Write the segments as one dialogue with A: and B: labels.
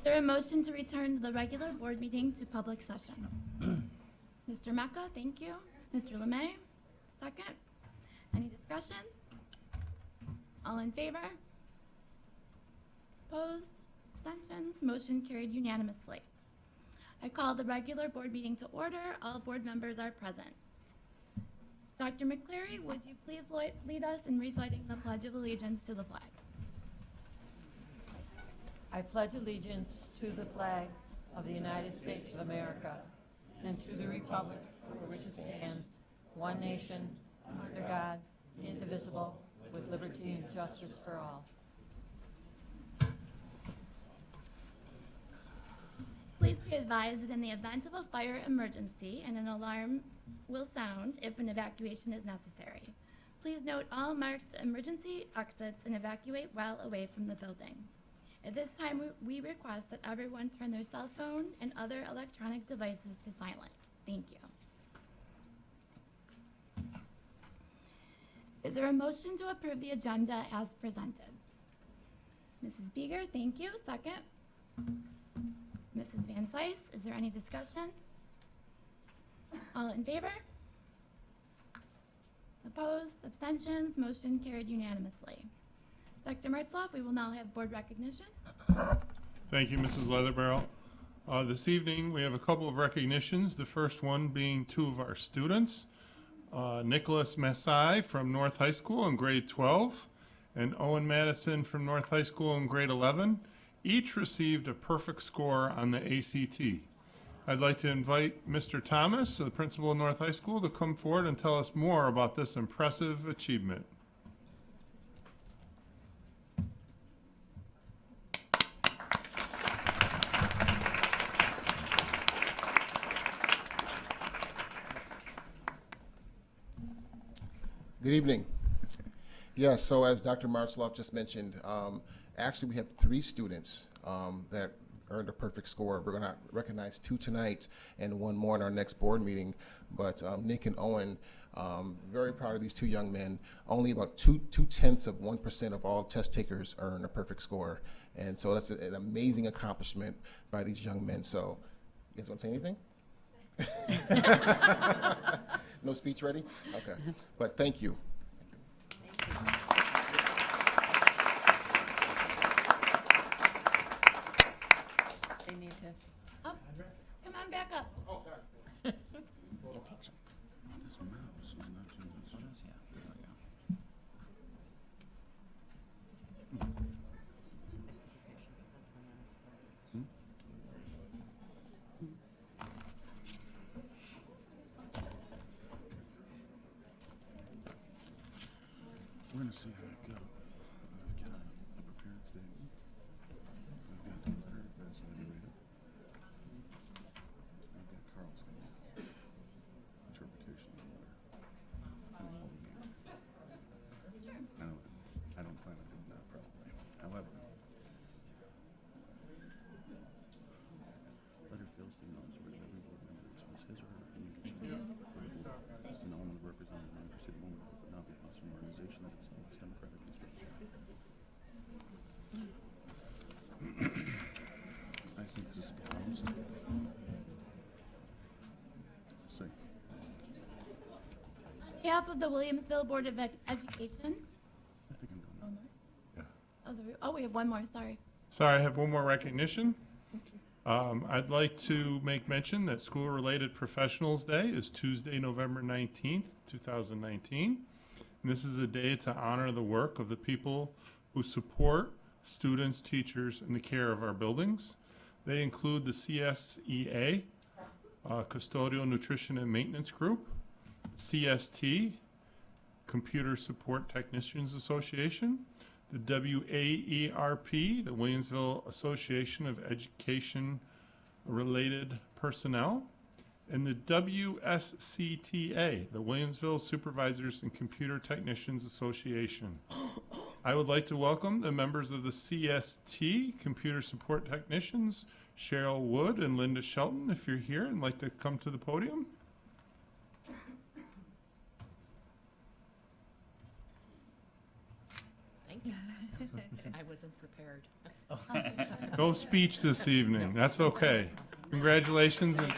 A: there a motion to return the regular board meeting to public session? Mr. Mecca, thank you. Mr. Lemay, second. Any discussion? All in favor? Opposed? Abstentions? Motion carried unanimously. I call the regular board meeting to order. All board members are present. Dr. McCleary, would you please lead us in reciting the Pledge of Allegiance to the flag?
B: I pledge allegiance to the flag of the United States of America and to the republic for which it stands, one nation, under God, indivisible, with liberty and justice for all.
A: Please be advised that in the event of a fire emergency, an alarm will sound if an evacuation is necessary. Please note all marked emergency exits and evacuate well away from the building. At this time, we request that everyone turn their cell phone and other electronic devices to silent. Thank you. Is there a motion to approve the agenda as presented? Mrs. Beeger, thank you. Second. Mrs. Van Sice, is there any discussion? All in favor? Opposed? Abstentions? Motion carried unanimously. Dr. Mertzloff, we will now have board recognition.
C: Thank you, Mrs. Leatherbarrel. This evening, we have a couple of recognitions, the first one being two of our students, Nicholas Massai from North High School in grade 12 and Owen Madison from North High School in grade 11. Each received a perfect score on the ACT. I'd like to invite Mr. Thomas, the principal of North High School, to come forward and tell us more about this impressive achievement.
D: Good evening. Yes, so as Dr. Martzloff just mentioned, actually we have 3 students that earned a perfect score. We're going to recognize 2 tonight and 1 more in our next board meeting. But Nick and Owen, very proud of these 2 young men. Only about 0.2% of all test takers earn a perfect score. And so that's an amazing accomplishment by these young men. So you guys want to say anything? No speech ready? Okay. But thank you.
B: They need to.
A: Up. Come on back up.
D: Oh, God.
E: We're going to see how it goes. I've got a prepared statement. I've got the letter, that's how you read it. I've got Carl's interpretation of the letter. I don't plan on doing that probably. However, letter fails to acknowledge where every board member express his or her opinion concerning the no one represented in the city woman would not be possible organization that itself is democratic and structured. I think this is balanced. See.
A: On behalf of the Williamsville Board of Education.
E: I think I'm done.
A: Oh, we have one more, sorry.
C: Sorry, I have one more recognition. I'd like to make mention that School-Related Professionals Day is Tuesday, November 19th, 2019. And this is a day to honor the work of the people who support students, teachers, and the care of our buildings. They include the CSEA, Custodial Nutrition and Maintenance Group, CST, Computer Support Technicians Association, the WAERP, the Williamsville Association of Education-Related Personnel, and the WSCTA, the Williamsville Supervisors and Computer Technicians Association. I would like to welcome the members of the CST, Computer Support Technicians, Cheryl Wood and Linda Shelton, if you're here and like to come to the podium.
A: Thank you.
F: I wasn't prepared.
C: No speech this evening. That's okay. Congratulations. And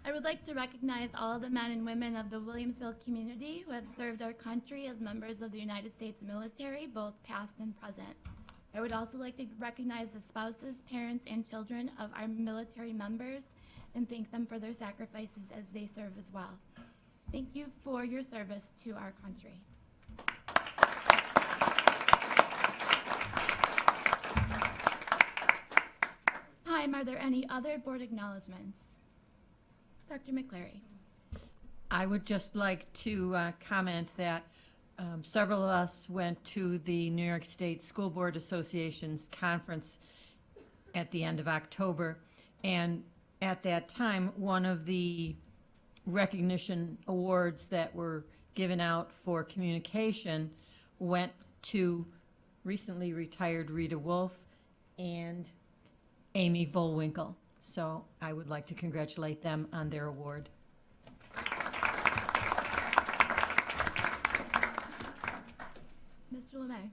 A: I would like to recognize all the men and women of the Williamsville community who have served our country as members of the United States military, both past and present. I would also like to recognize the spouses, parents, and children of our military members and thank them for their sacrifices as they serve as well. Thank you for your service to our country. Time, are there any other board acknowledgements? Dr. McCleary.
B: I would just like to comment that several of us went to the New York State School Board Association's conference at the end of October, and at that time, one of the recognition awards that were given out for communication went to recently retired Rita Wolf and Amy Volwinkle. So I would like to congratulate them on their award.
A: Mr. LeMay.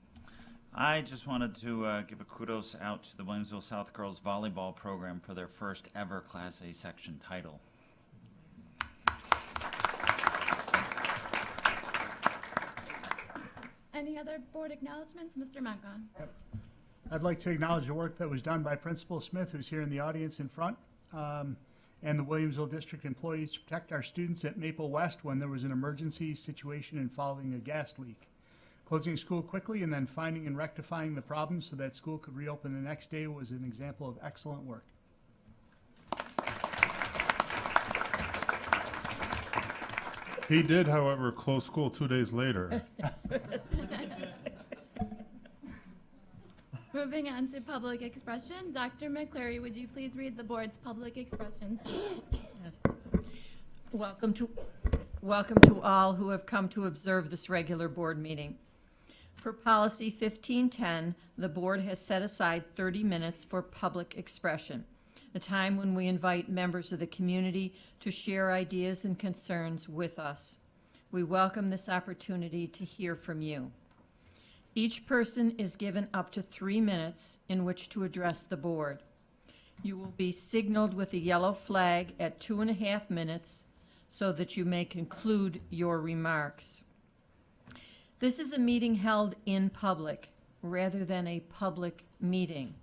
G: I just wanted to give a kudos out to the Williamsville South Girls Volleyball Program for their first ever Class A section title.
A: Any other board acknowledgements? Mr. Manka.
H: I'd like to acknowledge the work that was done by Principal Smith, who's here in the audience in front, and the Williamsville District employees to protect our students at Maple West when there was an emergency situation involving a gas leak. Closing school quickly and then finding and rectifying the problem so that school could reopen the next day was an example of excellent work.
C: he did, however, close school 2 days later.
A: Moving on to public expression, Dr. McCleary, would you please read the board's public expression statement?
B: Yes. Welcome to all who have come to observe this regular board meeting. For Policy 1510, the board has set aside 30 minutes for public expression, a time when we invite members of the community to share ideas and concerns with us. We welcome this opportunity to hear from you. Each person is given up to 3 minutes in which to address the board. You will be signaled with a yellow flag at 2.5 minutes so that you may conclude your remarks. This is a meeting held in public rather than a public meeting,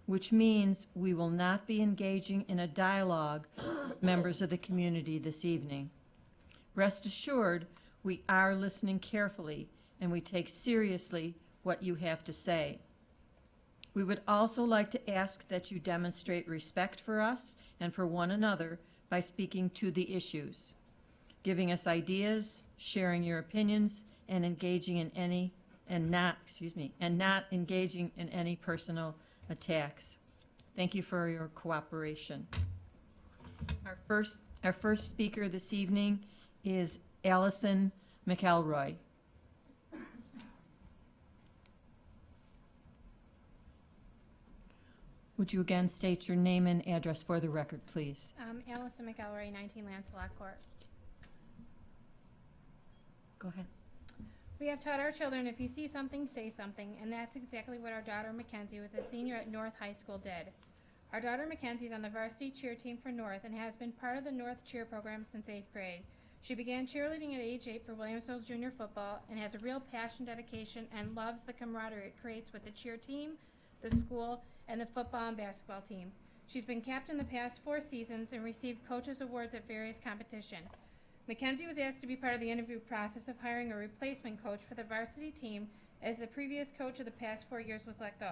B: which means we will not be engaging in a dialogue with members of the community this evening. Rest assured, we are listening carefully and we take seriously what you have to say. We would also like to ask that you demonstrate respect for us and for one another by speaking to the issues, giving us ideas, sharing your opinions, and engaging in any, and not engaging in any personal attacks. Thank you for your cooperation. Our first speaker this evening is Allison McElroy. Would you again state your name and address for the record, please?
I: Allison McElroy, 19 Lancelot Court.
B: Go ahead.
I: We have taught our children, if you see something, say something, and that's exactly what our daughter Mackenzie, who is a senior at North High School, did. Our daughter Mackenzie is on the varsity cheer team for North and has been part of the North cheer program since 8th grade. She began cheerleading at age 8 for Williamsville junior football and has a real passion, dedication, and loves the camaraderie it creates with the cheer team, the school, and the football and basketball team. She's been captain the past 4 seasons and received coaches awards at various competitions. Mackenzie was asked to be part of the interview process of hiring a replacement coach for the varsity team as the previous coach of the past 4 years was let go.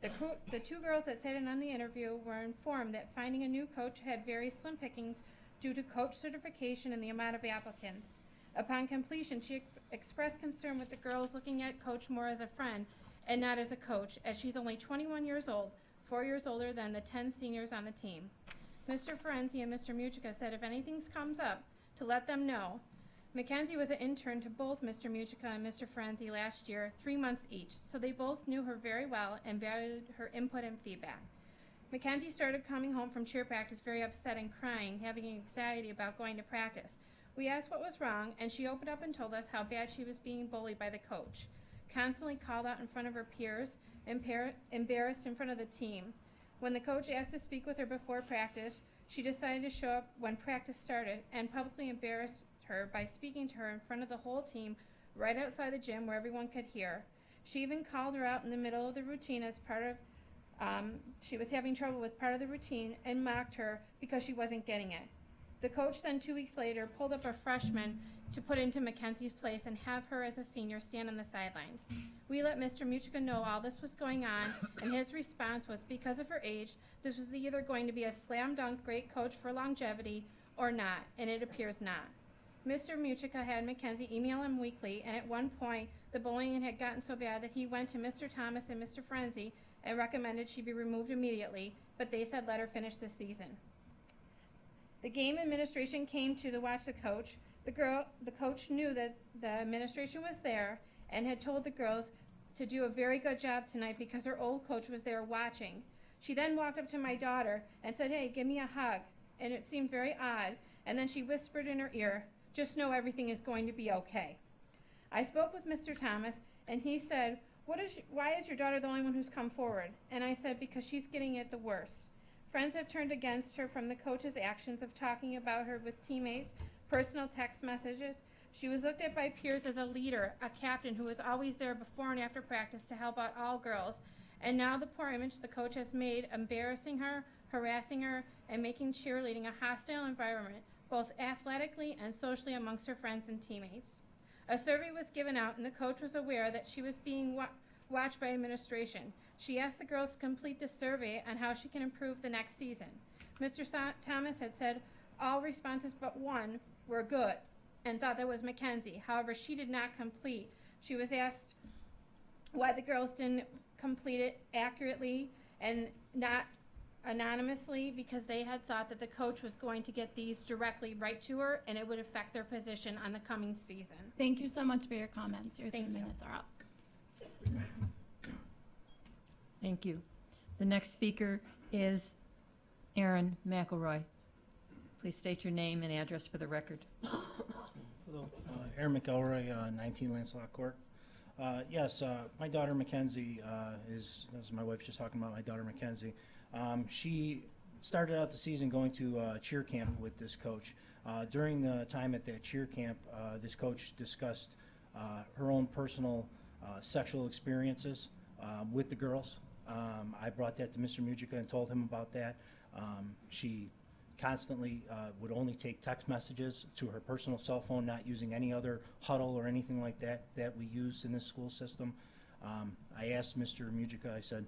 I: The two girls that sat in on the interview were informed that finding a new coach had very slim pickings due to coach certification and the amount of applicants. Upon completion, she expressed concern with the girls looking at Coach more as a friend and not as a coach, as she's only 21 years old, 4 years older than the 10 seniors on the team. Mr. Ferenzi and Mr. Mujica said if anything comes up, to let them know. Mackenzie was an intern to both Mr. Mujica and Mr. Ferenzi last year, 3 months each, so they both knew her very well and valued her input and feedback. Mackenzie started coming home from cheer practice very upset and crying, having anxiety about going to practice. We asked what was wrong, and she opened up and told us how bad she was being bullied by the coach. Constantly called out in front of her peers, embarrassed in front of the team. When the coach asked to speak with her before practice, she decided to show up when practice started and publicly embarrassed her by speaking to her in front of the whole team right outside the gym where everyone could hear. She even called her out in the middle of the routine as part of, she was having trouble with part of the routine and mocked her because she wasn't getting it. The coach then 2 weeks later pulled up a freshman to put into Mackenzie's place and have her as a senior stand on the sidelines. We let Mr. Mujica know all this was going on, and his response was because of her age, this was either going to be a slam dunk great coach for longevity or not, and it appears not. Mr. Mujica had Mackenzie email him weekly, and at one point, the bullying had gotten so bad that he went to Mr. Thomas and Mr. Ferenzi and recommended she be removed immediately, but they said let her finish the season. The game administration came to watch the coach. The coach knew that the administration was there and had told the girls to do a very good job tonight because her old coach was there watching. She then walked up to my daughter and said, "Hey, give me a hug." And it seemed very odd. And then she whispered in her ear, "Just know everything is going to be okay." I spoke with Mr. Thomas, and he said, why is your daughter the only one who's come forward? And I said, because she's getting it the worst. Friends have turned against her from the coach's actions of talking about her with teammates, personal text messages. She was looked at by peers as a leader, a captain who was always there before and after practice to help out all girls. And now the poor image the coach has made, embarrassing her, harassing her, and making cheerleading a hostile environment, both athletically and socially amongst her friends and teammates. A survey was given out, and the coach was aware that she was being watched by administration. She asked the girls to complete the survey on how she can improve the next season. Mr. Thomas had said all responses but one were good and thought that was Mackenzie. However, she did not complete. She was asked why the girls didn't complete it accurately and not anonymously, because they had thought that the coach was going to get these directly right to her and it would affect their position on the coming season.
A: Thank you so much for your comments. Your 3
I: Thank you.
A: minutes are up.
B: Thank you. The next speaker is Aaron McElroy. Please state your name and address for the record.
J: Hello, Aaron McElroy, 19 Lancelot Court. Yes, my daughter Mackenzie is, as my wife just talking about, my daughter Mackenzie. She started out the season going to cheer camp with this coach. During the time at that cheer camp, this coach discussed her own personal sexual experiences with the girls. I brought that to Mr. Mujica and told him about that. She constantly would only take text messages to her personal cell phone, not using any other huddle or anything like that that we use in this school system. I asked Mr. Mujica, I said,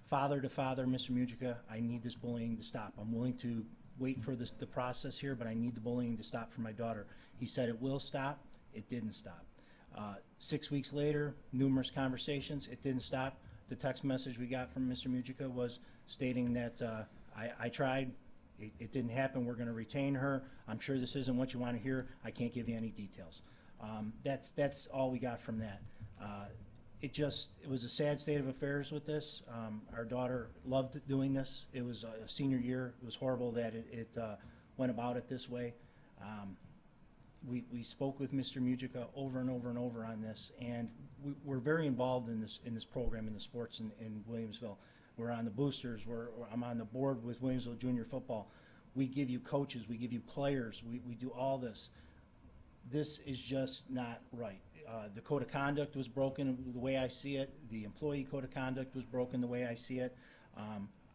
J: father to father, Mr. Mujica, I need this bullying to stop. I'm willing to wait for the process here, but I need the bullying to stop for my daughter. He said it will stop. It didn't stop. 6 weeks later, numerous conversations. It didn't stop. The text message we got from Mr. Mujica was stating that I tried. It didn't happen. We're going to retain her. I'm sure this isn't what you want to hear. I can't give you any details. That's all we got from that. It was a sad state of affairs with this. Our daughter loved doing this. It was a senior year. It was horrible that it went about it this way. We spoke with Mr. Mujica over and over and over on this, and we're very involved in this program in the sports in Williamsville. We're on the boosters. I'm on the board with Williamsville Junior Football. We give you coaches. We give you players. We do all this. This is just not right. The code of conduct was broken the way I see it. The employee code of conduct was broken the way I see it.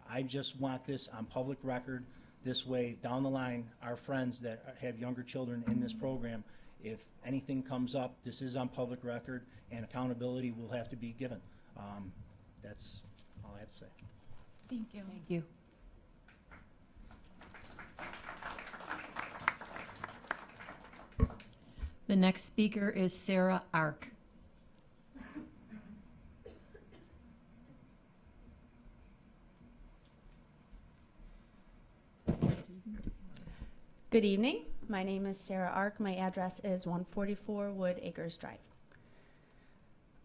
J: I just want this on public record. This way, down the line, our friends that have younger children in this program, if anything comes up, this is on public record, and accountability will have to be given. That's all I have to say.
A: Thank you.
F: Thank you. The next speaker is Sarah Ark.
K: Good evening. My name is Sarah Ark. My address is 144 Wood Acres Drive.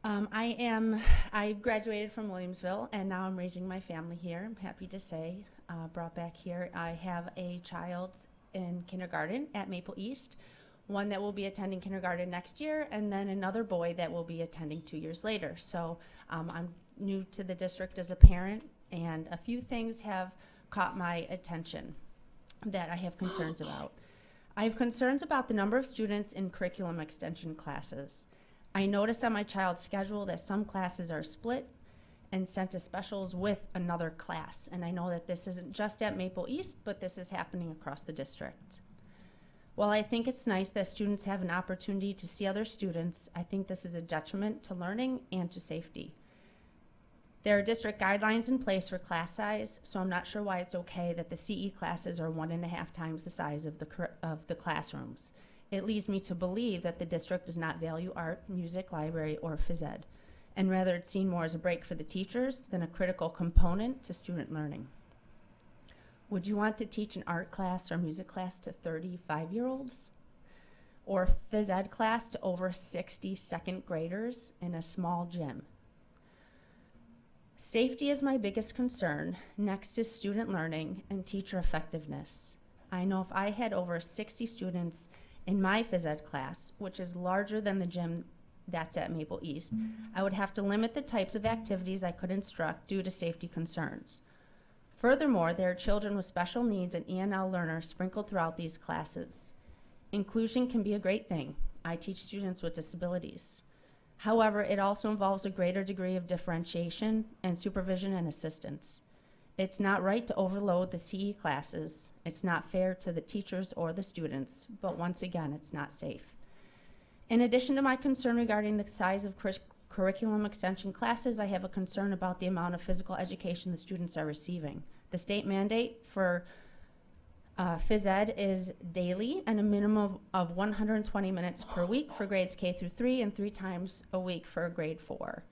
K: I graduated from Williamsville, and now I'm raising my family here. I'm happy to say, brought back here. I have a child in kindergarten at Maple East, one that will be attending kindergarten next year, and then another boy that will be attending 2 years later. So I'm new to the district as a parent, and a few things have caught my attention that I have concerns about. I have concerns about the number of students in curriculum extension classes. I noticed on my child's schedule that some classes are split and sent to specials with another class. And I know that this isn't just at Maple East, but this is happening across the district. While I think it's nice that students have an opportunity to see other students, I think this is a detriment to learning and to safety. There are district guidelines in place for class size, so I'm not sure why it's okay that the CE classes are 1.5 times the size of the classrooms. It leads me to believe that the district does not value art, music, library, or phys ed, and rather it's seen more as a break for the teachers than a critical component to student learning. Would you want to teach an art class or music class to 35-year-olds? Or phys ed class to over 60 second graders in a small gym? Safety is my biggest concern. Next is student learning and teacher effectiveness. I know if I had over 60 students in my phys ed class, which is larger than the gym that's at Maple East, I would have to limit the types of activities I could instruct due to safety concerns. Furthermore, there are children with special needs and ENL learners sprinkled throughout these classes. Inclusion can be a great thing. I teach students with disabilities. However, it also involves a greater degree of differentiation and supervision and assistance. It's not right to overload the CE classes. It's not fair to the teachers or the students, but once again, it's not safe. In addition to my concern regarding the size of curriculum extension classes, I have a concern about the amount of physical education the students are receiving. The state mandate for phys ed is daily and a minimum of 120 minutes per week for grades K through 3 and 3 times a week for grade 4.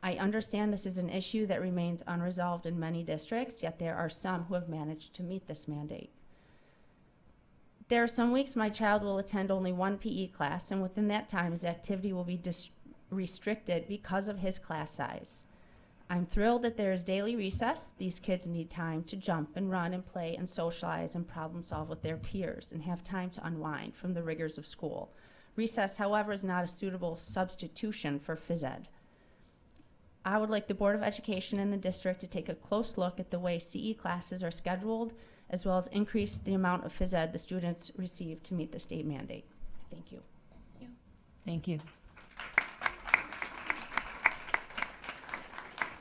K: I understand this is an issue that remains unresolved in many districts, yet there are some who have managed to meet this mandate. There are some weeks my child will attend only one PE class, and within that time his activity will be restricted because of his class size. I'm thrilled that there is daily recess. These kids need time to jump and run and play and socialize and problem solve with their peers and have time to unwind from the rigors of school. Recess, however, is not a suitable substitution for phys ed. I would like the Board of Education and the district to take a close look at the way CE classes are scheduled, as well as increase the amount of phys ed the students receive to meet the state mandate. Thank you.
F: Thank you.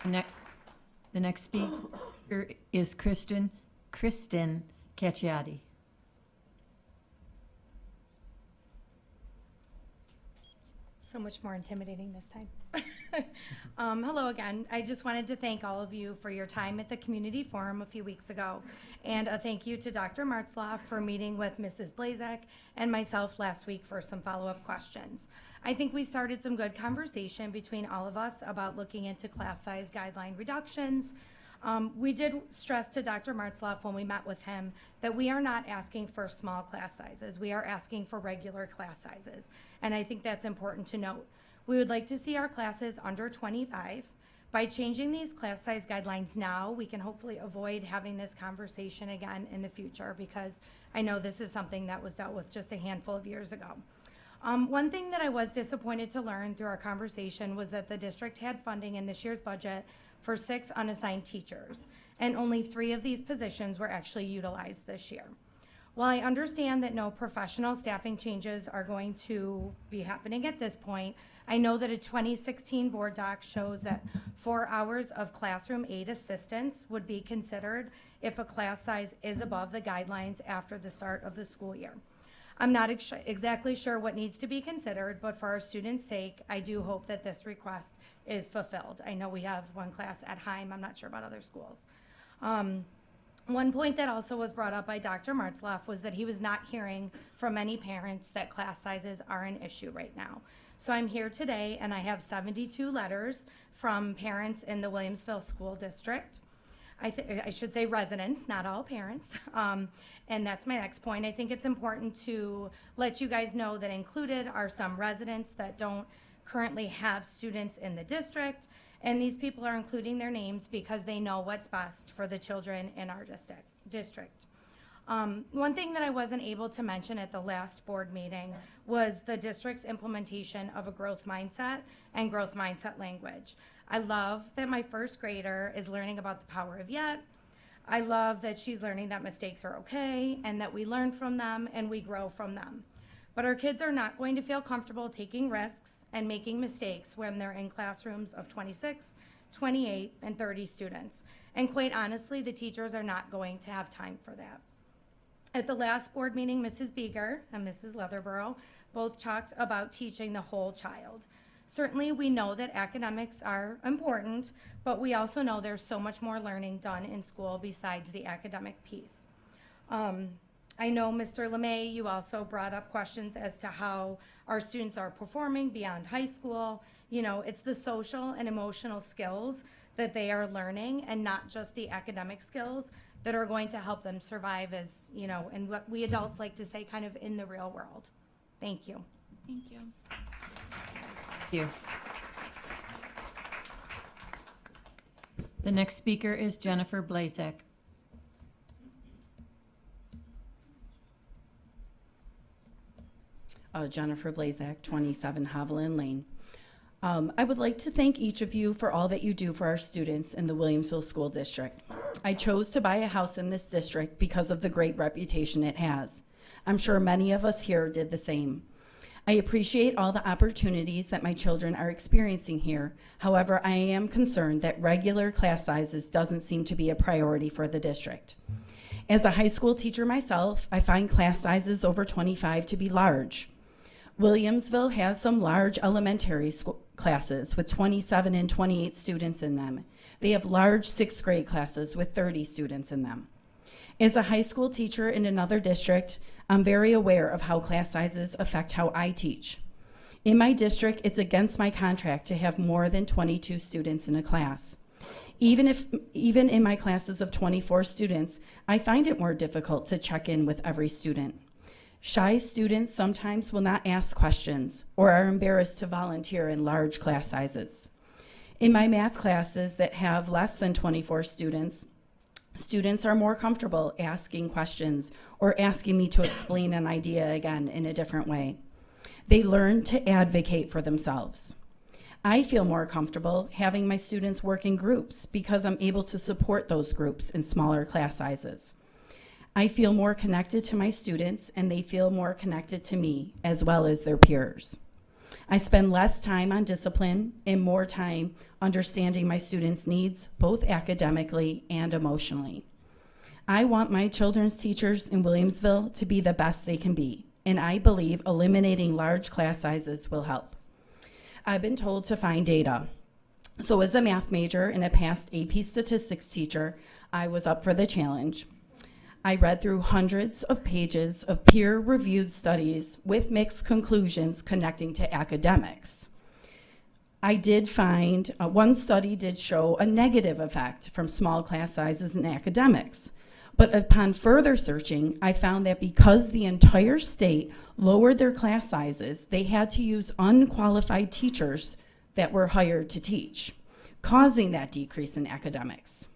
F: The next speaker is Kristen Cacciati.
L: So much more intimidating this time. Hello again. I just wanted to thank all of you for your time at the community forum a few weeks ago. And a thank you to Dr. Martzloff for meeting with Mrs. Blazek and myself last week for some follow-up questions. I think we started some good conversation between all of us about looking into class size guideline reductions. We did stress to Dr. Martzloff when we met with him that we are not asking for small class sizes. We are asking for regular class sizes. And I think that's important to note. We would like to see our classes under 25. By changing these class size guidelines now, we can hopefully avoid having this conversation again in the future, because I know this is something that was dealt with just a handful of years ago. One thing that I was disappointed to learn through our conversation was that the district had funding in this year's budget for 6 unassigned teachers, and only 3 of these positions were actually utilized this year. While I understand that no professional staffing changes are going to be happening at this point, I know that a 2016 board doc shows that 4 hours of classroom aid assistance would be considered if a class size is above the guidelines after the start of the school year. I'm not exactly sure what needs to be considered, but for our students' sake, I do hope that this request is fulfilled. I know we have one class at Heim. I'm not sure about other schools. One point that also was brought up by Dr. Martzloff was that he was not hearing from many parents that class sizes are an issue right now. So I'm here today, and I have 72 letters from parents in the Williamsville School District. I should say residents, not all parents. And that's my next point. I think it's important to let you guys know that included are some residents that don't currently have students in the district. And these people are including their names because they know what's best for the children in our district. One thing that I wasn't able to mention at the last board meeting was the district's implementation of a growth mindset and growth mindset language. I love that my first grader is learning about the power of yet. I love that she's learning that mistakes are okay and that we learn from them and we grow from them. But our kids are not going to feel comfortable taking risks and making mistakes when they're in classrooms of 26, 28, and 30 students. And quite honestly, the teachers are not going to have time for that. At the last board meeting, Mrs. Beeger and Mrs. Leatherborough both talked about teaching the whole child. Certainly, we know that academics are important, but we also know there's so much more learning done in school besides the academic piece. I know, Mr. LeMay, you also brought up questions as to how our students are performing beyond high school. You know, it's the social and emotional skills that they are learning and not just the academic skills that are going to help them survive as, you know, and what we adults like to say, kind of in the real world. Thank you.
A: Thank you.
F: Thank you. The next speaker is Jennifer Blazek.
M: Jennifer Blazek, 27 Haviland Lane. I would like to thank each of you for all that you do for our students in the Williamsville School District. I chose to buy a house in this district because of the great reputation it has. I'm sure many of us here did the same. I appreciate all the opportunities that my children are experiencing here. However, I am concerned that regular class sizes doesn't seem to be a priority for the district. As a high school teacher myself, I find class sizes over 25 to be large. Williamsville has some large elementary school classes with 27 and 28 students in them. They have large 6th grade classes with 30 students in them. As a high school teacher in another district, I'm very aware of how class sizes affect how I teach. In my district, it's against my contract to have more than 22 students in a class. Even in my classes of 24 students, I find it more difficult to check in with every student. Shy students sometimes will not ask questions or are embarrassed to volunteer in large class sizes. In my math classes that have less than 24 students, students are more comfortable asking questions or asking me to explain an idea again in a different way. They learn to advocate for themselves. I feel more comfortable having my students work in groups because I'm able to support those groups in smaller class sizes. I feel more connected to my students and they feel more connected to me as well as their peers. I spend less time on discipline and more time understanding my students' needs, both academically and emotionally. I want my children's teachers in Williamsville to be the best they can be, and I believe eliminating large class sizes will help. I've been told to find data. So as a math major and a past AP statistics teacher, I was up for the challenge. I read through hundreds of pages of peer-reviewed studies with mixed conclusions connecting to academics. I did find, one study did show a negative effect from small class sizes in academics. But upon further searching, I found that because the entire state lowered their class sizes, they had to use unqualified teachers that were hired to teach, causing that decrease in academics.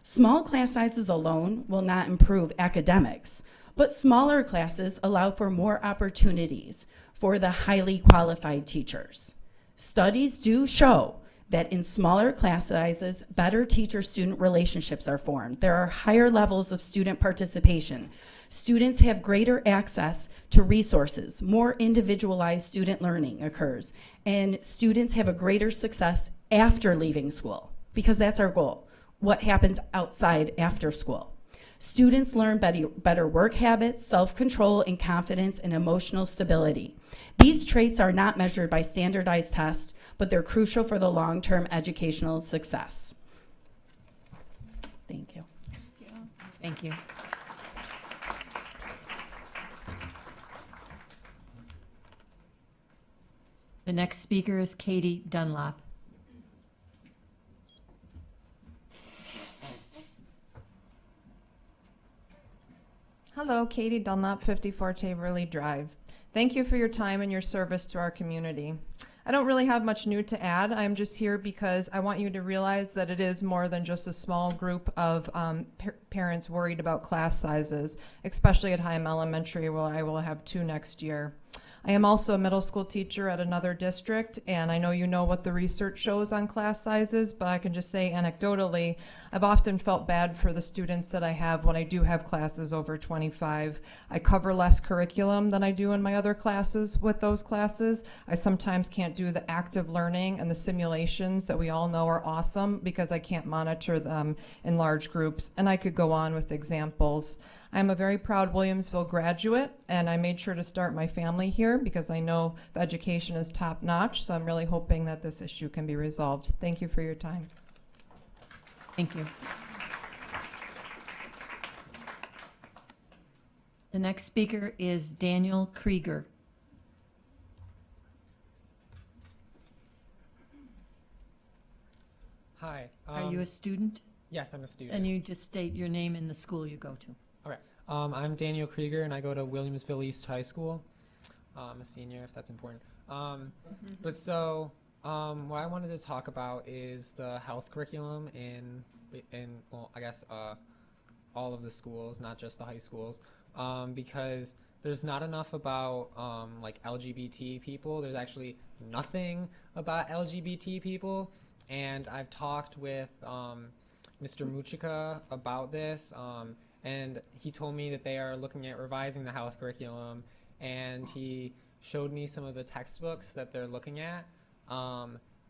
M: Small class sizes alone will not improve academics, but smaller classes allow for more opportunities for the highly qualified teachers. Studies do show that in smaller class sizes, better teacher-student relationships are formed. There are higher levels of student participation. Students have greater access to resources. More individualized student learning occurs. And students have a greater success after leaving school, because that's our goal. What happens outside after school. Students learn better work habits, self-control, and confidence and emotional stability. These traits are not measured by standardized tests, but they're crucial for the long-term educational success. Thank you.
F: Thank you. The next speaker is Katie Dunlap.
N: Hello, Katie Dunlap, 54 Taverley Drive. Thank you for your time and your service to our community. I don't really have much new to add. I'm just here because I want you to realize that it is more than just a small group of parents worried about class sizes, especially at Higham Elementary, where I will have 2 next year. I am also a middle school teacher at another district, and I know you know what the research shows on class sizes, but I can just say anecdotally, I've often felt bad for the students that I have when I do have classes over 25. I cover less curriculum than I do in my other classes with those classes. I sometimes can't do the active learning and the simulations that we all know are awesome because I can't monitor them in large groups, and I could go on with examples. I'm a very proud Williamsville graduate, and I made sure to start my family here because I know the education is top-notch, so I'm really hoping that this issue can be resolved. Thank you for your time.
F: Thank you. The next speaker is Daniel Krieger.
O: Hi.
F: Are you a student?
O: Yes, I'm a student.
F: And you just state your name and the school you go to.
O: All right. I'm Daniel Krieger, and I go to Williamsville East High School. I'm a senior, if that's important. But so what I wanted to talk about is the health curriculum in well, I guess all of the schools, not just the high schools, because there's not enough about like LGBT people. There's actually nothing about LGBT people, and I've talked with Mr. Muchika about this, and he told me that they are looking at revising the health curriculum, and he showed me some of the textbooks that they're looking at,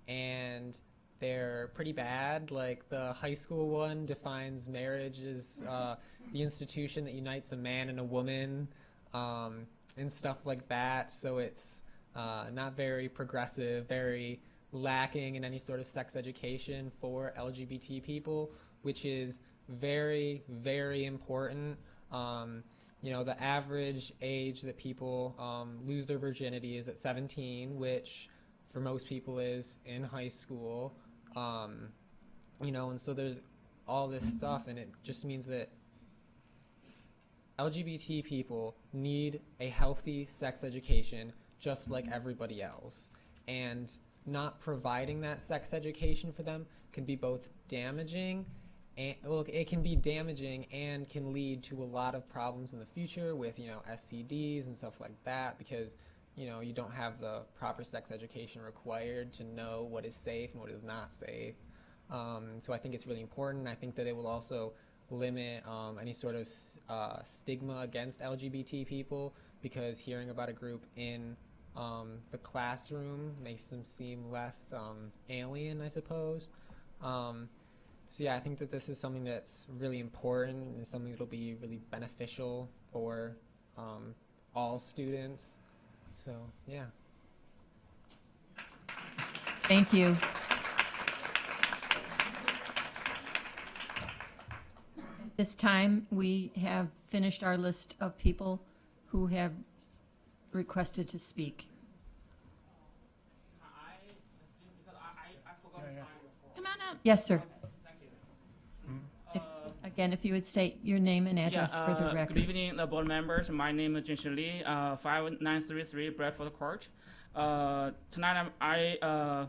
O: and they're pretty bad. Like the high school one defines marriage as the institution that unites a man and a woman, and stuff like that. So it's not very progressive, very lacking in any sort of sex education for LGBT people, which is very, very important. You know, the average age that people lose their virginity is at 17, which for most people is in high school. You know, and so there's all this stuff, and it just means that LGBT people need a healthy sex education just like everybody else. And not providing that sex education for them can be both damaging, and well, it can be damaging and can lead to a lot of problems in the future with, you know, STDs and stuff like that, because, you know, you don't have the proper sex education required to know what is safe and what is not safe. So I think it's really important. I think that it will also limit any sort of stigma against LGBT people, because hearing about a group in the classroom makes them seem less alien, I suppose. So yeah, I think that this is something that's really important and something that'll be really beneficial for all students. So yeah.
F: Thank you. At this time, we have finished our list of people who have requested to speak.
A: Come on up.
F: Yes, sir. If you would state your name and address for the record.
P: Good evening, the board members. My name is Jinshin Lee, 5933 Bradford Court. Tonight I'm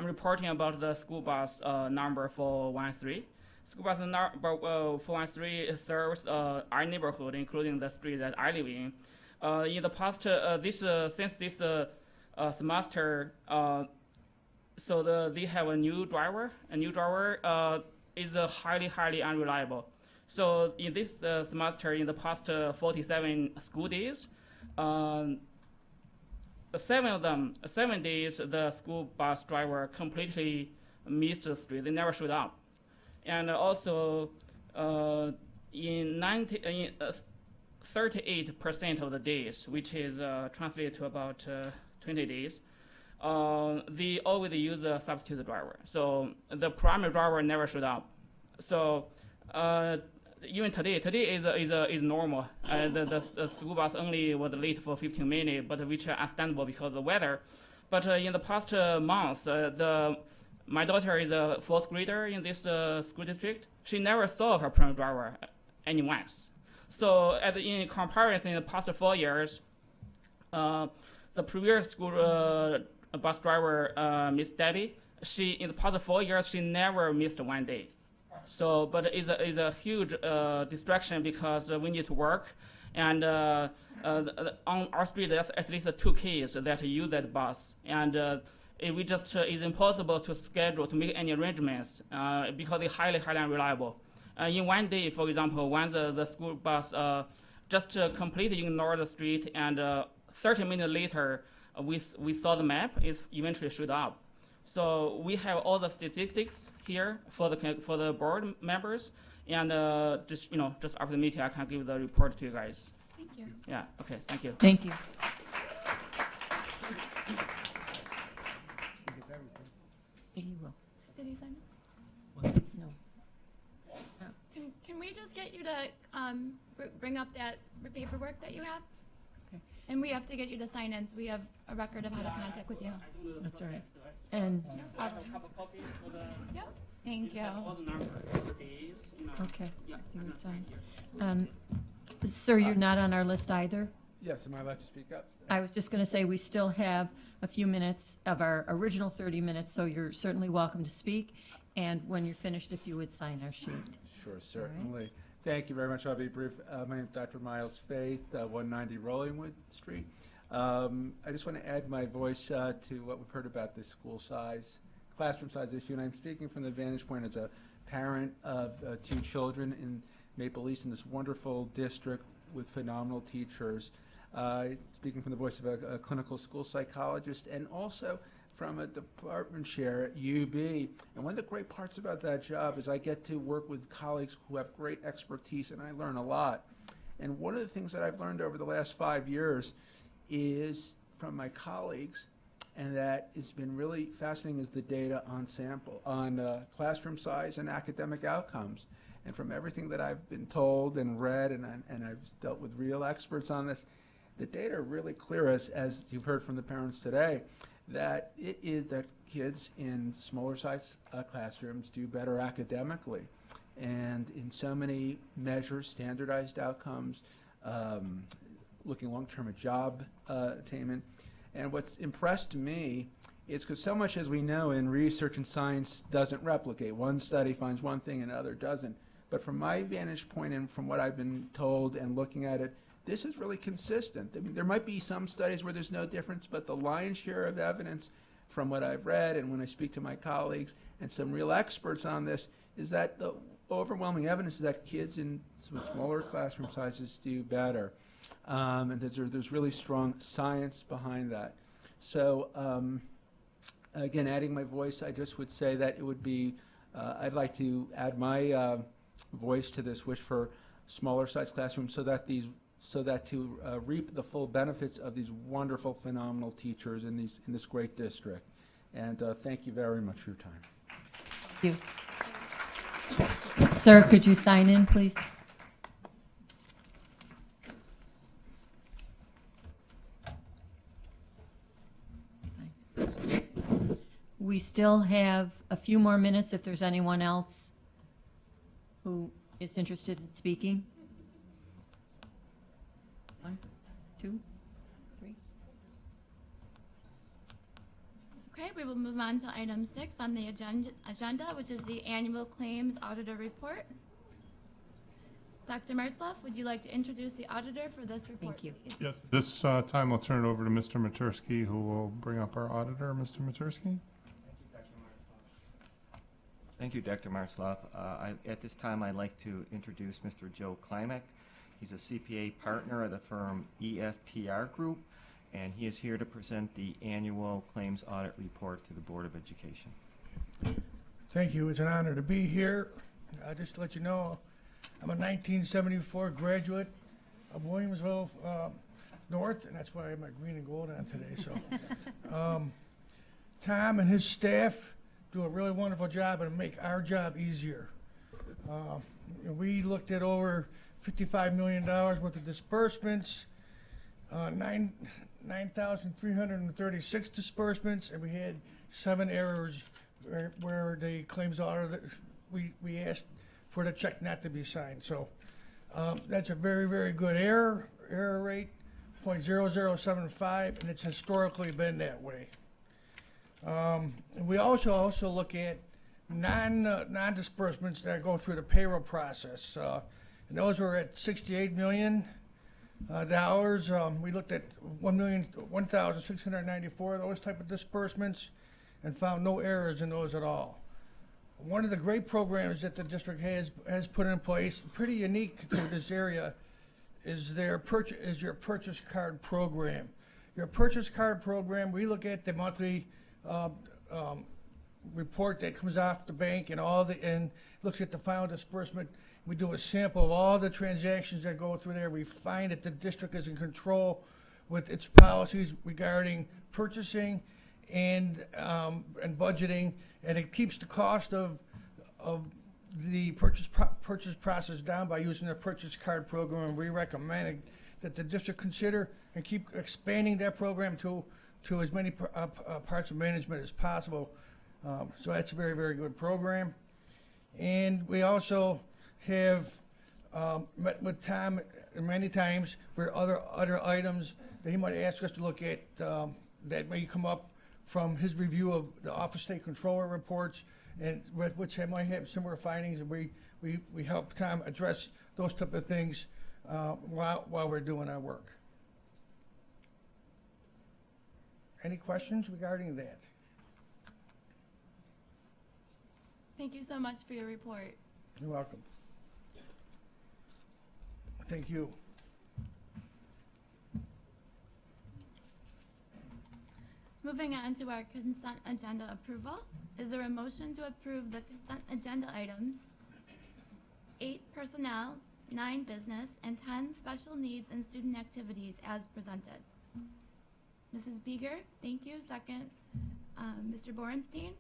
P: reporting about the school bus number 413. School bus number 413 serves our neighborhood, including the street that I live in. In the past, since this semester, so they have a new driver. A new driver is highly unreliable. So in this semester, in the past 47 school days, 7 days, the school bus driver completely missed the street. They never showed up. And also, in 38% of the days, which is translated to about 20 days, they always use a substitute driver. So the primary driver never showed up. So even today is normal. The school bus only was late for 15 minutes, but which is understandable because of the weather. But in the past months, my daughter is a fourth grader in this school district. She never saw her primary driver any once. So in comparison, in the past 4 years, the previous school bus driver, Miss Debbie, in the past 4 years, she never missed one day. So, but it's a huge distraction because we need to work, and on our street there's at least 2 kids that use that bus, and we just it's impossible to schedule to make any arrangements because it's highly unreliable. In one day, for example, when the school bus just completely ignored the street, and 30 minutes later we saw the map, it eventually showed up. So we have all the statistics here for the board members, and just after the meeting, I can give the report to you guys.
A: Thank you.
P: Yeah. Okay. Thank you.
F: Thank you. He will.
A: Did he sign
F: No.
A: it? Can we just get you to bring up that paperwork that you have?
F: Okay.
A: And we have to get you to sign in, so we have a record of how to contact with you.
F: That's all right. And
A: Yep. Thank you.
P: All the numbers, the days,
F: okay,
P: Yeah.
F: you would sign. Sir, you're not on our list either.
Q: Yes, am I allowed to speak up?
F: I was just going to say we still have a few minutes of our original 30 minutes, so you're certainly welcome to speak. And when you're finished, if you would sign our sheet.
Q: Sure, certainly. Thank you very much. I'll be brief. My name is Dr. Miles Faith, 190 Rollingwood Street. I just want to add my voice to what we've heard about the school size, classroom size issue, and I'm speaking from the vantage point as a parent of 2 children in Maple East in this wonderful district with phenomenal teachers. Speaking from the voice of a clinical school psychologist, and also from a department chair at UB. And one of the great parts about that job is I get to work with colleagues who have great expertise, and I learn a lot. And one of the things that I've learned over the last 5 years is from my colleagues, and that has been really fascinating, is the data on classroom size and academic outcomes. And from everything that I've been told and read, and I've dealt with real experts on this, the data are really clear, as you've heard from the parents today, that it is that kids in smaller size classrooms do better academically. And in so many measures, standardized outcomes, looking long-term at job attainment. And what's impressed me is because so much as we know in research and science doesn't replicate. One study finds one thing and another doesn't. But from my vantage point and from what I've been told and looking at it, this is really consistent. I mean, there might be some studies where there's no difference, but the lion's share of evidence from what I've read and when I speak to my colleagues and some real experts on this is that the overwhelming evidence is that kids in smaller classroom sizes do better. And there's really strong science behind that. So again, adding my voice, I just would say that it would be, I'd like to add my voice to this wish for smaller size classrooms so that to reap the full benefits of these wonderful, phenomenal teachers in this great district. And thank you very much for your time.
F: Thank you. Sir, could you sign in, please? We still have a few more minutes if there's anyone else who is interested in speaking. 1, 2, 3.
A: Okay, we will move on to item 6 on the agenda, which is the annual claims auditor report. Dr. Martzloff, would you like to introduce the auditor for this report?
F: Thank you.
A: Please?
C: Yes, this time I'll turn it over to Mr. Matursky, who will bring up our auditor. Mr. Matursky?
R: Thank you, Dr. Martzloff. At this time, I'd like to introduce Mr. Joe Klimek. He's a CPA partner of the firm EFPR Group, and he is here to present the annual claims audit report to the Board of Education.
S: Thank you. It's an honor to be here. Just to let you know, I'm a 1974 graduate of Williamsville North, and that's why I have my green and gold on today. So, Tom and his staff do a really wonderful job and make our job easier. We looked at over $55 million worth of disbursements, 9,336 disbursements, and we had 7 errors where the claims auditor, we asked for the check not to be signed. So that's a very, very good error rate, 0.0075, and it's historically been that way. And we also look at non-disbursements that go through the payroll process. And those were at $68 million. We looked at 1,694 of those type of disbursements and found no errors in those at all. One of the great programs that the district has put in place, pretty unique to this area, is your purchase card program. Your purchase card program, we look at the monthly report that comes off the bank and looks at the final disbursement. We do a sample of all the transactions that go through there. We find that the district is in control with its policies regarding purchasing and budgeting, and it keeps the cost of the purchase process down by using the purchase card program. And we recommend that the district consider and keep expanding that program to as many parts of management as possible. So that's a very, very good program. And we also have met with Tom many times for other items that he might ask us to look at that may come up from his review of the Office State Controller reports, and which might have similar findings, and we help Tom address those type of things while we're doing our work. Any questions regarding that?
A: Thank you so much for your report.
S: You're welcome. Thank you.
A: Moving on to our consent agenda approval. Is there a motion to approve the consent agenda items? 8 personnel, 9 business, and 10 special needs and student activities as presented. Mrs. Beeger, thank you. Second, Mr. Borenstein.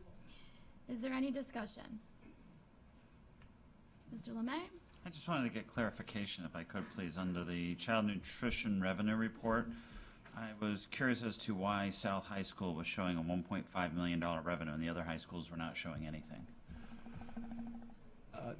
A: Is there any discussion? Mr. Lemay?
G: I just wanted to get clarification, if I could, please, under the Child Nutrition Revenue Report. I was curious as to why South High School was showing a $1.5 million revenue and the other high schools were not showing anything.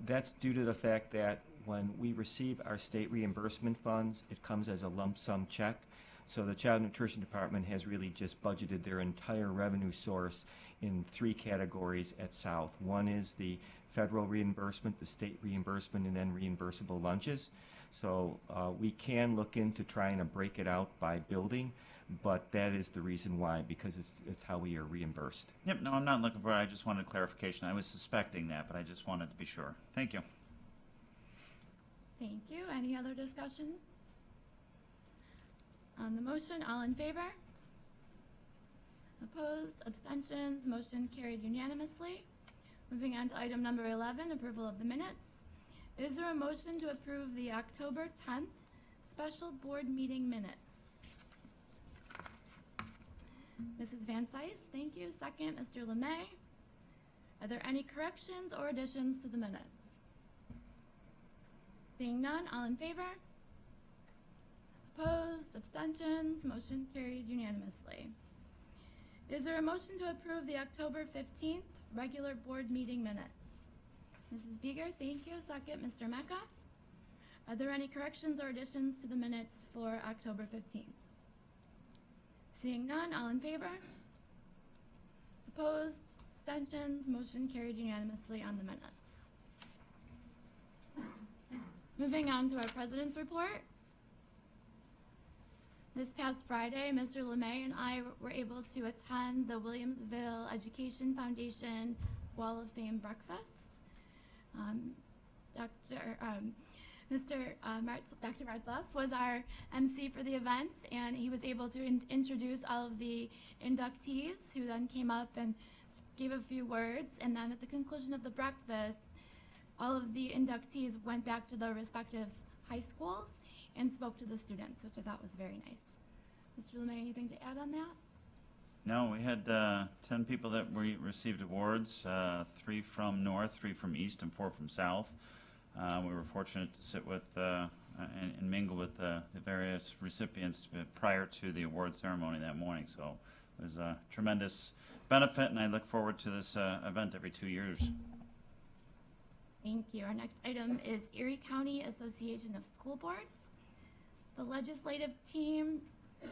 R: That's due to the fact that when we receive our state reimbursement funds, it comes as a lump sum check. So the Child Nutrition Department has really just budgeted their entire revenue source in 3 categories at South. One is the federal reimbursement, the state reimbursement, and then reimbursable lunches. So we can look into trying to break it out by building, but that is the reason why, because it's how we are reimbursed.
G: Yep, no, I'm not looking for it. I just wanted clarification. I was suspecting that, but I just wanted to be sure. Thank you.
A: Thank you. Any other discussion? On the motion, all in favor? Opposed? Abstentions? Motion carried unanimously. Moving on to item number 11, approval of the minutes. Is there a motion to approve the October 10th special board meeting minutes? Mrs. Van Cise, thank you. Second, Mr. Lemay. Are there any corrections or additions to the minutes? Seeing none, all in favor? Opposed? Abstentions? Motion carried unanimously. Is there a motion to approve the October 15th regular board meeting minutes? Mrs. Beeger, thank you. Second, Mr. Mecca. Are there any corrections or additions to the minutes for October 15th? Seeing none, all in favor? Opposed? Abstentions? Motion carried unanimously on the minutes. Moving on to our President's Report. This past Friday, Mr. Lemay and I were able to attend the Williamsville Education Foundation Wall of Fame breakfast. Dr. Martzloff was our MC for the event, and he was able to introduce all of the inductees, who then came up and gave a few words. And then at the conclusion of the breakfast, all of the inductees went back to their respective high schools and spoke to the students, which I thought was very nice. Mr. Lemay, anything to add on that?
G: No, we had 10 people that received awards, 3 from North, 3 from East, and 4 from South. We were fortunate to sit with and mingle with the various recipients prior to the award ceremony that morning. So it was a tremendous benefit, and I look forward to this event every 2 years.
A: Thank you. Our next item is Erie County Association of School Boards. The legislative team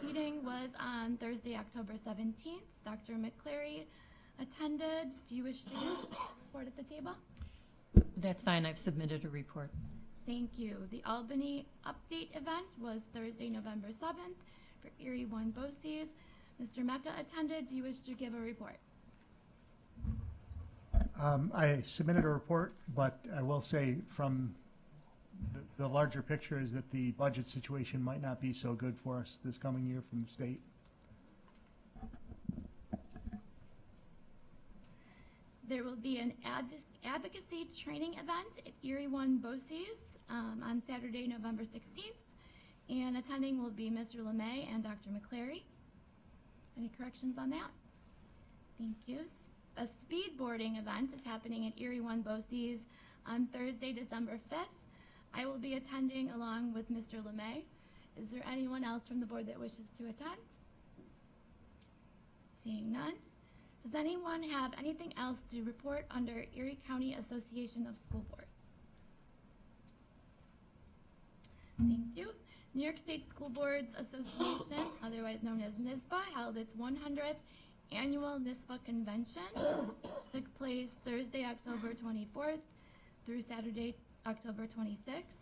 A: meeting was on Thursday, October 17th. Dr. McCleary attended. Do you wish to report at the table?
F: That's fine. I've submitted a report.
A: Thank you. The Albany Update event was Thursday, November 7th for Erie 1 BOCES. Mr. Mecca attended. Do you wish to give a report?
H: I submitted a report, but I will say from the larger picture is that the budget situation might not be so good for us this coming year from the state.
A: There will be an advocacy training event at Erie 1 BOCES on Saturday, November 16th, and attending will be Mr. Lemay and Dr. McCleary. Any corrections on that? Thank you. A speed boarding event is happening at Erie 1 BOCES on Thursday, December 5th. I will be attending along with Mr. Lemay. Is there anyone else from the board that wishes to attend? Seeing none. Does anyone have anything else to report under Erie County Association of School Boards? Thank you. New York State School Boards Association, otherwise known as NYSBA, held its 100th annual NYSBA convention. Took place Thursday, October 24th through Saturday, October 26th.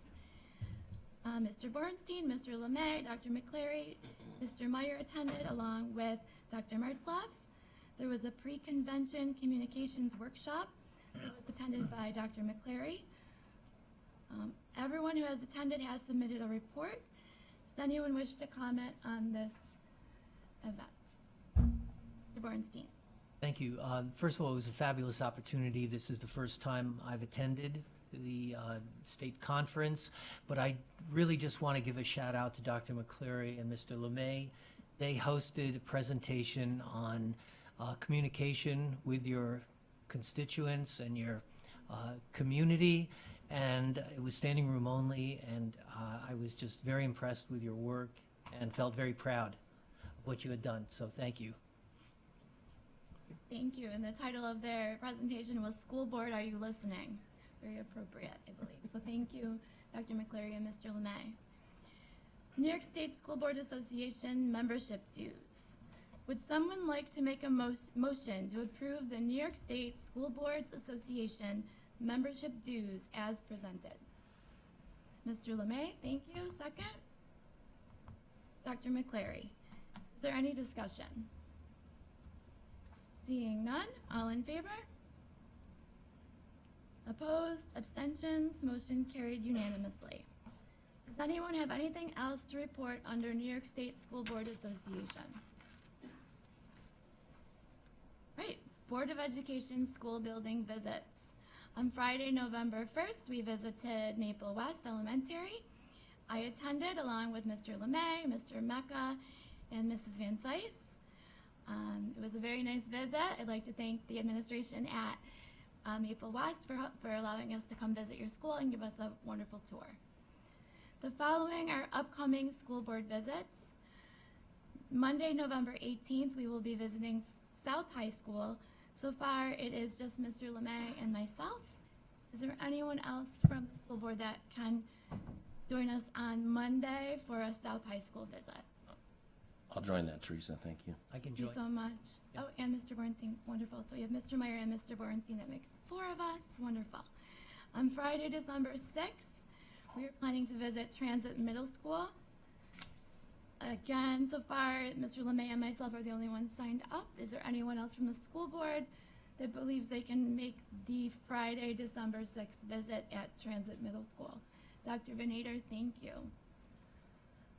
A: Mr. Bornstein, Mr. Lemay, Dr. McCleary, Mr. Meyer attended along with Dr. Martzloff. There was a pre-convention communications workshop that was attended by Dr. McCleary. Everyone who has attended has submitted a report. Does anyone wish to comment on this event? Mr. Bornstein.
T: Thank you. First of all, it was a fabulous opportunity. This is the first time I've attended the state conference, but I really just want to give a shout out to Dr. McCleary and Mr. Lemay. They hosted a presentation on communication with your constituents and your community, and it was standing room only, and I was just very impressed with your work and felt very proud of what you had done, so thank you.
A: Thank you. And the title of their presentation was School Board, Are You Listening? Very appropriate, I believe. So thank you, Dr. McCleary and Mr. Lemay. New York State School Board Association membership dues. Would someone like to make a motion to approve the New York State School Boards Association membership dues as presented? Mr. Lemay, thank you. Second? Dr. McCleary. Is there any discussion? Seeing none, all in favor? Opposed, abstentions, motion carried unanimously. Does anyone have anything else to report under New York State School Board Association? Right, Board of Education school building visits. On Friday, November 1st, we visited Maple West Elementary. I attended along with Mr. Lemay, Mr. Mecca, and Mrs. Van Sice. It was a very nice visit. I'd like to thank the administration at Maple West for allowing us to come visit your school and give us a wonderful tour. The following are upcoming school board visits. Monday, November 18th, we will be visiting South High School. So far, it is just Mr. Lemay and myself. Is there anyone else from the school board that can join us on Monday for a South High School visit?
U: I'll join that, Teresa. Thank you.
T: I can
A: Thank you
T: join.
A: so much.
T: Yeah.
A: Oh, and Mr. Bornstein, wonderful. So we have Mr. Meyer and Mr. Bornstein. That makes 4 of us. Wonderful. On Friday, December 6th, we are planning to visit Transit Middle School. Again, so far, Mr. Lemay and myself are the only ones signed up. Is there anyone else from the school board that believes they can make the Friday, December 6th visit at Transit Middle School? Dr. Venator, thank you.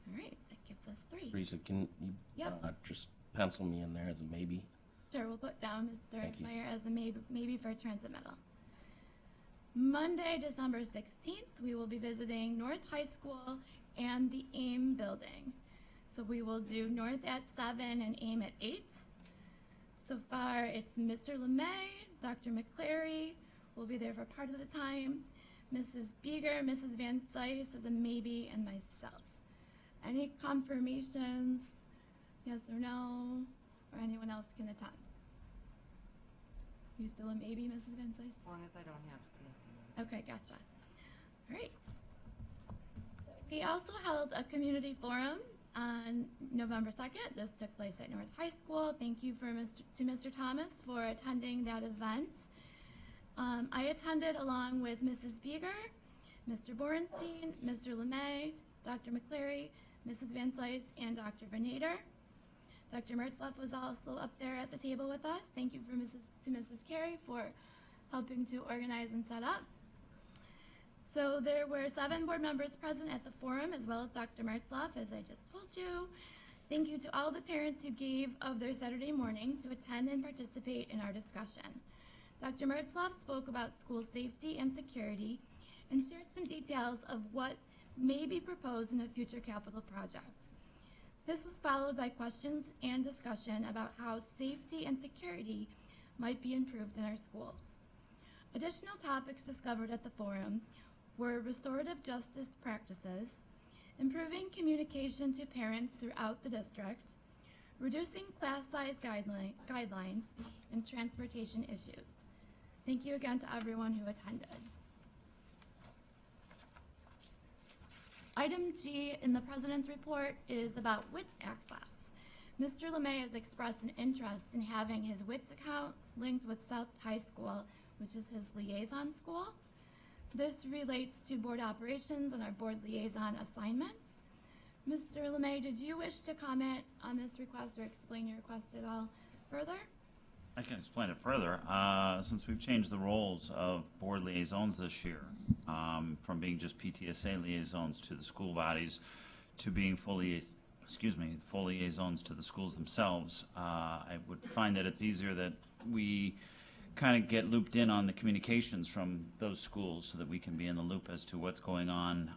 A: All right, that gives us 3.
U: Teresa, can you
A: Yep.
U: just pencil me in there as a maybe?
A: Sure, we'll put down Mr.
U: Thank you.
A: Meyer as a maybe for Transit Middle. Monday, December 16th, we will be visiting North High School and the AIM building. So we will do North at 7 and AIM at 8. So far, it's Mr. LeMay, Dr. McCleary will be there for part of the time, Mrs. Beeger, Mrs. Van Sice is a maybe, and myself. Any confirmations, yes or no, or anyone else can attend? You still a maybe, Mrs. Van Sice?
B: As long as I don't have CSE.
A: Okay, gotcha. All right. We also held a community forum on November 2nd. This took place at North High School. Thank you to Mr. Thomas for attending that event. I attended along with Mrs. Beeger, Mr. Borenstein, Mr. LeMay, Dr. McCleary, Mrs. Van Slice, and Dr. Vernader. Dr. Mertzloff was also up there at the table with us. Thank you to Mrs. Carey for helping to organize and set up. So there were 7 board members present at the forum, as well as Dr. Mertzloff, as I just told you. Thank you to all the parents who gave of their Saturday morning to attend and participate in our discussion. Dr. Mertzloff spoke about school safety and security and shared some details of what may be proposed in a future capital project. This was followed by questions and discussion about how safety and security might be improved in our schools. Additional topics discovered at the forum were restorative justice practices, improving communication to parents throughout the district, reducing class size guidelines, and transportation issues. Thank you again to everyone who attended. Item G in the President's report is about WITS access. Mr. LeMay has expressed an interest in having his WITS account linked with South High School, which is his liaison school. This relates to board operations and our board liaison assignments. Mr. LeMay, did you wish to comment on this request or explain your request at all further?
G: I can explain it further. Since we've changed the roles of board liaisons this year, from being just PTSA liaisons to the school bodies to being full liaisons to the schools themselves, I would find that it's easier that we kind of get looped in on the communications from those schools so that we can be in the loop as to what's going on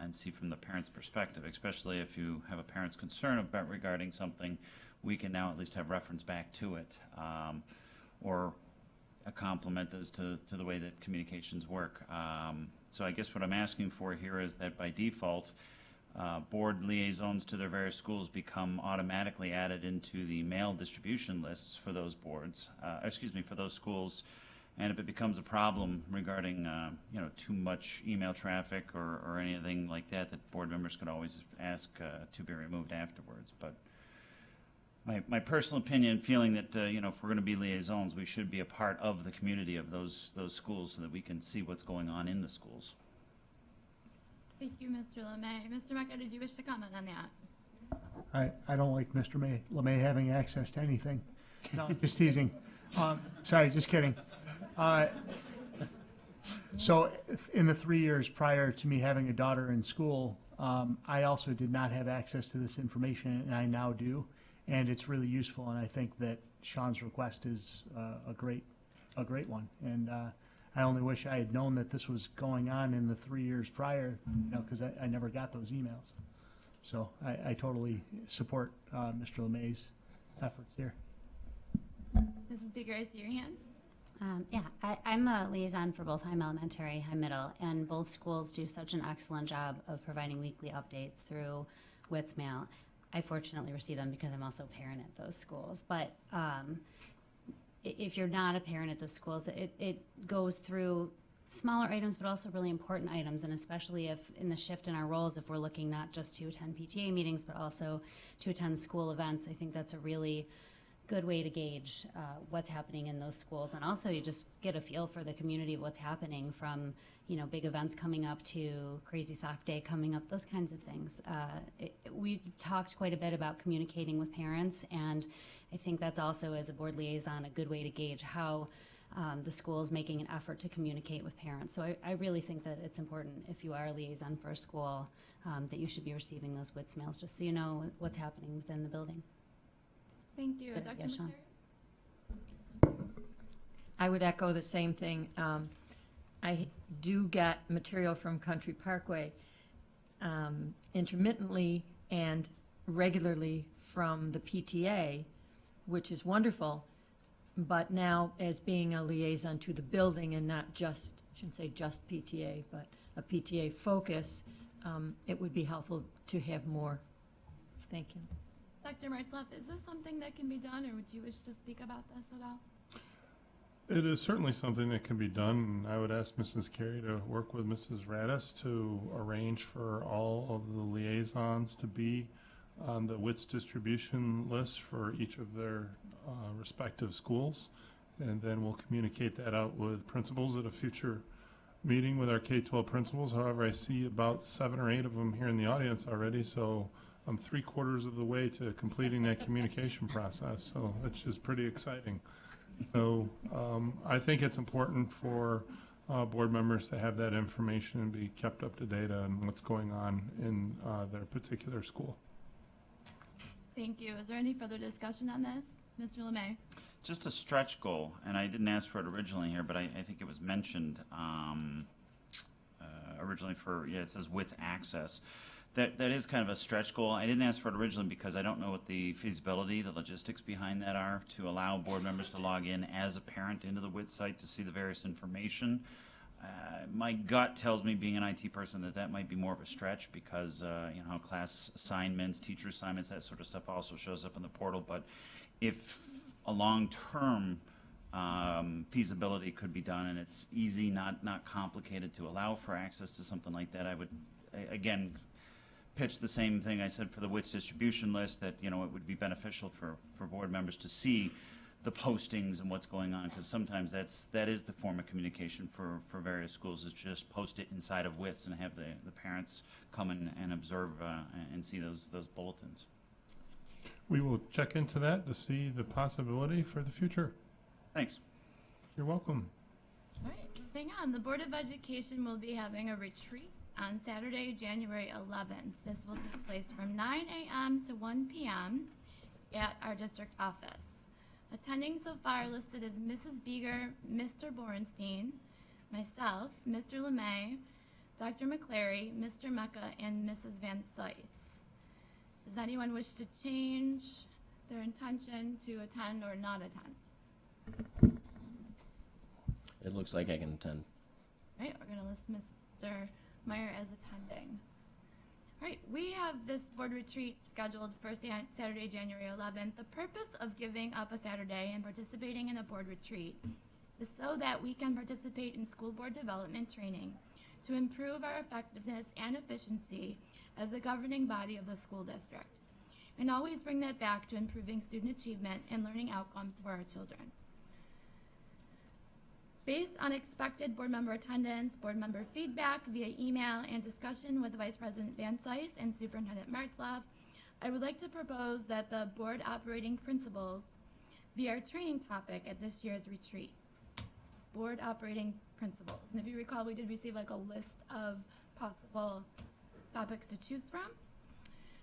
G: and see from the parent's perspective, especially if you have a parent's concern about regarding something, we can now at least have reference back to it or a compliment as to the way that communications work. So I guess what I'm asking for here is that by default, board liaisons to their various schools become automatically added into the mail distribution lists for those boards, for those schools. And if it becomes a problem regarding, too much email traffic or anything like that, that board members could always ask to be removed afterwards. But my personal opinion, feeling that if we're going to be liaisons, we should be a part of the community of those schools so that we can see what's going on in the schools.
A: Thank you, Mr. LeMay. Mr. Mecca, did you wish to comment on that?
H: I don't like Mr. LeMay having access to anything. No, just teasing. Sorry, just kidding. So in the 3 years prior to me having a daughter in school, I also did not have access to this information, and I now do. And it's really useful, and I think that Sean's request is a great one. And I only wish I had known that this was going on in the 3 years prior, because I never got those emails. So I totally support Mr. LeMay's efforts here.
A: Mrs. Beeger, I see your hands.
D: I'm a liaison for both Heim Elementary, Heim Middle, and both schools do such an excellent job of providing weekly updates through WITS mail. I fortunately receive them because I'm also a parent at those schools. But if you're not a parent at the schools, it goes through smaller items but also really important items, and especially if in the shift in our roles, if we're looking not just to attend PTA meetings but also to attend school events, I think that's a really good way to gauge what's happening in those schools. And also you just get a feel for the community of what's happening, from big events coming up to Crazy Sock Day coming up, those kinds of things. We talked quite a bit about communicating with parents, and I think that's also, as a board liaison, a good way to gauge how the school is making an effort to communicate with parents. So I really think that it's important, if you are a liaison for a school, that you should be receiving those WITS mails just so you know what's happening within the building.
A: Thank you. Dr.
D: Yes, Sean.
F: I would echo the same thing. do get material from Country Parkway intermittently and regularly from the PTA, which is wonderful. But now, as being a liaison to the building and not just, I shouldn't say just PTA, but a PTA focus, it would be helpful to have more. Thank you.
A: Dr. Martzloff, is this something that can be done, or would you wish to speak about this at all?
C: It is certainly something that can be done, and I would ask Mrs. Carey to work with Mrs. Radis to arrange for all of the liaisons to be on the WITS distribution list for each of their respective schools, and then we'll communicate that out with principals at a future meeting with our K-12 principals. However, I see about 7 or 8 of them here in the audience already, so I'm 3/4 of the way to completing that communication process, so it's just pretty exciting. So I think it's important for board members to have that information and be kept up to date on what's going on in their particular school.
A: Thank you. Is there any further discussion on this? Mr. Lemay?
G: Just a stretch goal, and I didn't ask for it originally here, but I think it was mentioned originally for, it says WITS access. That is kind of a stretch goal. I didn't ask for it originally because I don't know what the feasibility, the logistics behind that are, to allow board members to log in as a parent into the WITS site to see the various information. My gut tells me, being an IT person, that might be more of a stretch because you know, class assignments, teacher assignments, that sort of stuff also shows up in the portal. But if a long-term feasibility could be done and it's easy, not complicated to allow for access to something like that, I would, again, pitch the same thing I said for the WITS distribution list, that, you know, it would be beneficial for board members to see the postings and what's going on, because sometimes that is the form of communication for various schools, is just post it inside of WITS and have the parents come and observe and see those bulletins.
C: We will check into that to see the possibility for the future.
G: Thanks.
C: You're welcome.
A: All right, moving on. The Board of Education will be having a retreat on Saturday, January 11th. This will take place from 9 a.m. to 1 p.m. at our district office. Attending so far listed is Mrs. Beeger, Mr. Borenstein, myself, Mr. LeMay, Dr. McClary, Mr. Mecca, and Mrs. Van Sice. Does anyone wish to change their intention to attend or not attend?
U: It looks like I can attend.
A: All right, we're going to list Mr. Meyer as attending. All right, we have this board retreat scheduled for Saturday, January 11th. The purpose of giving up a Saturday and participating in a board retreat is so that we can participate in school board development training to improve our effectiveness and efficiency as the governing body of the school district, and always bring that back to improving student achievement and learning outcomes for our children. Based on expected board member attendance, board member feedback via email, and discussion with Vice President Van Sice and Superintendent Martzloff, I would like to propose that the board operating principles be our training topic at this year's retreat. Board operating principles. And if you recall, we did receive like a list of possible topics to choose from.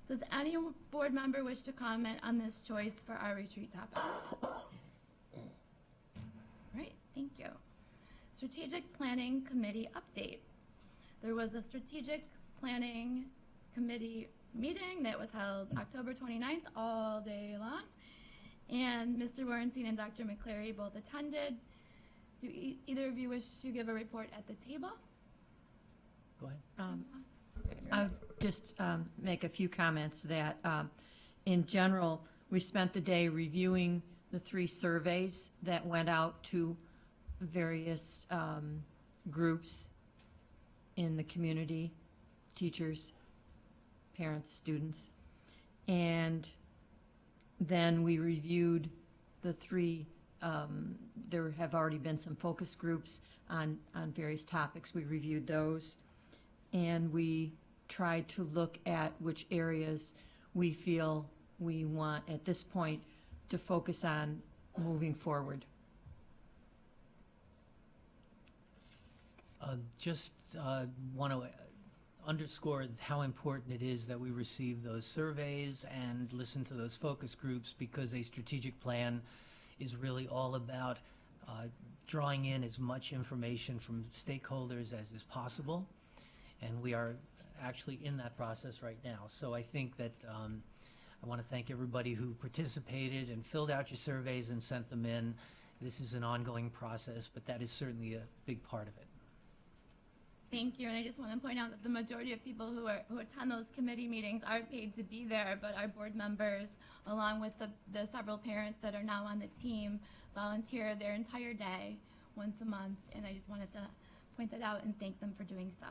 A: Does any board member wish to comment on this choice for our retreat topic? All right, thank you. Strategic Planning Committee update. There was a Strategic Planning Committee meeting that was held October 29th all day long, and Mr. Warrenstein and Dr. McClary both attended. Do either of you wish to give a report at the table?
T: Go ahead.
F: I'll just make a few comments that, in general, we spent the day reviewing the 3 surveys that went out to various groups in the community, teachers, parents, students, and then we reviewed the 3, there have already been some focus groups on various topics. We reviewed those, and we tried to look at which areas we feel we want at this point to focus on moving forward.
T: Just want to underscore how important it is that we receive those surveys and listen to those focus groups, because a strategic plan is really all about drawing in as much information from stakeholders as is possible, and we are actually in that process right now. So I think that I want to thank everybody who participated and filled out your surveys and sent them in. This is an ongoing process, but that is certainly a big part of it.
A: Thank you, and I just want to point out that the majority of people who attend those committee meetings aren't paid to be there, but our board members, along with the several parents that are now on the team, volunteer their entire day once a month, and I just wanted to point that out and thank them for doing so.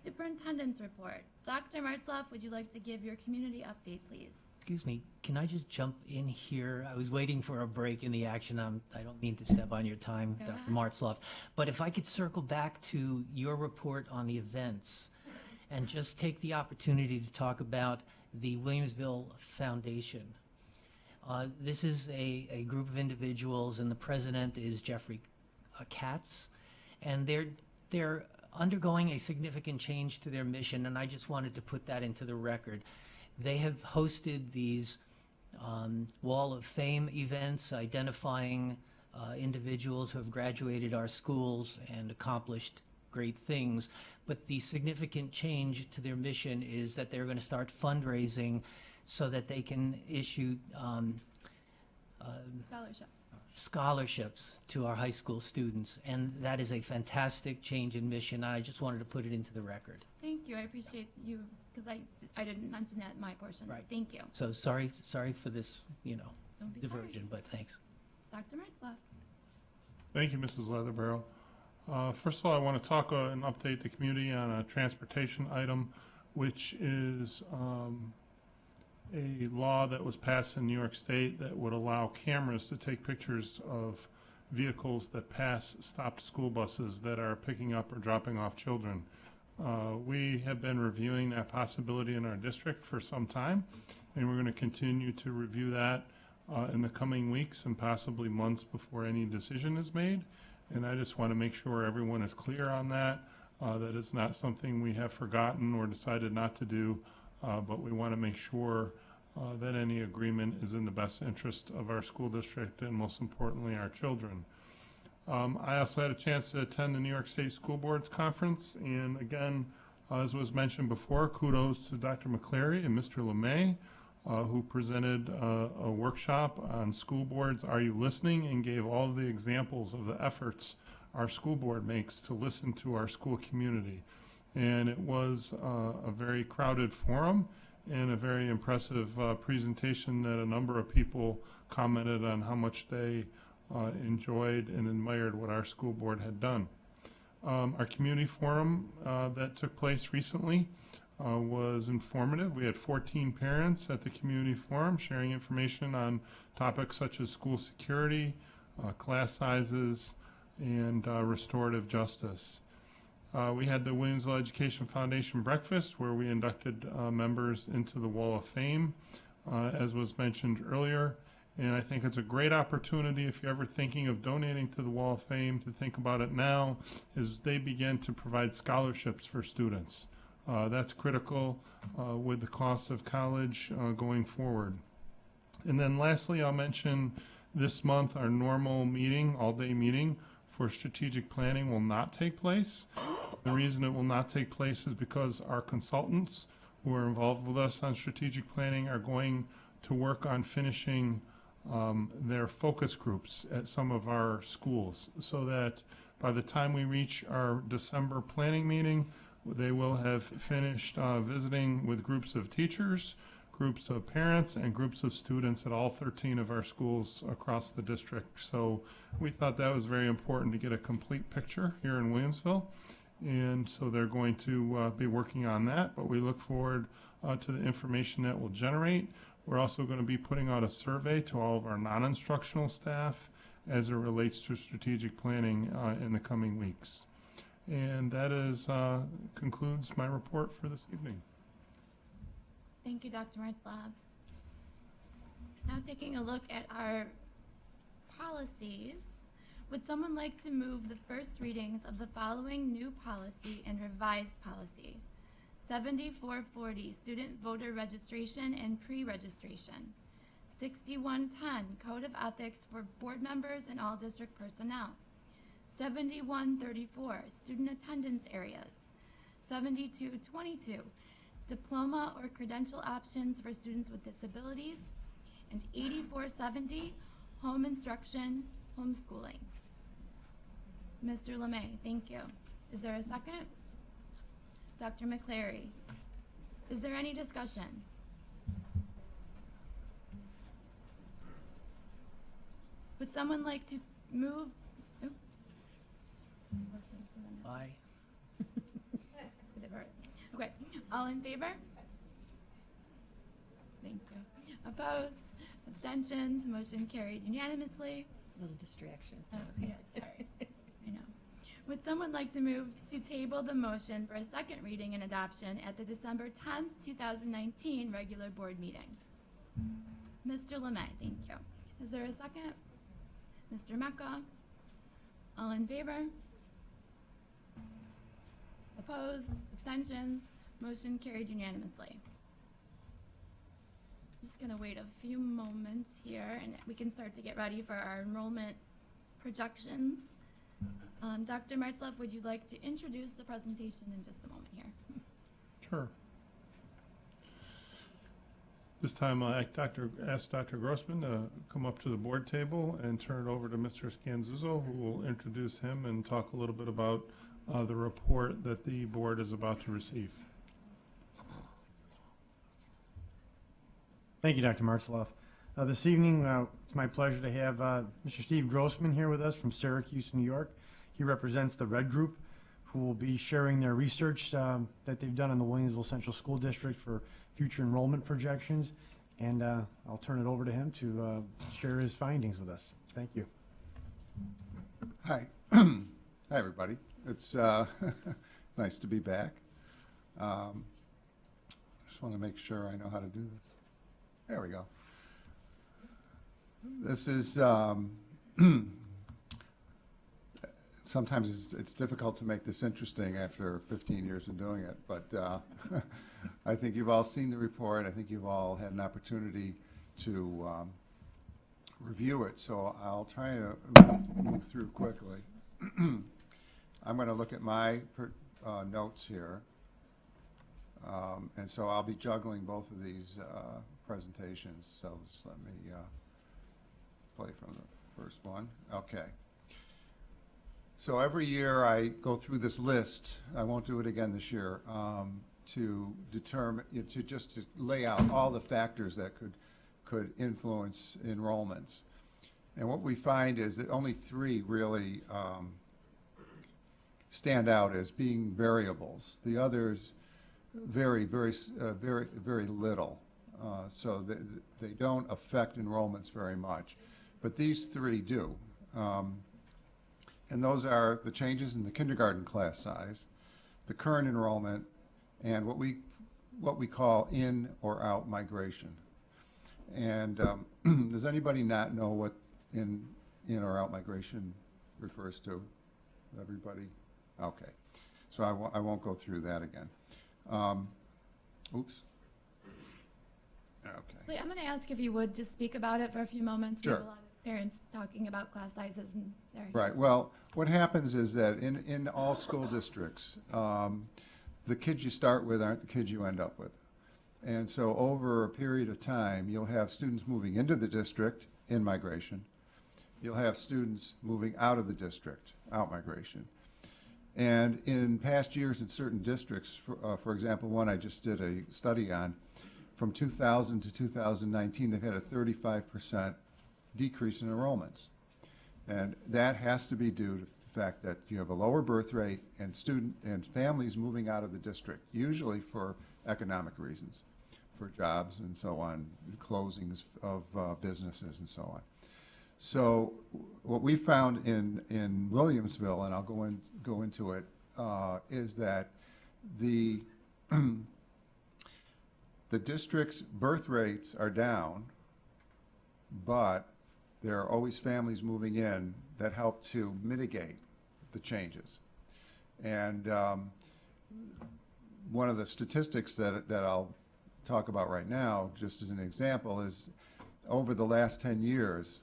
A: Superintendents Report. Dr. Martzloff, would you like to give your community update, please?
T: Excuse me, can I just jump in here? I was waiting for a break in the action. I don't mean to step on your time,
A: Go
T: Dr.
A: ahead.
T: Martzloff, but if I could circle back to your report on the events and just take the opportunity to talk about the Williamsville Foundation. This is a group of individuals, and the president is Jeffrey Katz, and they're undergoing a significant change to their mission, and I just wanted to put that into the record. They have hosted these Wall of Fame events identifying individuals who have graduated our schools and accomplished great things. But the significant change to their mission is that they're going to start fundraising so that they can issue scholarships to our high school students. And that is a fantastic change in mission. I just wanted to put it into the record.
A: Thank you. I appreciate you, because I didn't mention that in my portion.
T: Right.
A: So thank you.
T: So sorry for this,
A: Don't be
T: diversion, but thanks.
A: Dr. Martzloff.
C: Thank you, Mrs. Leatherbarrow. First of all, I want to talk and update the community on a transportation item, which is a law that was passed in New York State that would allow cameras to take pictures of vehicles that pass stopped school buses that are picking up or dropping off children. We have been reviewing that possibility in our district for some time, and we're going to continue to review that in the coming weeks and possibly months before any decision is made. And I just want to make sure everyone is clear on that, that it's not something we have forgotten or decided not to do, but we want to make sure that any agreement is in the best interest of our school district and, most importantly, our children. I also had a chance to attend the New York State School Boards Conference, and again, as was mentioned before, kudos to Dr. McCleary and Mr. LeMay, who presented a workshop on school boards. Are you listening? And gave all of the examples of the efforts our school board makes to listen to our school community. And it was a very crowded forum and a very impressive presentation that a number of people commented on how much they enjoyed and admired what our school board had done. Our community forum that took place recently was informative. We had 14 parents at the community forum sharing information on topics such as school security, class sizes, and restorative justice. We had the Williamsville Education Foundation breakfast where we inducted members into the Wall of Fame, as was mentioned earlier. And I think it's a great opportunity, if you're ever thinking of donating to the Wall of Fame, to think about it now as they begin to provide scholarships for students. That's critical with the cost of college going forward. And then lastly, I'll mention this month our normal meeting, all-day meeting for strategic planning will not take place. The reason it will not take place is because our consultants who are involved with us on strategic planning are going to work on finishing their focus groups at some of our schools, so that by the time we reach our December planning meeting, they will have finished visiting with groups of teachers, groups of parents, and groups of students at all 13 of our schools across the district. So we thought that was very important to get a complete picture here in Williamsville. And so they're going to be working on that, but we look forward to the information that will generate. We're also going to be putting out a survey to all of our non-instructional staff as it relates to strategic planning in the coming weeks. And that concludes my report for this evening.
A: Thank you, Dr. Martzloff. Now taking a look at our policies, would someone like to move the first readings of the following new policy and revised policy? 7440, student voter registration and pre-registration. 6110, Code of Ethics for Board Members and all district personnel. 7134, Student Attendance Areas. 7222, Diploma or Credential Options for Students with Disabilities. And 8470, Home Instruction, Homeschooling. Mr. LeMay, thank you. Is there a second? Dr. McCleary, is there any discussion? Would someone like to move? Oop.
T: Aye.
A: Okay, all in favor? Thank you. Opposed? Abstentions? Motion carried unanimously.
B: Little distraction.
A: Oh, yeah, sorry. I know. Would someone like to move to table the motion for a second reading and adoption at the December 10th, 2019 regular board meeting? Mr. LeMay, thank you. Is there a second? Mr. Mecca? All in favor? Opposed? Abstentions? Motion carried unanimously. Just going to wait a few moments here and we can start to get ready for our enrollment projections. Dr. Martzloff, would you like to introduce the presentation in just a moment here?
C: Sure. This time I'll ask Dr. Grossman to come up to the board table and turn it over to Mr. Scanzuzzo, who will introduce him and talk a little bit about the report that the board is about to receive.
E: Thank you, Dr. Martzloff. This evening, it's my pleasure to have Mr. Steve Grossman here with us from Syracuse, New York. He represents the Red Group, who will be sharing their research that they've done in the Williamsville Central School District for future enrollment projections. And I'll turn it over to him to share his findings with us. Thank you.
V: Hi. Hi, everybody. It's nice to be back. Just want to make sure I know how to do this. There we go. This is, sometimes it's difficult to make this interesting after 15 years of doing it, but I think you've all seen the report. I think you've all had an opportunity to review it, so I'll try to move through quickly. I'm going to look at my notes here, and so I'll be juggling both of these presentations, so just let me play from the first one. Okay. So every year I go through this list. I won't do it again this year, to determine, to lay out all the factors that could influence enrollments. And what we find is that only three really stand out as being variables. The others very little. So they don't affect enrollments very much. But these three do. And those are the changes in the kindergarten class size, the current enrollment, and what we call in or out migration. And does anybody not know what in or out migration refers to? Everybody? Okay. So I won't go through that again. Oops. Okay.
A: I'm going to ask if you would just speak about it for a few moments.
V: Sure.
A: We have a lot of parents talking about class sizes and their
V: Right. Well, what happens is that in all school districts, the kids you start with aren't the kids you end up with. And so over a period of time, you'll have students moving into the district, in migration. You'll have students moving out of the district, out migration. And in past years in certain districts, for example, one I just did a study on, from 2000 to 2019, they've had a 35% decrease in enrollments. And that has to be due to the fact that you have a lower birth rate and families moving out of the district, usually for economic reasons, for jobs and so on, closings of businesses and so on. So what we found in Williamsville, and I'll go into it, is that the the district's birth rates are down, but there are always families moving in that help to mitigate the changes. And one of the statistics that I'll talk about right now, just as an example, is over the last 10 years,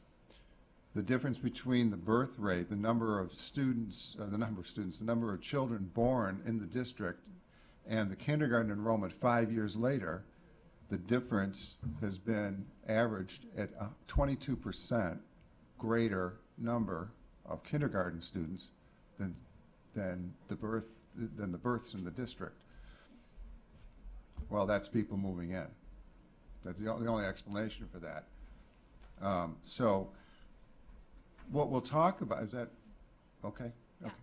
V: the difference between the birth rate, the number of children born in the district, and the kindergarten enrollment 5 years later, the difference has been averaged at a 22% greater number of kindergarten students than the births in the district. Well, that's people moving in. That's the only explanation for that. So what we'll talk about, is that okay?
A: Yeah.
V: Okay.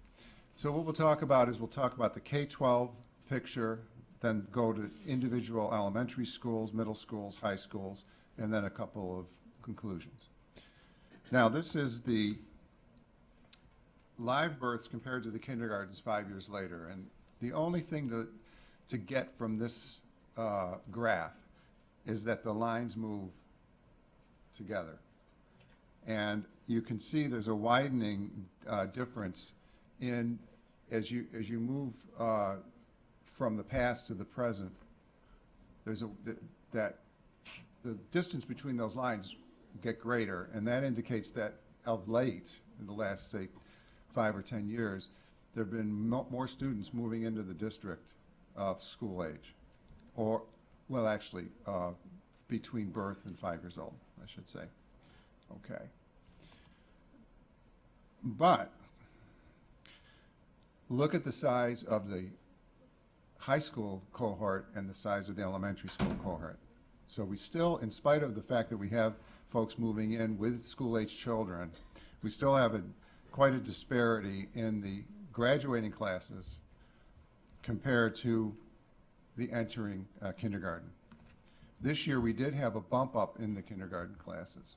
V: So what we'll talk about is we'll talk about the K-12 picture, then go to individual elementary schools, middle schools, high schools, and then a couple of conclusions. Now, this is the live births compared to the kindergartens 5 years later. And the only thing to get from this graph is that the lines move together. And you can see there's a widening difference in as you move from the past to the present. There's the distance between those lines get greater, and that indicates that of late, in the last, say, 5 or 10 years, there have been more students moving into the district of school age, or, well, actually, between birth and 5 years old, I should say. Okay. But look at the size of the high school cohort and the size of the elementary school cohort. So we still, in spite of the fact that we have folks moving in with school-age children, we still have quite a disparity in the graduating classes compared to the entering kindergarten. This year we did have a bump up in the kindergarten classes.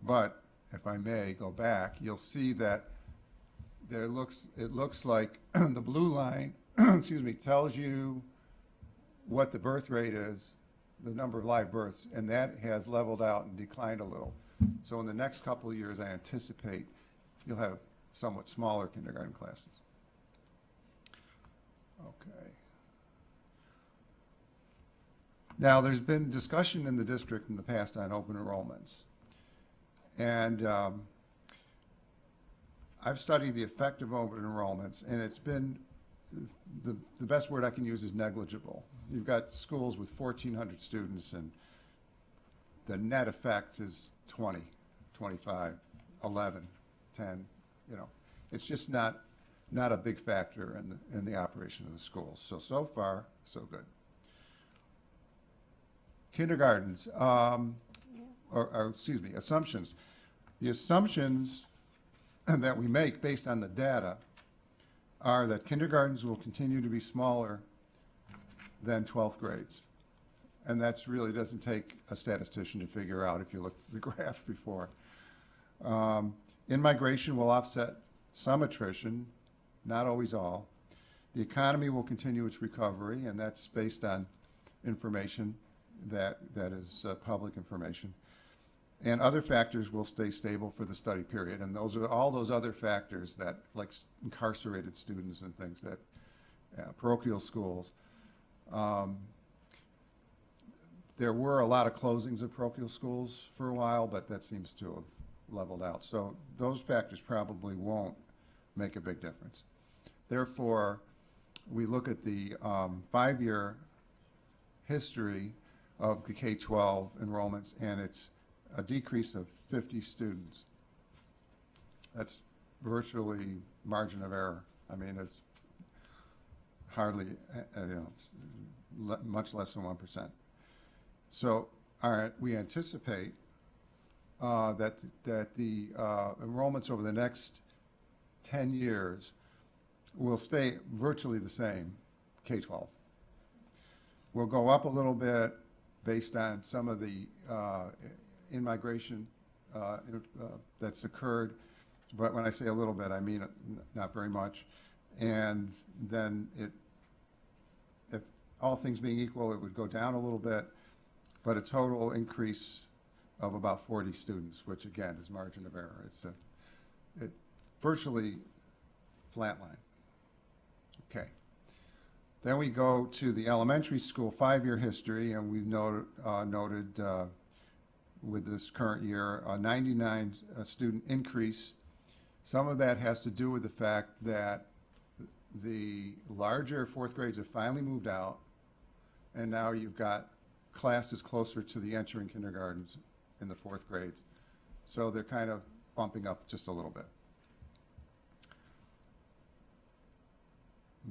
V: But if I may go back, you'll see that it looks like the blue line excuse me, tells you what the birth rate is, the number of live births, and that has leveled out and declined a little. So in the next couple of years, I anticipate you'll have somewhat smaller kindergarten classes. Okay. Now, there's been discussion in the district in the past on open enrollments. And I've studied the effect of open enrollments, and it's been, the best word I can use is negligible. You've got schools with 1,400 students, and the net effect is 20, 25, 11, 10, you know. It's just not a big factor in the operation of the schools. So far, so good. Kindergartens, excuse me, assumptions. The assumptions that we make based on the data are that kindergartens will continue to be smaller than 12th grades. And that's really doesn't take a statistician to figure out if you looked at the graph before. In-migration will offset some attrition, not always all. The economy will continue its recovery, and that's based on information that is public information. And other factors will stay stable for the study period. And those are all those other factors that, like incarcerated students and things that, parochial schools. There were a lot of closings of parochial schools for a while, but that seems to have leveled out. So those factors probably won't make a big difference. Therefore, we look at the 5-year history of the K-12 enrollments, and it's a decrease of 50 students. That's virtually margin of error. I mean, it's hardly, it's much less than 1%. So, all right, we anticipate that the enrollments over the next 10 years will stay virtually the same, K-12. We'll go up a little bit based on some of the in-migration that's occurred. But when I say a little bit, I mean not very much. And then if all things being equal, it would go down a little bit, but a total increase of about 40 students, which again is margin of error. It's virtually flatline. Okay. Then we go to the elementary school 5-year history, and we've noted with this current year, a 99 student increase. Some of that has to do with the fact that the larger fourth grades have finally moved out, and now you've got classes closer to the entering kindergartens in the fourth grades. So they're kind of bumping up just a little bit.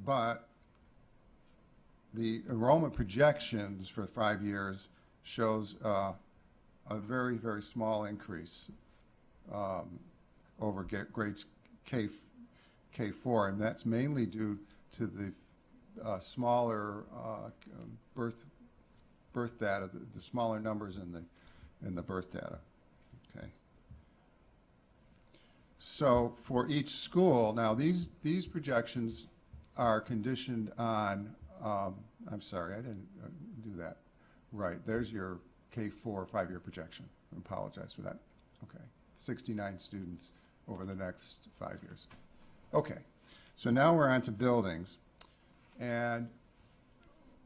V: But the enrollment projections for 5 years shows a very, very small increase over grades K4, and that's mainly due to the smaller birth data, the smaller numbers in the birth data. Okay. So for each school, now these projections are conditioned on. I'm sorry, I didn't do that. Right, there's your K4 5-year projection. I apologize for that. Okay, 69 students over the next 5 years. Okay, so now we're on to buildings. And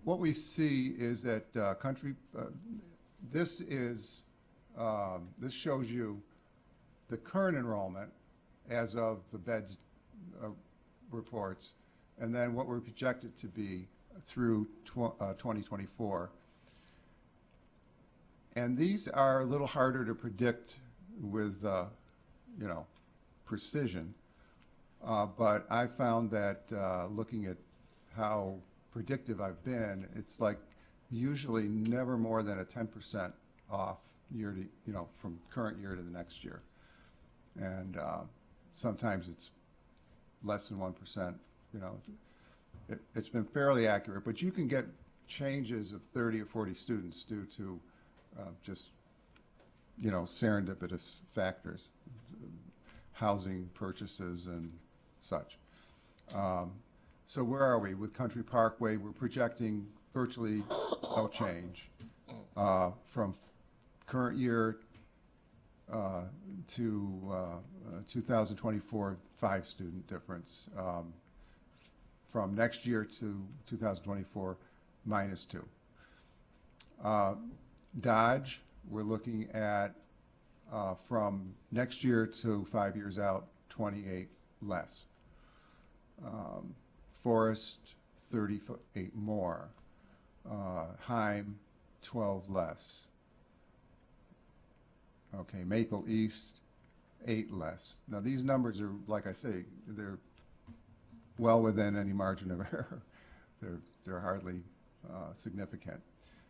V: what we see is that this shows you the current enrollment as of the beds reports, and then what we're projected to be through 2024. And these are a little harder to predict with, precision. But I found that looking at how predictive I've been, it's like usually never more than a 10% off year to, from current year to the next year. And sometimes it's less than 1%, It's been fairly accurate, but you can get changes of 30 or 40 students due to just, serendipitous factors, housing purchases and such. So where are we? With Country Parkway, we're projecting virtually no change from current year to 2024, 5 student difference. From next year to 2024, -2. Dodge, we're looking at from next year to 5 years out, 28 less. Forest, 38 more. Heim, 12 less. Okay, Maple East, 8 less. Now these numbers are, like I say, they're well within any margin of error. They're hardly significant.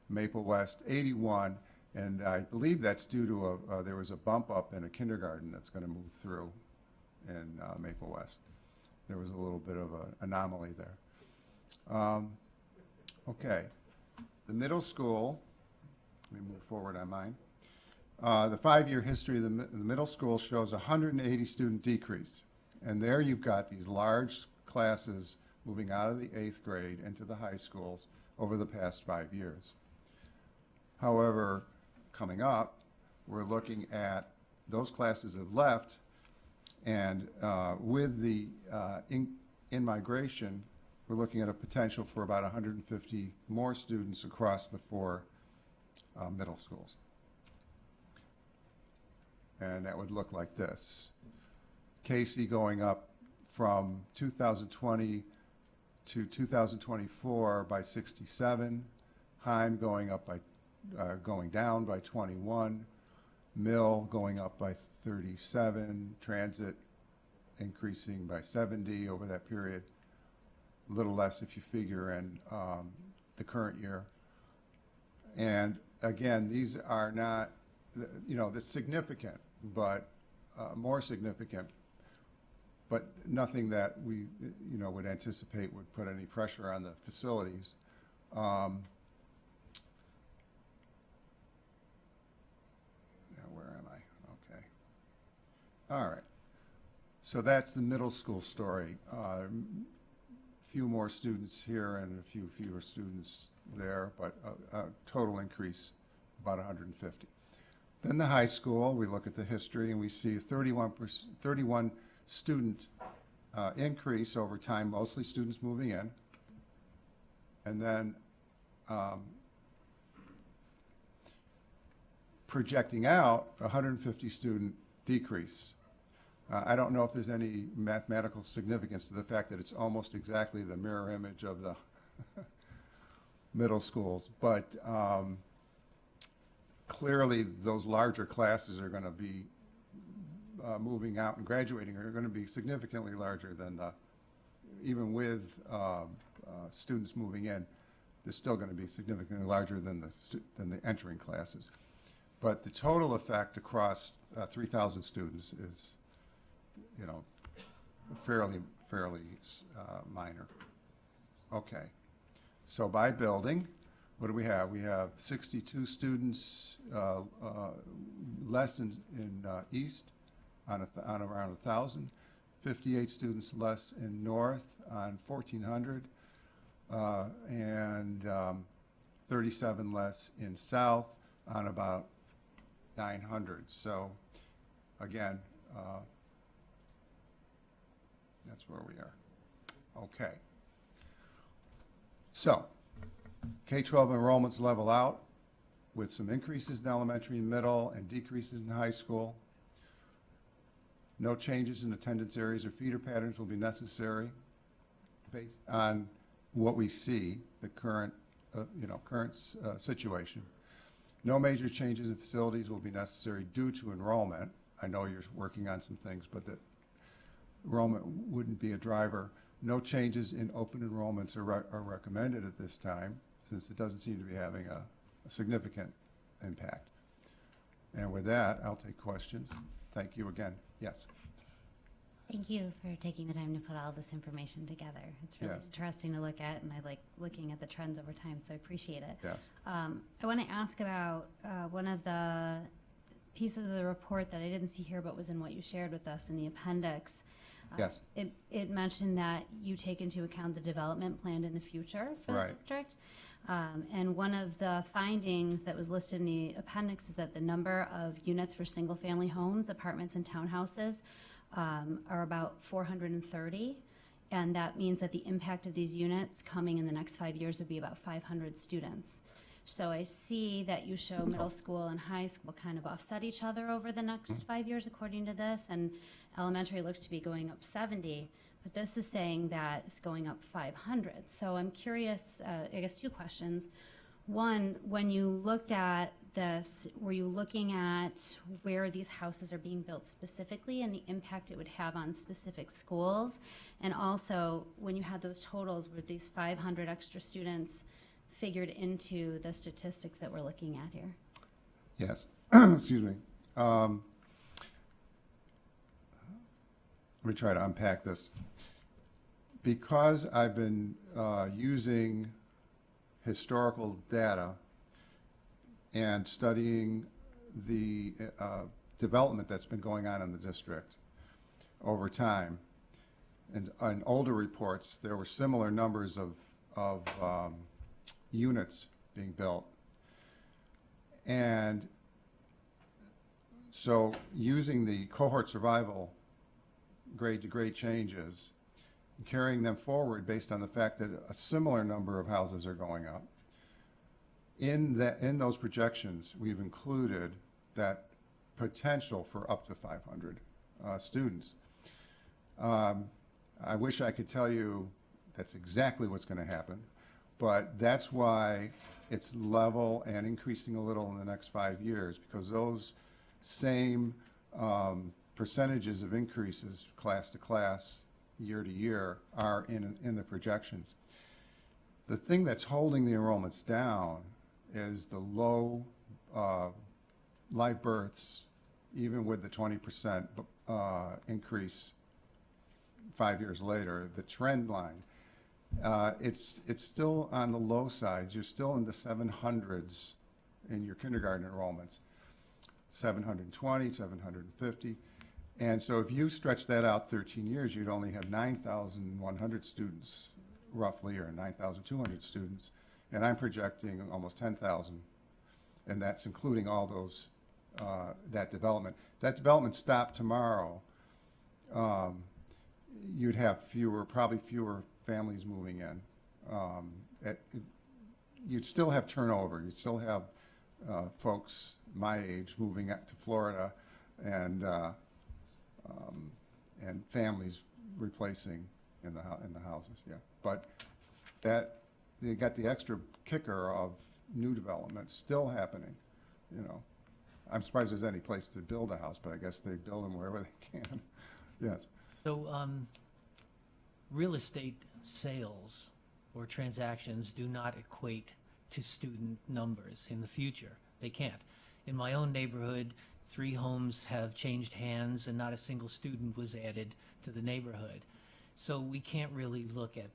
V: Maple West, 81, and I believe that's due to there was a bump up in a kindergarten that's going to move through in Maple West. There was a little bit of an anomaly there. Okay, the middle school, let me move forward on mine. The 5-year history of the middle school shows a 180 student decrease. And there you've got these large classes moving out of the 8th grade into the high schools over the past 5 years. However, coming up, we're looking at those classes have left, and with the in-migration, we're looking at a potential for about 150 more students across the 4 middle schools. And that would look like this. Casey going up from 2020 to 2024 by 67, Heim going up by going down by 21, Mill going up by 37, Transit increasing by 70 over that period, a little less if you figure in the current year. And again, these are not, they're significant, but more significant, but nothing that we, would anticipate would put any pressure on the facilities. Where am I? Okay. All right. So that's the middle school story. A few more students here and a few fewer students there, but a total increase about 150. Then the high school, we look at the history and we see 31 student increase over time, mostly students moving in. And then projecting out a 150 student decrease. I don't know if there's any mathematical significance to the fact that it's almost exactly the mirror image of the middle schools, but clearly those larger classes are going to be moving out and graduating are going to be significantly larger than the, even with students moving in, they're still going to be significantly larger than the entering classes. But the total effect across 3,000 students is, you know, fairly minor. Okay. So by building, what do we have? We have 62 students less in East on around 1,000, 58 students less in North on 1,400, and 37 less in South on about 900. So again, that's where we are. Okay. So K-12 enrollments level out with some increases in elementary and middle and decreases in high school. No changes in attendance areas or feeder patterns will be necessary based on what we see, the current, situation. No major changes in facilities will be necessary due to enrollment. I know you're working on some things, but the enrollment wouldn't be a driver. No changes in open enrollments are recommended at this time, since it doesn't seem to be having a significant impact. And with that, I'll take questions. Thank you again. Yes.
D: Thank you for taking the time to put all this information together. It's really
V: Yes.
D: interesting to look at, and I like looking at the trends over time, so I appreciate it.
V: Yes.
D: I want to ask about one of the pieces of the report that I didn't see here but was in what you shared with us in the appendix.
V: Yes.
D: It mentioned that you take into account the development planned in the future for the
V: Right.
D: district. And one of the findings that was listed in the appendix is that the number of units for single-family homes, apartments, and townhouses are about 430. And that means that the impact of these units coming in the next 5 years would be about 500 students. So I see that you show middle school and high school kind of offset each other over the next 5 years according to this, and elementary looks to be going up 70, but this is saying that it's going up 500. So I'm curious, I guess two questions. One, when you looked at this, were you looking at where these houses are being built specifically and the impact it would have on specific schools? And also, when you had those totals, were these 500 extra students figured into the statistics that we're looking at here?
V: Yes. Excuse me. Let me try to unpack this. Because I've been using historical data and studying the development that's been going on in the district over time, and on older reports, there were similar numbers of units being built. And so using the cohort survival grade to grade changes, and carrying them forward based on the fact that a similar number of houses are going up, in those projections, we've included that potential for up to 500 students. I wish I could tell you that's exactly what's going to happen, but that's why it's level and increasing a little in the next 5 years, because those same percentages of increases class to class, year to year, are in the projections. The thing that's holding the enrollments down is the low live births, even with the 20% increase 5 years later. The trend line, it's still on the low side. You're still in the 700s in your kindergarten enrollments, 720, 750. And so if you stretch that out 13 years, you'd only have 9,100 students, roughly, or 9,200 students. And I'm projecting almost 10,000, and that's including all those, that development. If that development stopped tomorrow, you'd have probably fewer families moving in. You'd still have turnover. You'd still have folks my age moving up to Florida and families replacing in the houses, yeah. But that, you got the extra kicker of new development still happening, you know. I'm surprised there's any place to build a house, but I guess they build them wherever they can. Yes.
T: So, real estate sales or transactions do not equate to student numbers in the future. They can't. In my own neighborhood, 3 homes have changed hands and not a single student was added to the neighborhood. So we can't really look at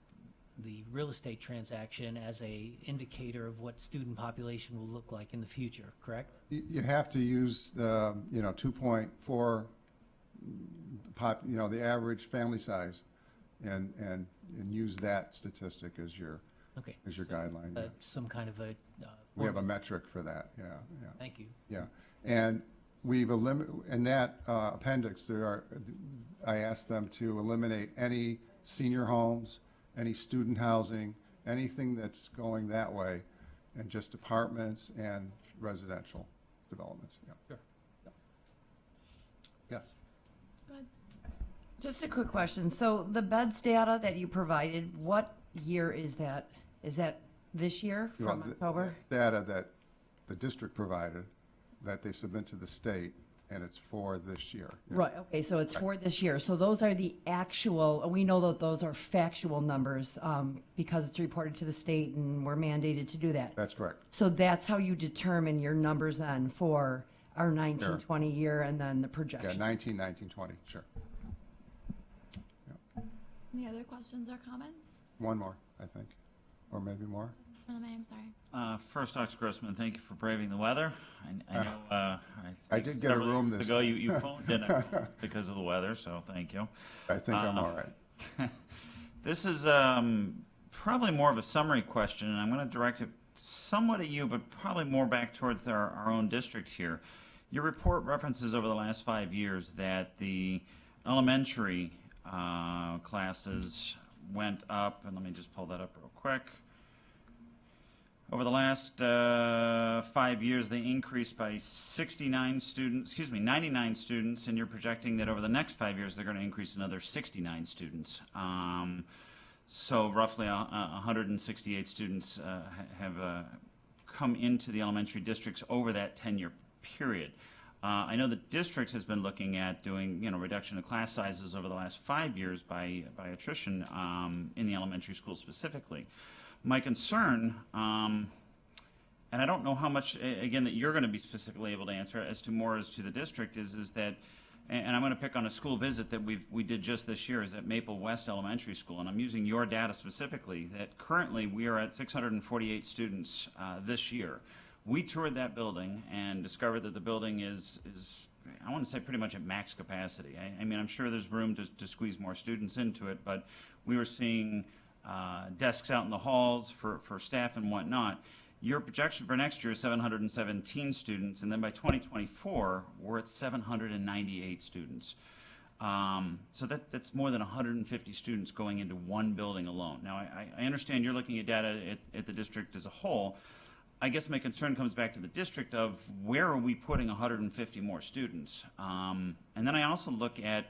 T: the real estate transaction as a indicator of what student population will look like in the future, correct?
V: You have to use the, 2.4 the average family size and use that statistic as your guideline. Yeah.
T: Some kind of a
V: we have a metric for that. Yeah.
T: Thank you.
V: Yeah, and we've in that appendix I asked them to eliminate any senior homes, any student housing, anything that's going that way, and just apartments and residential developments. Yeah.
T: Sure.
V: Yes.
A: Good.
I: Just a quick question. So the beds data that you provided, what year is that? Is that this year from October?
V: Data that the district provided that they submit to the state, and it's for this year. Yeah.
I: Right, okay, so it's for this year. So those are the actual, we know that those are factual numbers because it's reported to the state and we're mandated to do that.
V: That's correct.
I: So that's how you determine your numbers then for our 19-20 year and then the projection.
V: Yeah, 19-20, sure. Yeah.
A: Any other questions or comments?
V: One more, I think, or maybe more.
A: I'm sorry.
G: First, Dr. Grossman, thank you for braving the weather. I know.
V: I did get a room this
G: ago. You phoned in because of the weather, so thank you.
V: I think I'm all right.
G: This is probably more of a summary question, and I'm going to direct it somewhat at you, but probably more back towards our own district here. Your report references over the last 5 years that the elementary classes went up, and let me just pull that up real quick. Over the last 5 years, they increased by 99 students, and you're projecting that over the next 5 years, they're going to increase another 69 students. So roughly 168 students have come into the elementary districts over that 10-year period. I know the district has been looking at doing, reduction of class sizes over the last 5 years by attrition in the elementary school specifically. My concern, and I don't know how much, again, that you're going to be specifically able to answer as to the district, is that, and I'm going to pick on a school visit that we did just this year, is at Maple West Elementary School, and I'm using your data specifically, that currently we are at 648 students this year. We toured that building and discovered that the building is I want to say pretty much at max capacity. I mean, I'm sure there's room to squeeze more students into it, but we were seeing desks out in the halls for staff and whatnot. Your projection for next year is 717 students, and then by 2024, we're at 798 students. So that's more than 150 students going into one building alone. Now, I understand you're looking at data at the district as a whole. I guess my concern comes back to the district of where are we putting 150 more students? And then I also look at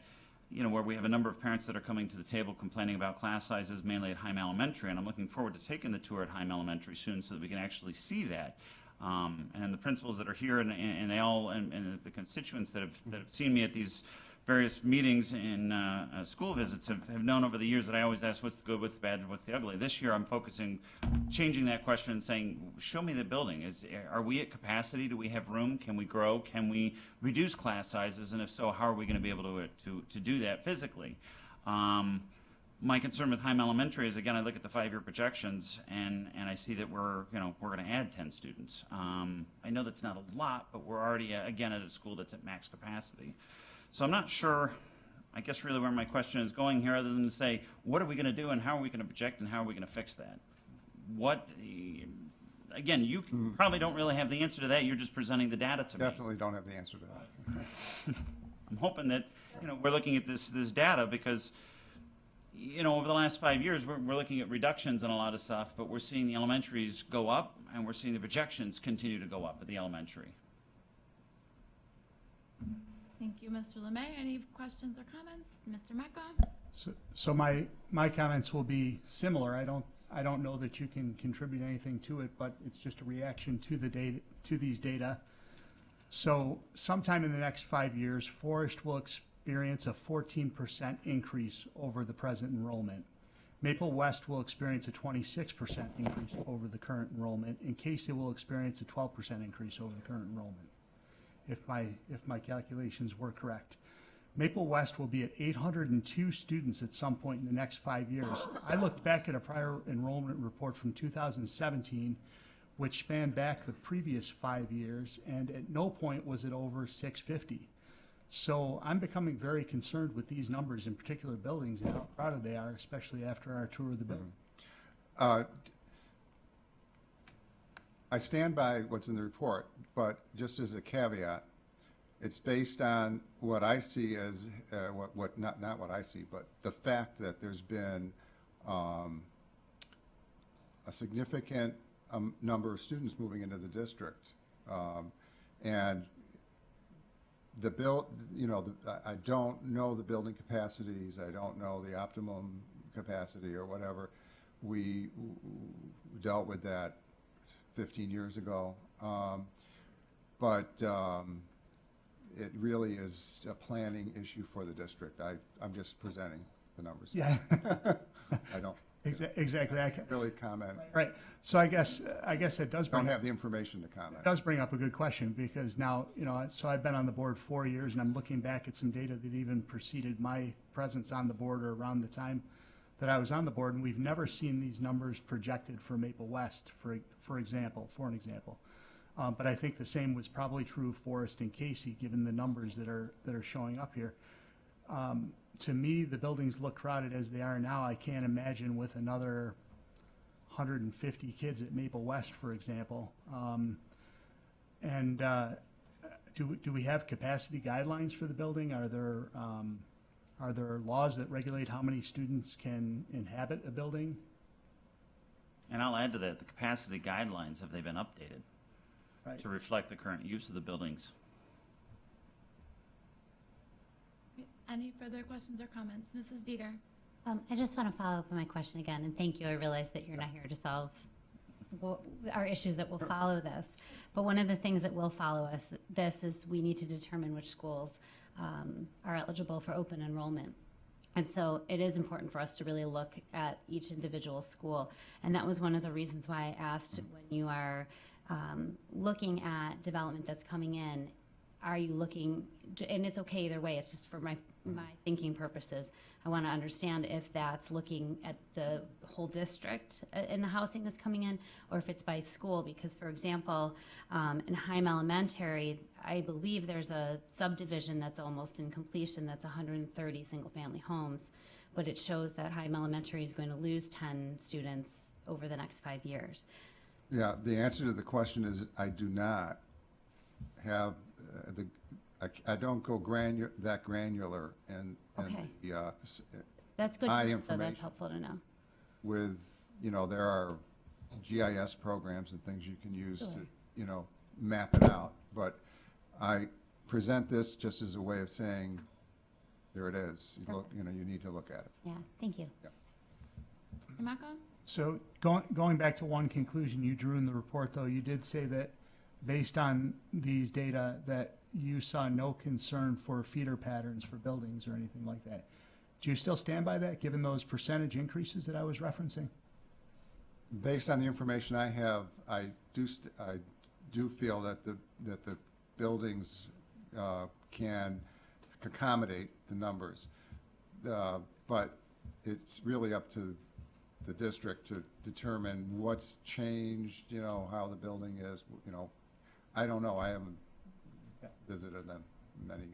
G: where we have a number of parents that are coming to the table complaining about class sizes, mainly at Heim Elementary, and I'm looking forward to taking the tour at Heim Elementary soon so that we can actually see that. And the principals that are here and they all, and the constituents that have seen me at these various meetings and school visits have known over the years that I always ask what's the good, what's the bad, what's the ugly. This year I'm changing that question and saying, show me the building. Are we at capacity? Do we have room? Can we grow? Can we reduce class sizes? And if so, how are we going to be able to do that physically? My concern with Heim Elementary is, again, I look at the 5-year projections and I see that we're going to add 10 students. I know that's not a lot, but we're already, again, at a school that's at max capacity. So I'm not sure, I guess, really where my question is going here, other than to say, what are we going to do and how are we going to project and how are we going to fix that? Again, you probably don't really have the answer to that. You're just presenting the data to me.
V: Definitely don't have the answer to that.
G: I'm hoping that, we're looking at this data because, over the last 5 years, we're looking at reductions in a lot of stuff, but we're seeing the elementaries go up And we're seeing the projections continue to go up at the elementary.
A: Thank you, Mr. Lemay. Any questions or comments? Mr. Mecca?
H: So my comments will be similar. I don't know that you can contribute anything to it, but it's just a reaction to the data, to these data. So sometime in the next 5 years, Forest will experience a 14% increase over the present enrollment. Maple West will experience a 26% increase over the current enrollment, and Casey will experience a 12% increase over the current enrollment, if my calculations were correct. Maple West will be at 802 students at some point in the next 5 years. I looked back at a prior enrollment report from 2017, which spanned back the previous 5 years, and at no point was it over 650. So I'm becoming very concerned with these numbers in particular buildings and how crowded they are, especially after our tour of the building.
V: I stand by what's in the report, but just as a caveat, it's based on what I see as, not what I see, but the fact that there's been a significant number of students moving into the district. And the I don't know the building capacities, I don't know the optimum capacity or whatever. We dealt with that 15 years ago. But it really is a planning issue for the district. I'm just presenting the numbers.
H: Yeah.
V: I don't.
H: Exactly. I can't
V: really comment.
H: Right. So I guess it does bring.
V: Don't have the information to comment.
H: It does bring up a good question because now, so I've been on the board 4 years and I'm looking back at some data that even preceded my presence on the board or around the time that I was on the board, and we've never seen these numbers projected for Maple West, for an example. But I think the same was probably true of Forest and Casey, given the numbers that are showing up here. To me, the buildings look crowded as they are now. I can't imagine with another 150 kids at Maple West, for example. Do we have capacity guidelines for the building? Are there laws that regulate how many students can inhabit a building?
G: And I'll add to that, the capacity guidelines, have they been updated to reflect the current use of the buildings?
A: Any further questions or comments? Mrs. Beeger?
D: I just want to follow up on my question again, and thank you. I realize that you're not here to solve our issues that will follow this, but one of the things that will follow this is we need to determine which schools are eligible for open enrollment. And so it is important for us to really look at each individual school. And that was one of the reasons why I asked, when you are looking at development that's coming in, are you looking, and it's okay either way, it's just for my thinking purposes, I want to understand if that's looking at the whole district in the housing that's coming in, or if it's by school. Because, for example, in Heim Elementary, I believe there's a subdivision that's almost in completion that's 130 single-family homes, but it shows that Heim Elementary is going to lose 10 students over the next 5 years.
V: Yeah, the answer to the question is I do not have I don't go that granular in
D: Okay.
V: the
D: That's good
V: my
D: to know, so
V: information.
D: that's helpful to know.
V: With, there are GIS programs and things you can use to, map it out. But I present this just as a way of saying, there it is. You need to look at it.
D: Yeah, thank you.
V: Yeah.
A: Mr. Mecca?
H: So going back to one conclusion you drew in the report, though, you did say that based on these data that you saw no concern for feeder patterns for buildings or anything like that. Do you still stand by that, given those percentage increases that I was referencing?
V: Based on the information I have, I do feel that the buildings can accommodate the numbers, but it's really up to the district to determine what's changed. How the building is. I don't know. I haven't visited them many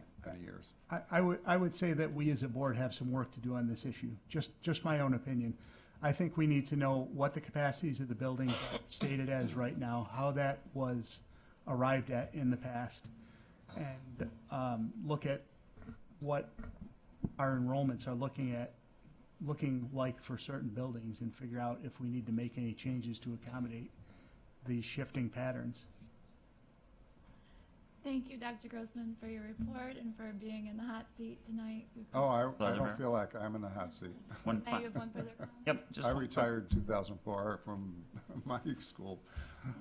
V: years.
H: I would say that we as a board have some work to do on this issue. Just my own opinion. I think we need to know what the capacities of the buildings are stated as right now, how that was arrived at in the past, and look at what our enrollments are looking like for certain buildings, and figure out if we need to make any changes to accommodate these shifting patterns.
A: Thank you, Dr. Grossman, for your report and for being in the hot seat tonight. We
V: Oh, I
G: Pleasure.
V: don't feel like I'm in the hot seat.
A: Now you have one further comment?
G: Yep, just
V: I
G: one
V: retired 2004 from my school.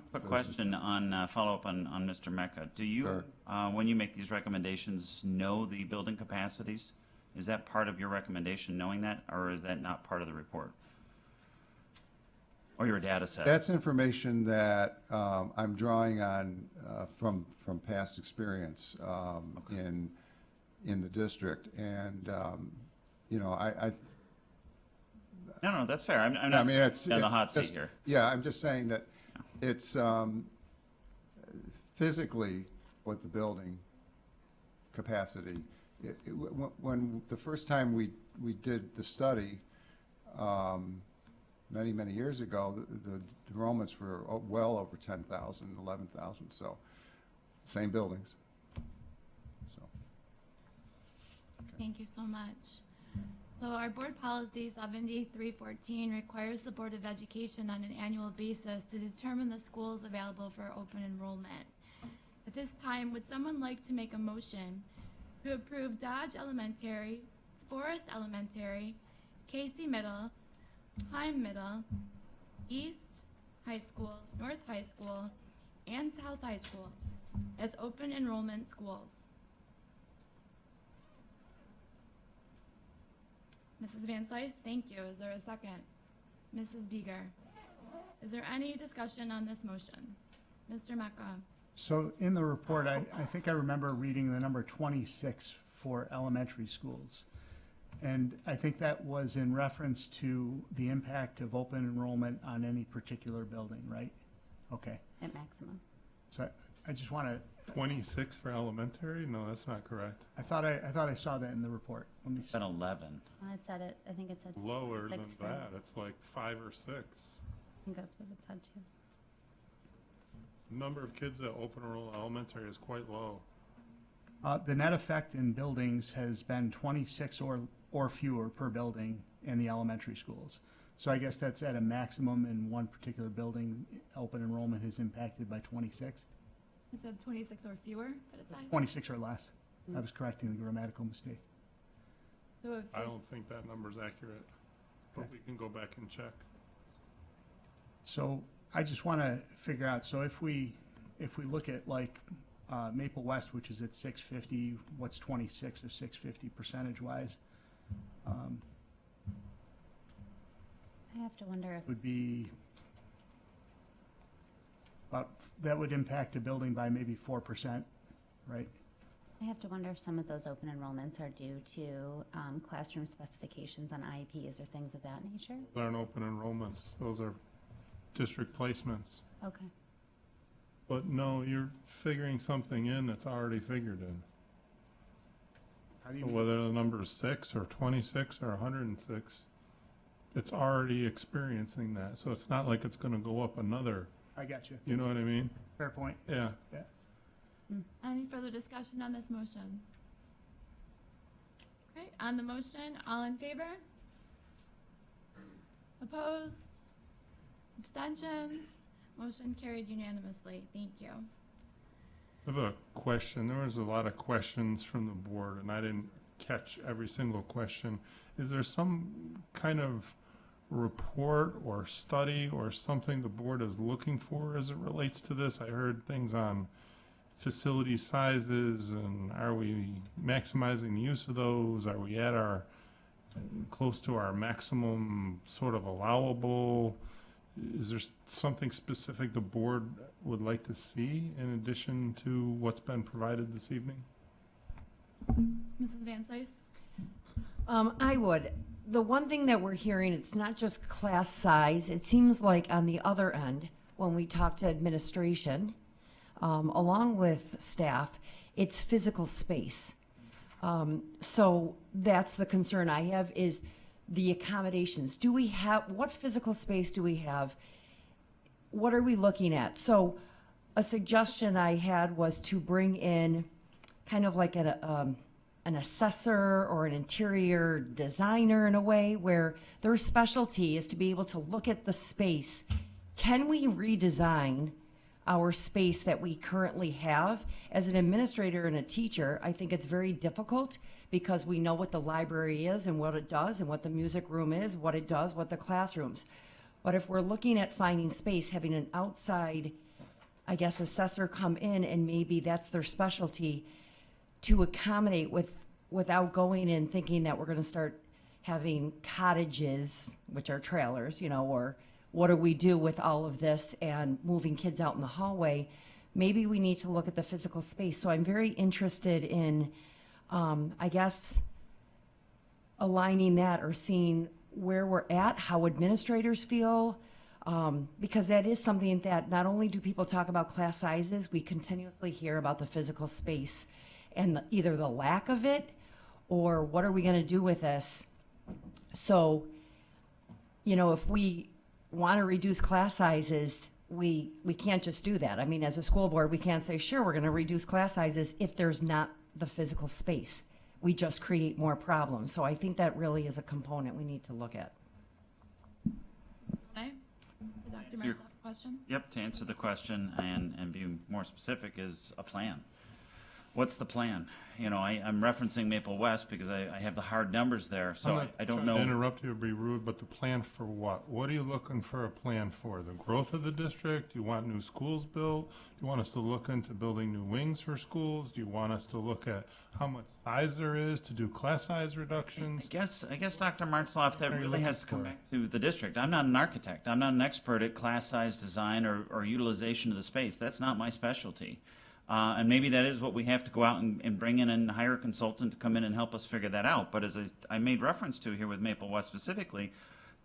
G: quick
V: business.
G: question on, follow-up on Mr. Mecca. Do you,
V: Sure.
G: when you make these recommendations, know the building capacities? Is that part of your recommendation, knowing that, or is that not part of the report? Or your data set?
V: That's information that I'm drawing on from past experience in the district, and you know,
G: No, that's fair. I'm not
V: I mean, it's
G: in the hot
V: just-
G: seat here.
V: Yeah, I'm just saying that it's physically what the building capacity. When the first time we did the study, many years ago, the enrollments were well over 10,000, 11,000, so same buildings. So.
A: Thank you so much. So our board policy 7314 requires the Board of Education on an annual basis to determine the schools available for open enrollment. At this time, would someone like to make a motion to approve Dodge Elementary, Forest Elementary, Casey Middle, Heim Middle, East High School, North High School, and South High School as open enrollment schools? Mrs. Van Slyst, thank you. Is there a second? Mrs. Beeger, is there any discussion on this motion? Mr. Mecca?
H: So in the report, I think I remember reading the number 26 for elementary schools. And I think that was in reference to the impact of open enrollment on any particular building, right? Okay.
D: At maximum.
H: So I just want to,
C: 26 for elementary? No, that's not correct.
H: I thought I saw that in the report. Let me
G: It's been 11.
D: It said it. I think it said
C: Lower than
D: 6 for-
C: that. It's like 5 or 6.
D: I think that's what it said too.
C: The number of kids that open enroll elementary is quite low.
H: the net effect in buildings has been 26 or fewer per building in the elementary schools. So I guess that's at a maximum in one particular building. Open enrollment is impacted by 26.
A: It said 26 or fewer, did it say?
H: 26 or less. I was correcting the grammatical mistake.
A: So if
C: I don't think that number's accurate, but
H: Okay.
C: we can go back and check.
H: So I just want to figure out, so if we look at like Maple West, which is at 650, what's 26 of 650 percentage-wise?
D: I have to wonder if
H: Would be about, that would impact a building by maybe 4%, right?
D: I have to wonder if some of those open enrollments are due to classroom specifications on IEPs or things of that nature.
C: Those aren't open enrollments, those are district placements.
D: Okay.
C: But no, you're figuring something in that's already figured in.
H: How do you
C: So whether the number is 6 or 26 or 106, it's already experiencing that. So it's not like it's going to go up another.
H: I got you.
C: You know what I mean?
H: Fair point.
C: Yeah.
H: Yeah.
A: Any further discussion on this motion? Okay, on the motion, all in favor? Opposed? Abstentions? Motion carried unanimously. Thank you.
C: I have a question. There was a lot of questions from the board, and I didn't catch every single question. Is there some kind of report or study or something the board is looking for as it relates to this? I heard things on facility sizes, and are we maximizing the use of those? Are we at our close to our maximum sort of allowable? Is there something specific the board would like to see in addition to what's been provided this evening?
A: Mrs. Van Slyst?
I: I would. The one thing that we're hearing, it's not just class size. It seems like on the other end, when we talk to administration, along with staff, it's physical space. So that's the concern I have, is the accommodations. Do we have, what physical space do we have? What are we looking at? So a suggestion I had was to bring in kind of like an assessor or an interior designer, in a way where their specialty is to be able to look at the space can we redesign our space that we currently have? As an administrator and a teacher, I think it's very difficult because we know what the library is and what it does and what the music room is, what it does, what the classrooms. But if we're looking at finding space, having an outside, I guess, assessor come in and maybe that's their specialty to accommodate without going in thinking that we're going to start having cottages, which are trailers, you know, or what do we do with all of this and moving kids out in the hallway? Maybe we need to look at the physical space. So I'm very interested in, I guess, aligning that or seeing where we're at, how administrators feel, because that is something that not only do people talk about class sizes, we continuously hear about the physical space and either the lack of it or what are we going to do with this. So, you know, if we want to reduce class sizes, we can't just do that. I mean, as a school board, we can't say, sure, we're going to reduce class sizes if there's not the physical space. We just create more problems. So I think that really is a component we need to look at.
A: Okay. Dr. Martz, question?
G: Yep, to answer the question and be more specific is a plan. What's the plan? You know, I'm referencing Maple West because I have the hard numbers there, so I don't know.
C: I'm not trying to interrupt you or be rude, but the plan for what? What are you looking for a plan for? The growth of the district? Do you want new schools built? Do you want us to look into building new wings for schools? Do you want us to look at how much size there is to do class size reductions?
G: I guess Dr. Martzloff, that really has to come back to the district. I'm not an architect. I'm not an expert at class size design or utilization of the space. That's not my specialty. And maybe that is what we have to go out and bring in and hire a consultant to come in and help us figure that out. But as I made reference to here with Maple West specifically,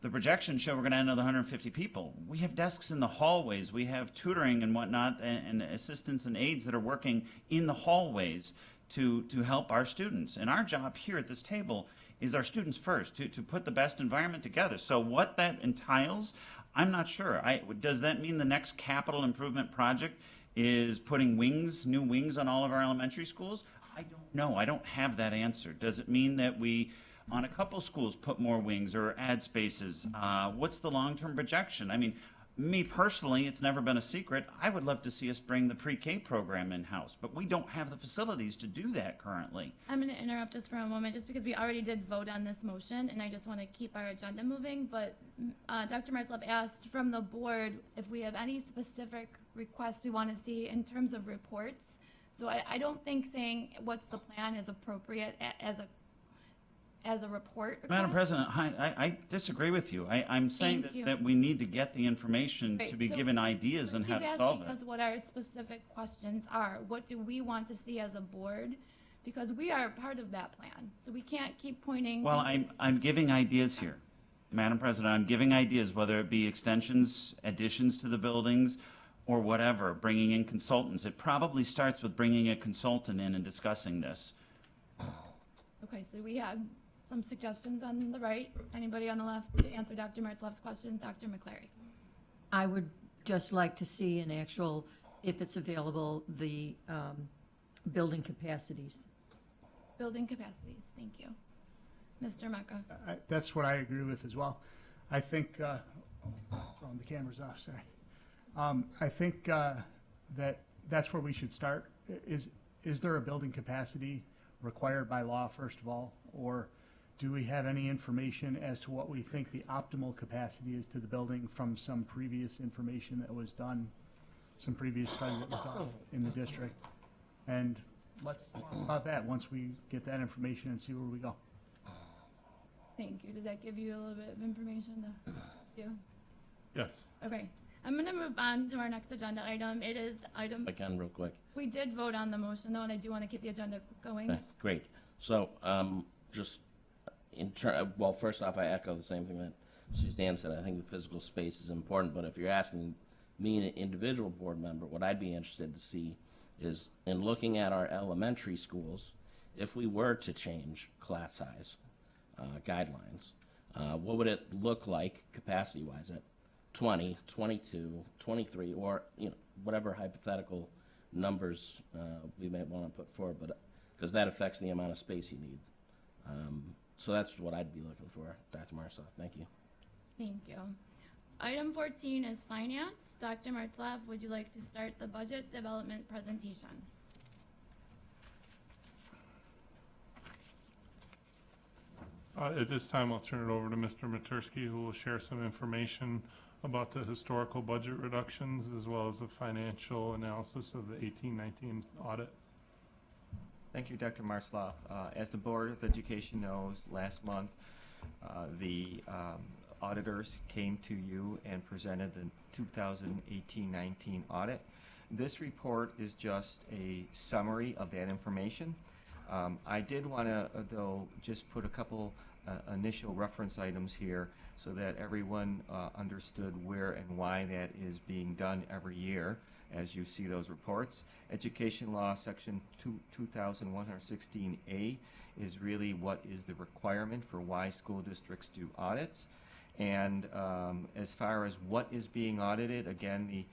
G: the projections show we're going to add another 150 people. We have desks in the hallways. We have tutoring and whatnot and assistants and aides that are working in the hallways to help our students. And our job here at this table is our students first, to put the best environment together. So what that entails, I'm not sure. Does that mean the next capital improvement project is putting wings, new wings on all of our elementary schools? I don't know. I don't have that answer. Does it mean that we, on a couple schools, put more wings or add spaces? What's the long-term projection? I mean, me personally, it's never been a secret. I would love to see us bring the pre-K program in-house, but we don't have the facilities to do that currently.
A: I'm going to interrupt just for a moment, just because we already did vote on this motion, and I just want to keep our agenda moving. But Dr. Martzloff asked from the board if we have any specific requests we want to see in terms of reports. So I don't think saying what's the plan is appropriate as a report request.
G: Madam President, I disagree with you. I'm saying that we need to get the information to be given ideas on how to solve it.
A: He's asking us what our specific questions are. What do we want to see as a board? Because we are part of that plan. So we can't keep pointing.
G: Well, I'm giving ideas here. Madam President, I'm giving ideas, whether it be extensions, additions to the buildings, or whatever, bringing in consultants. It probably starts with bringing a consultant in and discussing this.
A: Okay, so we have some suggestions on the right. Anybody on the left to answer Dr. Martzloff's questions? Dr. McClary.
F: I would just like to see an actual, if it's available, the building capacities.
A: Building capacities, thank you. Mr. Mecca.
H: That's what I agree with as well. I think, throwing the cameras off, sorry. I think that that's where we should start. Is there a building capacity required by law, first of all, or do we have any information as to what we think the optimal capacity is to the building from some previous information that was done, some previous study that was done in the district? And let's talk about that once we get that information and see where we go.
A: Thank you. Does that give you a little bit of information to do?
C: Yes.
A: Okay. I'm going to move on to our next agenda item. It is item.
U: I can real quick.
A: We did vote on the motion, though, and I do want to keep the agenda going.
U: Okay, great. So just well, first off, I echo the same thing that Suzanne said. I think the physical space is important, but if you're asking me, an individual board member, what I'd be interested to see is in looking at our elementary schools, if we were to change class size guidelines, what would it look like capacity-wise at 20, 22, 23, or whatever hypothetical numbers we may want to put forward, but because that affects the amount of space you need. So that's what I'd be looking for, Dr. Martzloff. Thank you.
A: Thank you. Item 14 is finance. Dr. Martzlaff, would you like to start the budget development presentation?
C: At this time, I'll turn it over to Mr. Matursky, who will share some information about the historical budget reductions as well as the financial analysis of the 18-19 audit.
R: Thank you, Dr. Martzlaff. As the Board of Education knows, last month the auditors came to you and presented the 2018-19 audit. This report is just a summary of that information. I did want to, though, just put a couple initial reference items here so that everyone understood where and why that is being done every year as you see those reports. Education Law Section 2116A is really what is the requirement for why school districts do audits. And as far as what is being audited, again,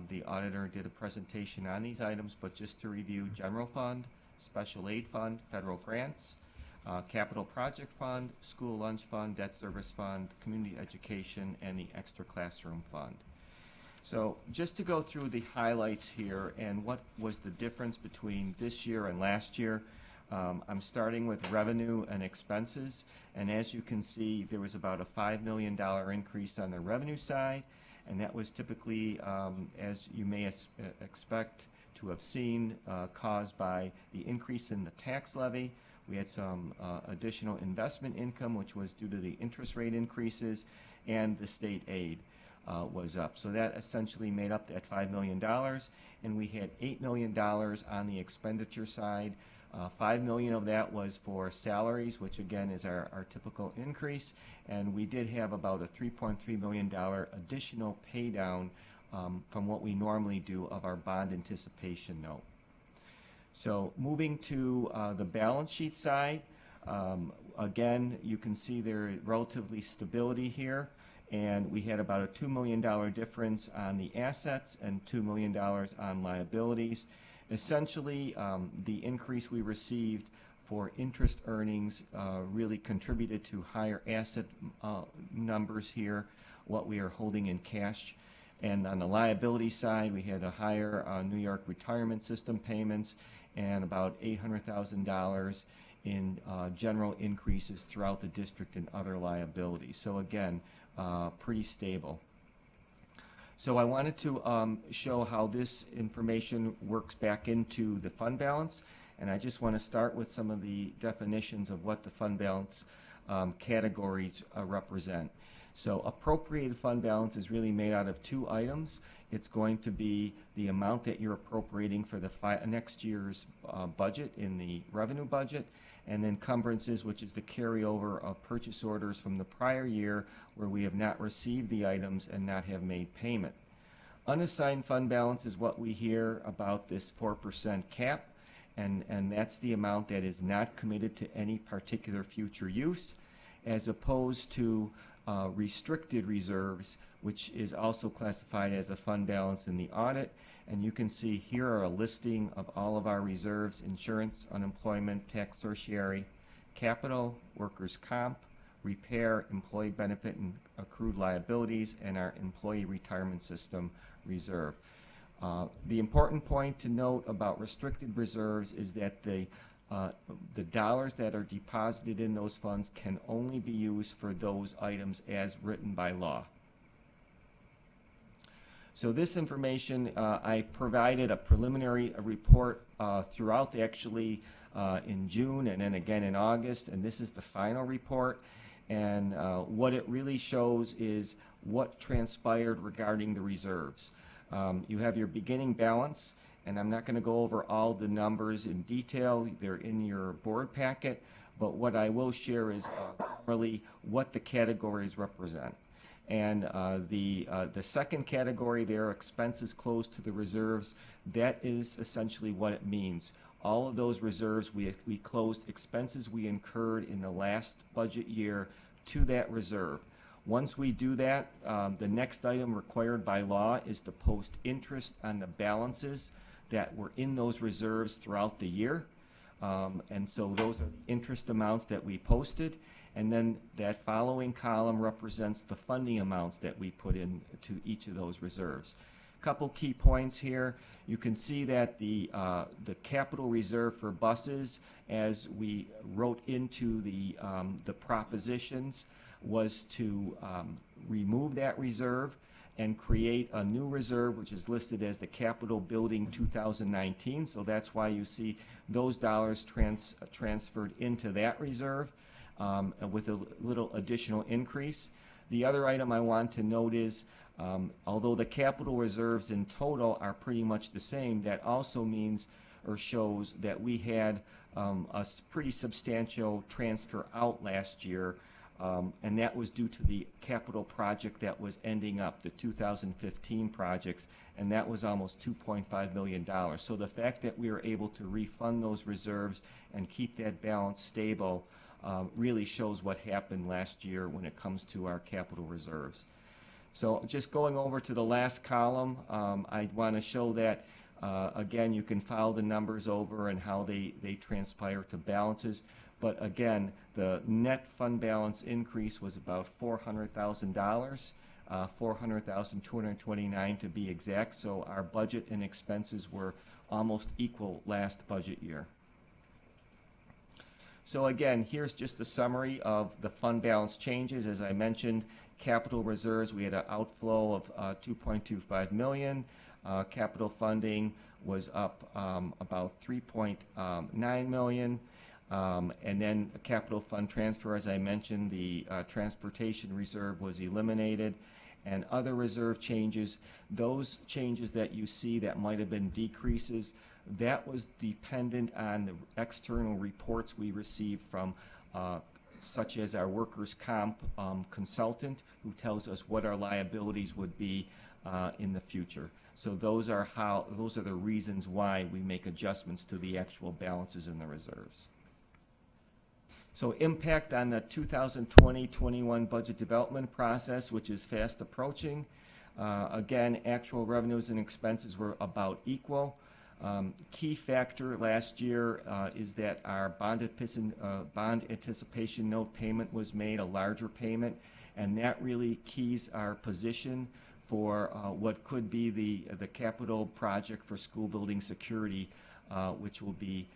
R: the auditor did a presentation on these items, but just to review: general fund, special aid fund, federal grants, capital project fund, school lunch fund, debt service fund, community education, and the extra classroom fund. So just to go through the highlights here and what was the difference between this year and last year, I'm starting with revenue and expenses, and as you can see, there was about a $5 million increase on the revenue side, and that was typically, as you may expect to have seen, caused by the increase in the tax levy. We had some additional investment income, which was due to the interest rate increases, and the state aid was up. So that essentially made up that $5 million, and we had $8 million on the expenditure side. $5 million of that was for salaries, which again is our typical increase, and we did have about a $3.3 million additional pay down from what we normally do of our bond anticipation note. So moving to the balance sheet side, again, you can see there relatively stability here, and we had about a $2 million difference on the assets and $2 million on liabilities. Essentially, the increase we received for interest earnings really contributed to higher asset numbers here, what we are holding in cash. And on the liability side, we had a higher New York retirement system payments and about $800,000 in general increases throughout the district and other liabilities. So again, pretty stable. So I wanted to show how this information works back into the fund balance, and I just want to start with some of the definitions of what the fund balance categories represent. So appropriated fund balance is really made out of two items. It's going to be the amount that you're appropriating for the next year's budget in the revenue budget, and then encumbrances, which is the carryover of purchase orders from the prior year where we have not received the items and not have made payment. Unassigned fund balance is what we hear about this 4% cap, and that's the amount that is not committed to any particular future use, as opposed to restricted reserves, which is also classified as a fund balance in the audit. And you can see here are a listing of all of our reserves: insurance, unemployment, tax tertiary, capital, workers' comp, repair, employee benefit and accrued liabilities, and our employee retirement system reserve. The important point to note about restricted reserves is that the dollars that are deposited in those funds can only be used for those items as written by law. So this information, I provided a preliminary report throughout actually in June and then again in August, and this is the final report. And what it really shows is what transpired regarding the reserves. You have your beginning balance, and I'm not going to go over all the numbers in detail. They're in your board packet, but what I will share is really what the categories represent. And the second category there, expenses closed to the reserves, that is essentially what it means. All of those reserves, we closed expenses we incurred in the last budget year to that reserve. Once we do that, the next item required by law is to post interest on the balances that were in those reserves throughout the year. And so those are interest amounts that we posted. And then that following column represents the funding amounts that we put into each of those reserves. Couple key points here. You can see that the capital reserve for buses, as we wrote into the propositions, was to remove that reserve and create a new reserve, which is listed as the Capital Building 2019. So that's why you see those dollars transferred into that reserve with a little additional increase. The other item I want to note is, although the capital reserves in total are pretty much the same, that also means or shows that we had a pretty substantial transfer out last year, and that was due to the capital project that was ending up, the 2015 projects, and that was almost $2.5 million. So the fact that we were able to refund those reserves and keep that balance stable really shows what happened last year when it comes to our capital reserves. So just going over to the last column, I want to show that, again, you can file the numbers over and how they transpire to balances. But again, the net fund balance increase was about $400,000, $400,229 to be exact. So our budget and expenses were almost equal last budget year. So again, here's just a summary of the fund balance changes. As I mentioned, capital reserves, we had an outflow of $2.25 million. Capital funding was up about $3.9 million. And then a capital fund transfer, as I mentioned, the transportation reserve was eliminated. And other reserve changes, those changes that you see that might have been decreases, that was dependent on the external reports we received from such as our workers' comp consultant, who tells us what our liabilities would be in the future. So those are the reasons why we make adjustments to the actual balances in the reserves. So impact on the 2020-21 budget development process, which is fast approaching. Again, actual revenues and expenses were about equal. Key factor last year is that our bond anticipation note payment was made, a larger payment, and that really keys our position for what could be the capital project for school building security, which will be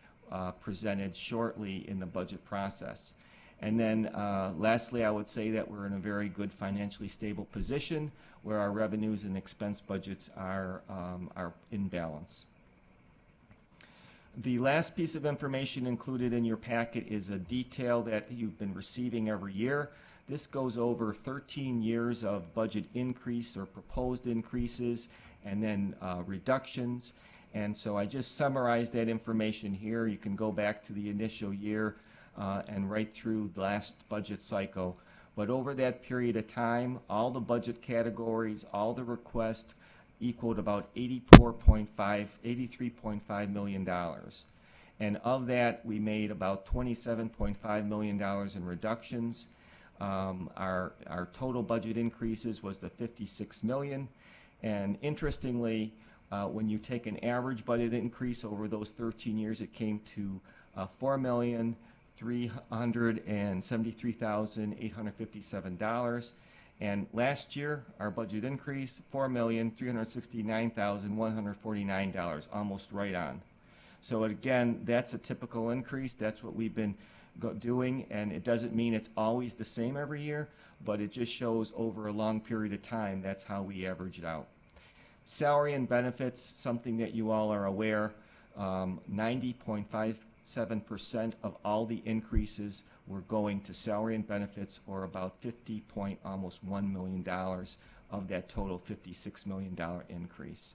R: presented shortly in the budget process. And then lastly, I would say that we're in a very good financially stable position where our revenues and expense budgets are in balance. The last piece of information included in your packet is a detail that you've been receiving every year. This goes over 13 years of budget increase or proposed increases and then reductions. And so I just summarized that information here. You can go back to the initial year and right through the last budget cycle. But over that period of time, all the budget categories, all the requests equaled about $83.5 million. And of that, we made about $27.5 million in reductions. Our total budget increases was the $56 million. And interestingly, when you take an average budget increase over those 13 years, it came to $4,373,857. And last year, our budget increase, $4,369,149, almost right on. So again, that's a typical increase. That's what we've been doing, and it doesn't mean it's always the same every year, but it just shows over a long period of time, that's how we average it out. Salary and benefits, something that you all are aware, 90.57% of all the increases were going to salary and benefits, or about almost $1 million of that total $56 million increase.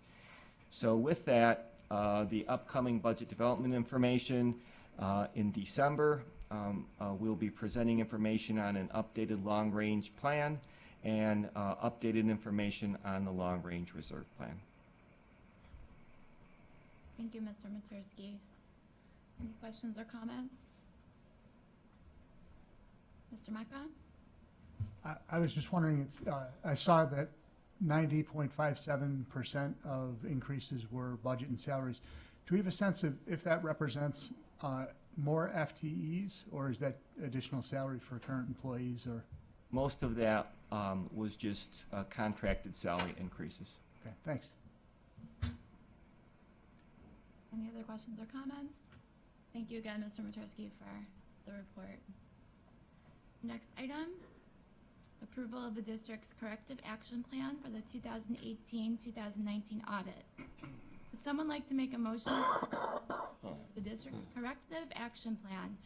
R: So with that, the upcoming budget development information in December, we'll be presenting information on an updated long-range plan and updated information on the long-range reserve plan.
A: Thank you, Mr. Matursky. Any questions or comments? Mr. Mecca?
H: I was just wondering, I saw that 90.57% of increases were budget and salaries. Do we have a sense of if that represents more FTEs, or is that additional salary for current employees, or?
R: Most of that was just contracted salary increases.
H: Okay, thanks.
A: Any other questions or comments? Thank you again, Mr. Maturski, for the report. Next item, approval of the district's corrective action plan for the 2018-2019 audit. Would someone like to make a motion for the district's corrective action plan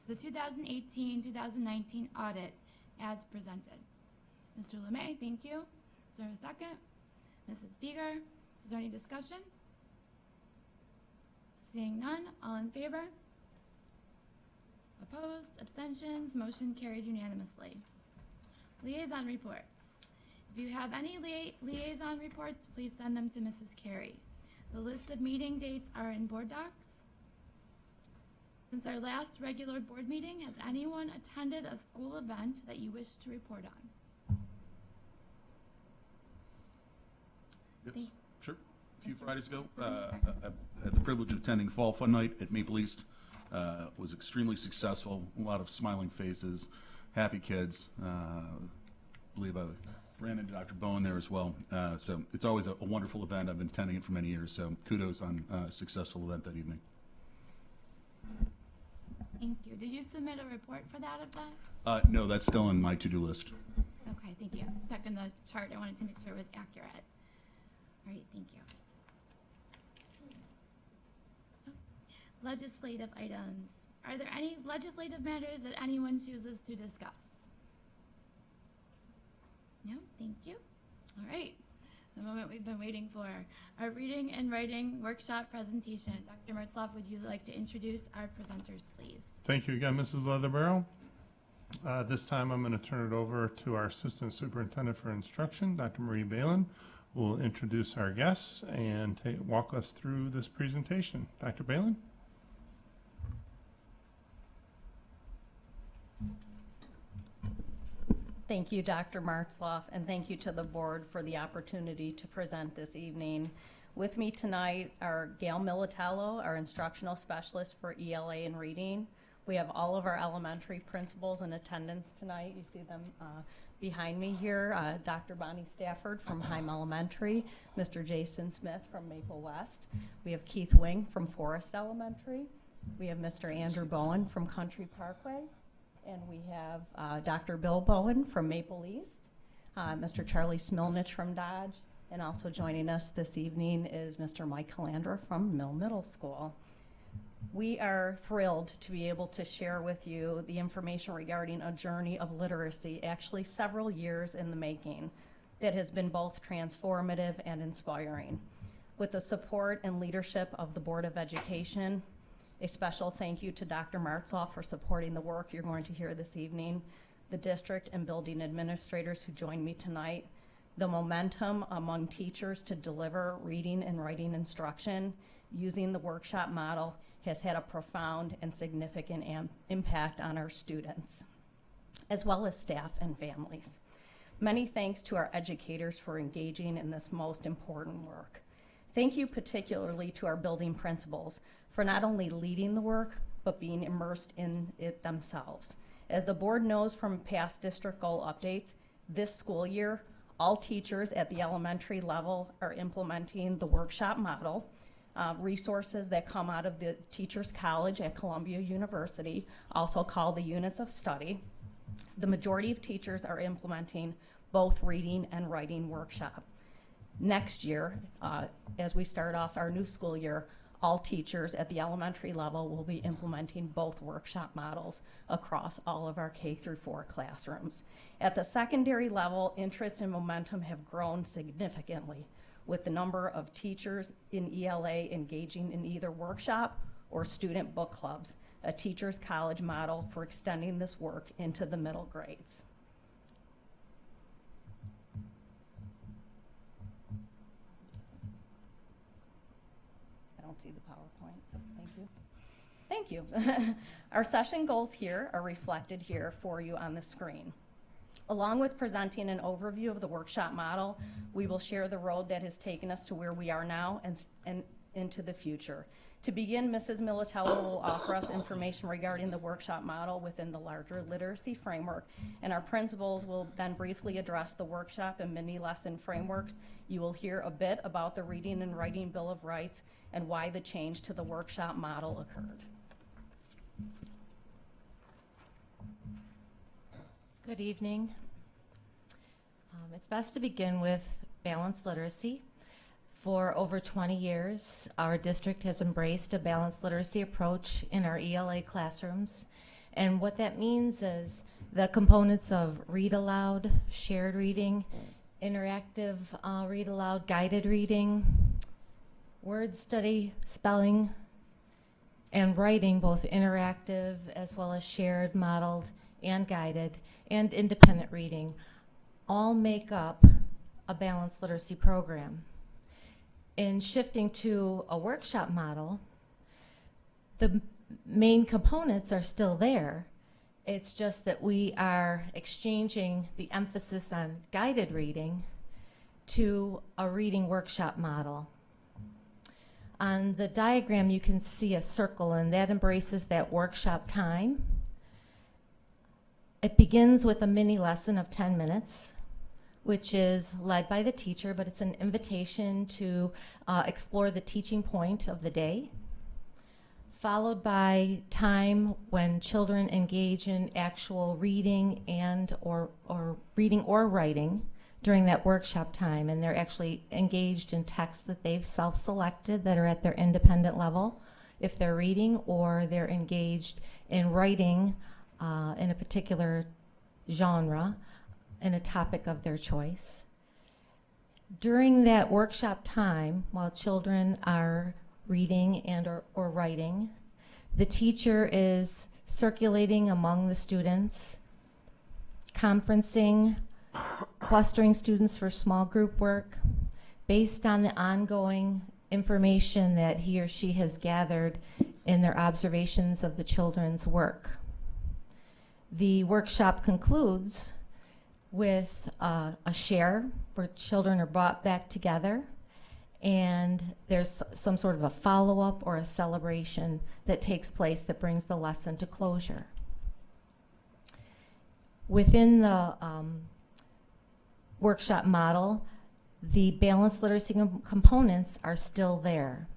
A: for the 2018-2019 audit as presented? Mr. Lemay, thank you. Is there a second? Mrs. Krieger, is there any discussion? Seeing none, all in favor? Opposed, abstentions, motion carried unanimously. Liaison reports. If you have any liaison reports, please send them to Mrs. Carey. The list of meeting dates are in board docs. Since our last regular board meeting, has anyone attended a school event that you wish to report on?
J: Yes, sure. A few Fridays ago, I had the privilege of attending Fall Fun Night at Maple East. Was extremely successful, a lot of smiling faces, happy kids. I believe I ran into Dr. Bowen there as well. So it's always a wonderful event. I've been attending it for many years, so kudos on a successful event that evening.
A: Thank you. Did you submit a report for that event?
J: No, that's still on my to-do list.
A: Okay, thank you. Checking the chart, I wanted to make sure it was accurate. All right, thank you. Legislative items. Are there any legislative matters that anyone chooses to discuss? No, thank you. All right, the moment we've been waiting for, our reading and writing workshop presentation. Dr. Mertzloff, would you like to introduce our presenters, please?
C: Thank you again, Mrs. Leatherbarrow. This time I'm going to turn it over to our Assistant Superintendent for Instruction, Dr. Marie Balin, who will introduce our guests and walk us through this presentation. Dr. Balin?
K: Thank you, Dr. Martzloff, and thank you to the board for the opportunity to present this evening. With me tonight are Gail Militello, our instructional specialist for ELA and reading. We have all of our elementary principals in attendance tonight. You see them behind me here. Dr. Bonnie Stafford from Heim Elementary, Mr. Jason Smith from Maple West. We have Keith Wing from Forest Elementary. We have Mr. Andrew Bowen from Country Parkway. And we have Dr. Bill Bowen from Maple East, Mr. Charlie Smilnich from Dodge, and also joining us this evening is Mr. Mike Calandra from Mill Middle School. We are thrilled to be able to share with you the information regarding a journey of literacy, actually several years in the making, that has been both transformative and inspiring. With the support and leadership of the Board of Education, a special thank you to Dr. Martzloff for supporting the work you're going to hear this evening, the district and building administrators who joined me tonight, the momentum among teachers to deliver reading and writing instruction using the workshop model has had a profound and significant impact on our students, as well as staff and families. Many thanks to our educators for engaging in this most important work. Thank you particularly to our building principals for not only leading the work, but being immersed in it themselves. As the board knows from past district goal updates, this school year, all teachers at the elementary level are implementing the workshop model. Resources that come out of the Teachers College at Columbia University, also called the Units of Study. The majority of teachers are implementing both reading and writing workshop. Next year, as we start off our new school year, all teachers at the elementary level will be implementing both workshop models across all of our K-4 classrooms. At the secondary level, interest and momentum have grown significantly, with the number of teachers in ELA engaging in either workshop or student book clubs, a teacher's college model for extending this work into the middle grades. I don't see the PowerPoint, so thank you. Thank you. Our session goals here are reflected here for you on the screen. Along with presenting an overview of the workshop model, we will share the road that has taken us to where we are now and into the future. To begin, Mrs. Militello will offer us information regarding the workshop model within the larger literacy framework, and our principals will then briefly address the workshop and mini lesson frameworks. You will hear a bit about the Reading and Writing Bill of Rights and why the change to the workshop model occurred.
L: Good evening. It's best to begin with balanced literacy. For over 20 years, our district has embraced a balanced literacy approach in our ELA classrooms. And what that means is the components of read aloud, shared reading, interactive read aloud, guided reading, word study, spelling, and writing, both interactive as well as shared, modeled, and guided, and independent reading, all make up a balanced literacy program. In shifting to a workshop model, the main components are still there. It's just that we are exchanging the emphasis on guided reading to a reading workshop model. On the diagram, you can see a circle, and that embraces that workshop time. It begins with a mini lesson of 10 minutes, which is led by the teacher, but it's an invitation to explore the teaching point of the day, followed by time when children engage in actual reading and or reading or writing during that workshop time, and they're actually engaged in texts that they've self-selected that are at their independent level if they're reading, or they're engaged in writing in a particular genre in a topic of their choice. During that workshop time, while children are reading and or writing, the teacher is circulating among the students, conferencing, clustering students for small group work based on the ongoing information that he or she has gathered in their observations of the children's work. The workshop concludes with a share where children are brought back together, and there's some sort of a follow-up or a celebration that takes place that brings the lesson to closure. Within the workshop model, the balanced literacy components are still there.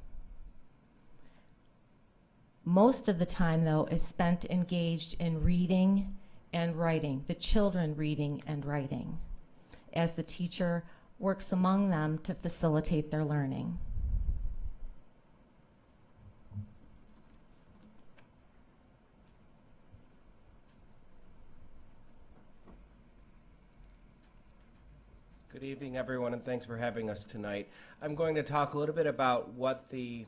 L: Most of the time, though, is spent engaged in reading and writing, the children reading and writing, as the teacher works among them to facilitate their learning.
M: Good evening, everyone, and thanks for having us tonight. I'm going to talk a little bit about what the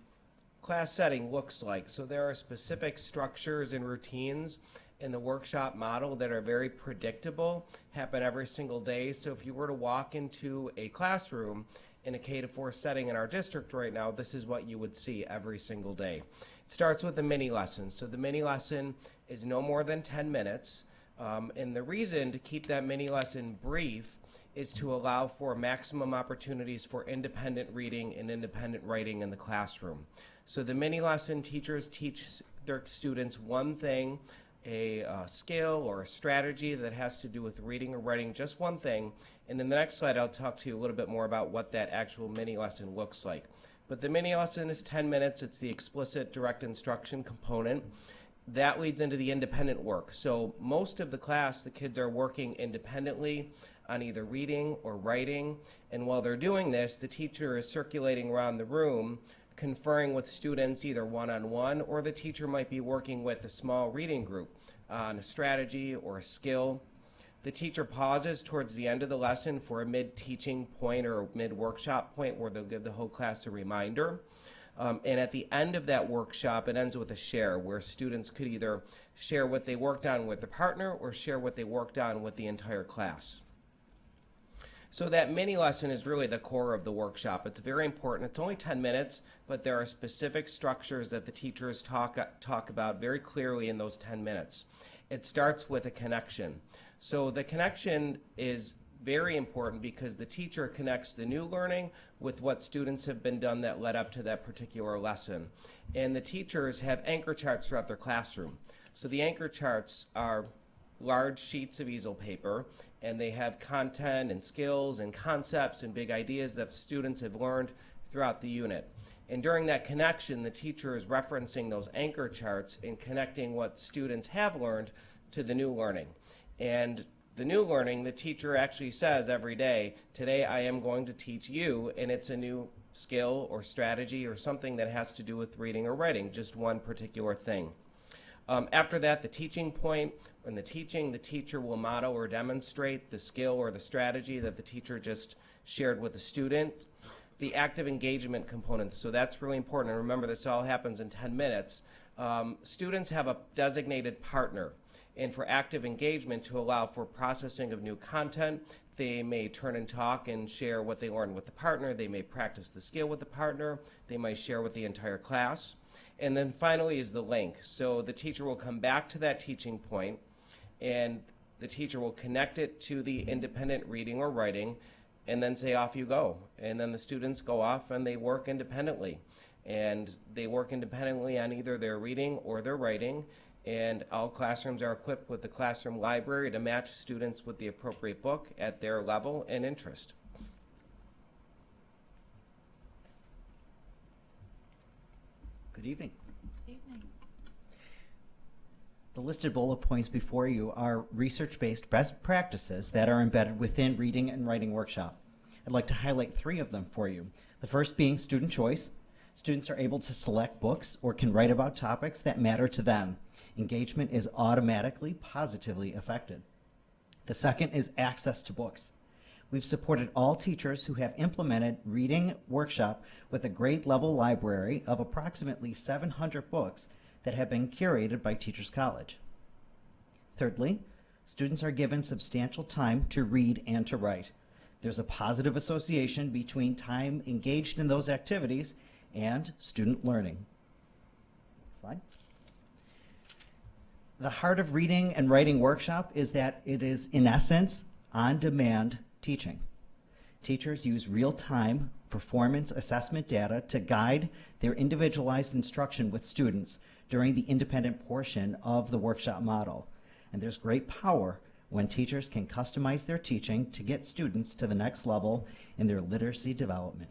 M: class setting looks like. So there are specific structures and routines in the workshop model that are very predictable, happen every single day. So if you were to walk into a classroom in a K-4 setting in our district right now, this is what you would see every single day. It starts with a mini lesson. So the mini lesson is no more than 10 minutes. And the reason to keep that mini lesson brief is to allow for maximum opportunities for independent reading and independent writing in the classroom. So the mini lesson, teachers teach their students one thing, a skill or a strategy that has to do with reading or writing, just one thing. And in the next slide, I'll talk to you a little bit more about what that actual mini lesson looks like. But the mini lesson is 10 minutes. It's the explicit direct instruction component. That leads into the independent work. So most of the class, the kids are working independently on either reading or writing. And while they're doing this, the teacher is circulating around the room, conferring with students either one-on-one, or the teacher might be working with a small reading group on a strategy or a skill. The teacher pauses towards the end of the lesson for a mid-teaching point or a mid-workshop point where they'll give the whole class a reminder. And at the end of that workshop, it ends with a share where students could either share what they worked on with the partner or share what they worked on with the entire class. So that mini lesson is really the core of the workshop. It's very important. It's only 10 minutes, but there are specific structures that the teachers talk about very clearly in those 10 minutes. It starts with a connection. So the connection is very important because the teacher connects the new learning with what students have been done that led up to that particular lesson. And the teachers have anchor charts throughout their classroom. So the anchor charts are large sheets of easel paper, and they have content and skills and concepts and big ideas that students have learned throughout the unit. And during that connection, the teacher is referencing those anchor charts and connecting what students have learned to the new learning. And the new learning, the teacher actually says every day, today I am going to teach you, and it's a new skill or strategy or something that has to do with reading or writing, just one particular thing. After that, the teaching point. In the teaching, the teacher will model or demonstrate the skill or the strategy that the teacher just shared with the student. The active engagement component, so that's really important. And remember, this all happens in 10 minutes. Students have a designated partner. And for active engagement, to allow for processing of new content, they may turn and talk and share what they learned with the partner. They may practice the skill with the partner. They might share with the entire class. And then finally is the link. So the teacher will come back to that teaching point, and the teacher will connect it to the independent reading or writing, and then say, off you go. And then the students go off and they work independently. And they work independently on either their reading or their writing. And all classrooms are equipped with the classroom library to match students with the appropriate book at their level and interest.
N: Good evening. The listed bullet points before you are research-based best practices that are embedded within Reading and Writing Workshop. I'd like to highlight 3 of them for you. The first being student choice. Students are able to select books or can write about topics that matter to them. Engagement is automatically positively affected. The second is access to books. We've supported all teachers who have implemented Reading Workshop with a grade level library of approximately 700 books that have been curated by Teachers College. Thirdly, students are given substantial time to read and to write. There's a positive association between time engaged in those activities and student learning. Slide. The heart of Reading and Writing Workshop is that it is, in essence, on-demand teaching. Teachers use real-time performance assessment data to guide their individualized instruction with students during the independent portion of the workshop model. And there's great power when teachers can customize their teaching to get students to the next level in their literacy development.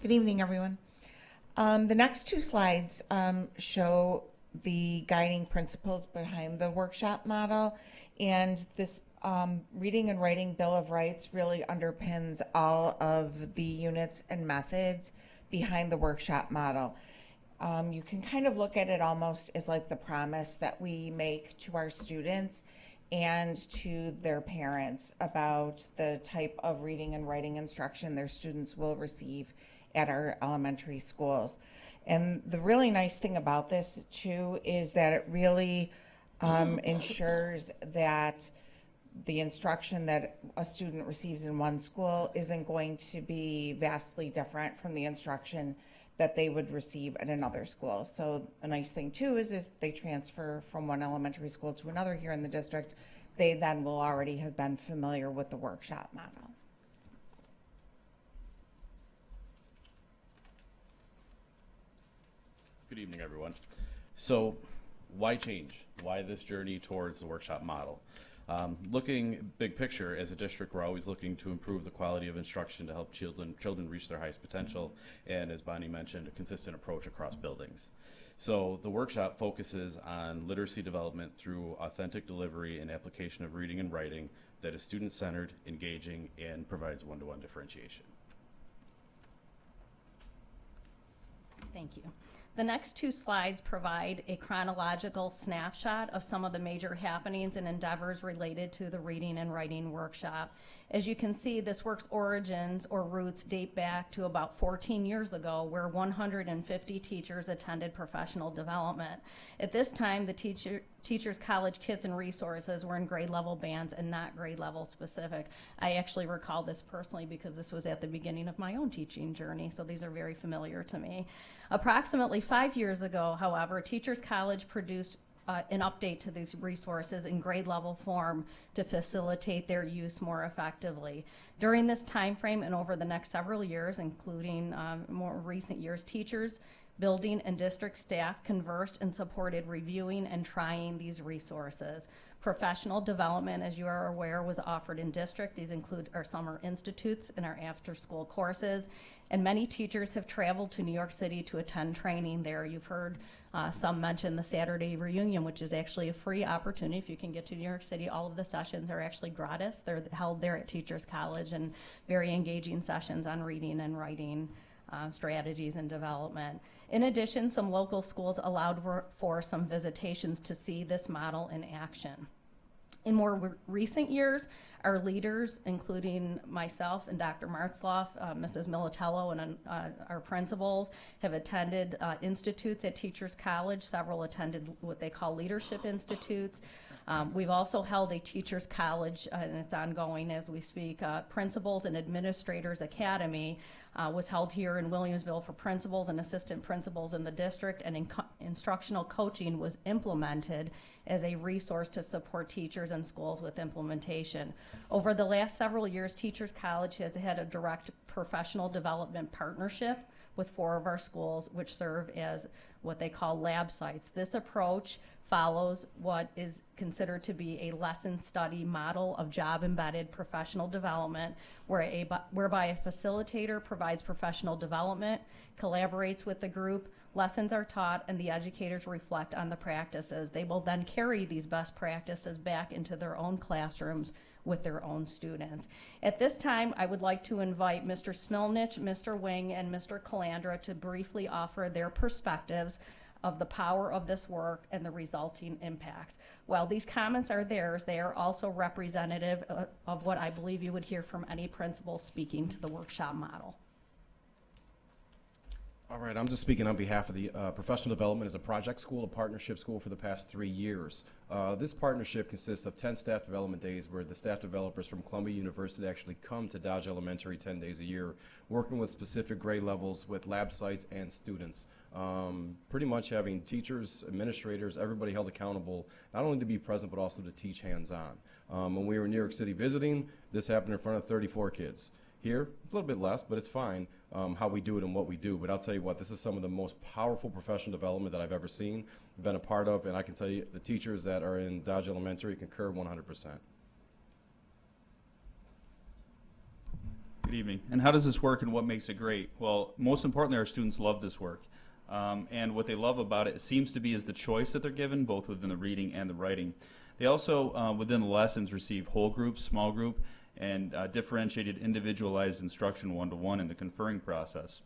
O: Good evening, everyone. The next 2 slides show the guiding principles behind the workshop model, and this Reading and Writing Bill of Rights really underpins all of the units and methods behind the workshop model. You can kind of look at it almost as like the promise that we make to our students and to their parents about the type of reading and writing instruction their students will receive at our elementary schools. And the really nice thing about this too is that it really ensures that the instruction that a student receives in one school isn't going to be vastly different from the instruction that they would receive at another school. So a nice thing too is if they transfer from one elementary school to another here in the district, they then will already have been familiar with the workshop model.
W: Good evening, everyone. So why change? Why this journey towards the workshop model? Looking big picture, as a district, we're always looking to improve the quality of instruction to help children reach their highest potential, and as Bonnie mentioned, a consistent approach across buildings. So the workshop focuses on literacy development through authentic delivery and application of reading and writing that is student-centered, engaging, and provides one-to-one differentiation.
K: Thank you. The next 2 slides provide a chronological snapshot of some of the major happenings and endeavors related to the Reading and Writing Workshop. As you can see, this work's origins or roots date back to about 14 years ago, where 150 teachers attended professional development. At this time, the Teachers College kits and resources were in grade level bands and not grade level specific. I actually recall this personally because this was at the beginning of my own teaching journey, so these are very familiar to me. Approximately Approximately 5 years ago, however, Teachers College produced an update to these resources in grade level form to facilitate their use more effectively. During this time frame and over the next several years, including more recent years, teachers, building, and district staff conversed and supported reviewing and trying these resources. Professional development, as you are aware, was offered in district. These include our summer institutes and our after-school courses. And many teachers have traveled to New York City to attend training there. You've heard some mention the Saturday reunion, which is actually a free opportunity. If you can get to New York City, all of the sessions are actually gratis. They're held there at Teachers College, and very engaging sessions on reading and writing strategies and development. In addition, some local schools allowed for some visitations to see this model in action. In more recent years, our leaders, including myself and Dr. Martzloff, Mrs. Militello, and our principals, have attended institutes at Teachers College. Several attended what they call leadership institutes. We've also held a Teachers College, and it's ongoing as we speak, Principals and Administrators Academy was held here in Williamsville for principals and assistant principals in the district, and instructional coaching was implemented as a resource to support teachers and schools with implementation. Over the last several years, Teachers College has had a direct professional development partnership with 4 of our schools, which serve as what they call lab sites. This approach follows what is considered to be a lesson study model of job-embedded professional development, whereby a facilitator provides professional development, collaborates with the group, lessons are taught, and the educators reflect on the practices. They will then carry these best practices back into their own classrooms with their own students. At this time, I would like to invite Mr. Smilnich, Mr. Wing, and Mr. Calandra to briefly offer their perspectives of the power of this work and the resulting impacts. While these comments are theirs, they are also representative of what I believe you would hear from any principal speaking to the workshop model.
P: All right, I'm just speaking on behalf of the Professional Development as a project school, a partnership school for the past 3 years. This partnership consists of 10 staff development days where the staff developers from Columbia University actually come to Dodge Elementary 10 days a year, working with specific grade levels with lab sites and students. Pretty much having teachers, administrators, everybody held accountable, not only to be present but also to teach hands-on. When we were in New York City visiting, this happened in front of 34 kids. Here, a little bit less, but it's fine how we do it and what we do. But I'll tell you what, this is some of the most powerful professional development that I've ever seen, been a part of, and I can tell you the teachers that are in Dodge Elementary concur 100%.
Q: Good evening. And how does this work and what makes it great? Well, most importantly, our students love this work. And what they love about it seems to be is the choice that they're given, both within the reading and the writing. They also, within the lessons, receive whole group, small group, and differentiated individualized instruction one-to-one in the conferring process.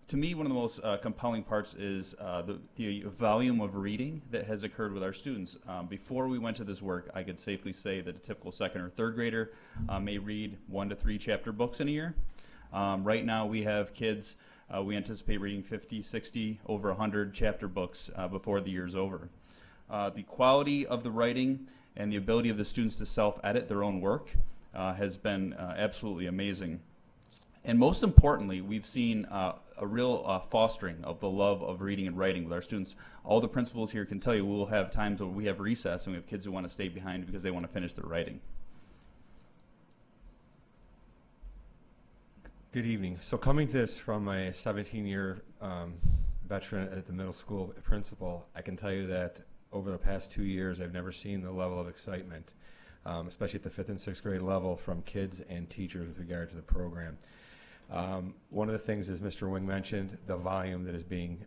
Q: To me, one of the most compelling parts is the volume of reading that has occurred with our students. Before we went to this work, I could safely say that a typical second or third grader may read 1 to 3 chapter books in a year. Right now we have kids, we anticipate reading 50, 60, over 100 chapter books before the year's over. The quality of the writing and the ability of the students to self-edit their own work has been absolutely amazing. And most importantly, we've seen a real fostering of the love of reading and writing with our students. All the principals here can tell you we'll have times where we have recess and we have kids who want to stay behind because they want to finish their writing.
S: Good evening. So coming to this from a 17-year veteran at the middle school principal, I can tell you that over the past 2 years, I've never seen the level of excitement, especially at the 5th and 6th grade level, from kids and teachers with regard to the program. One of the things, as Mr. Wing mentioned, the volume that is being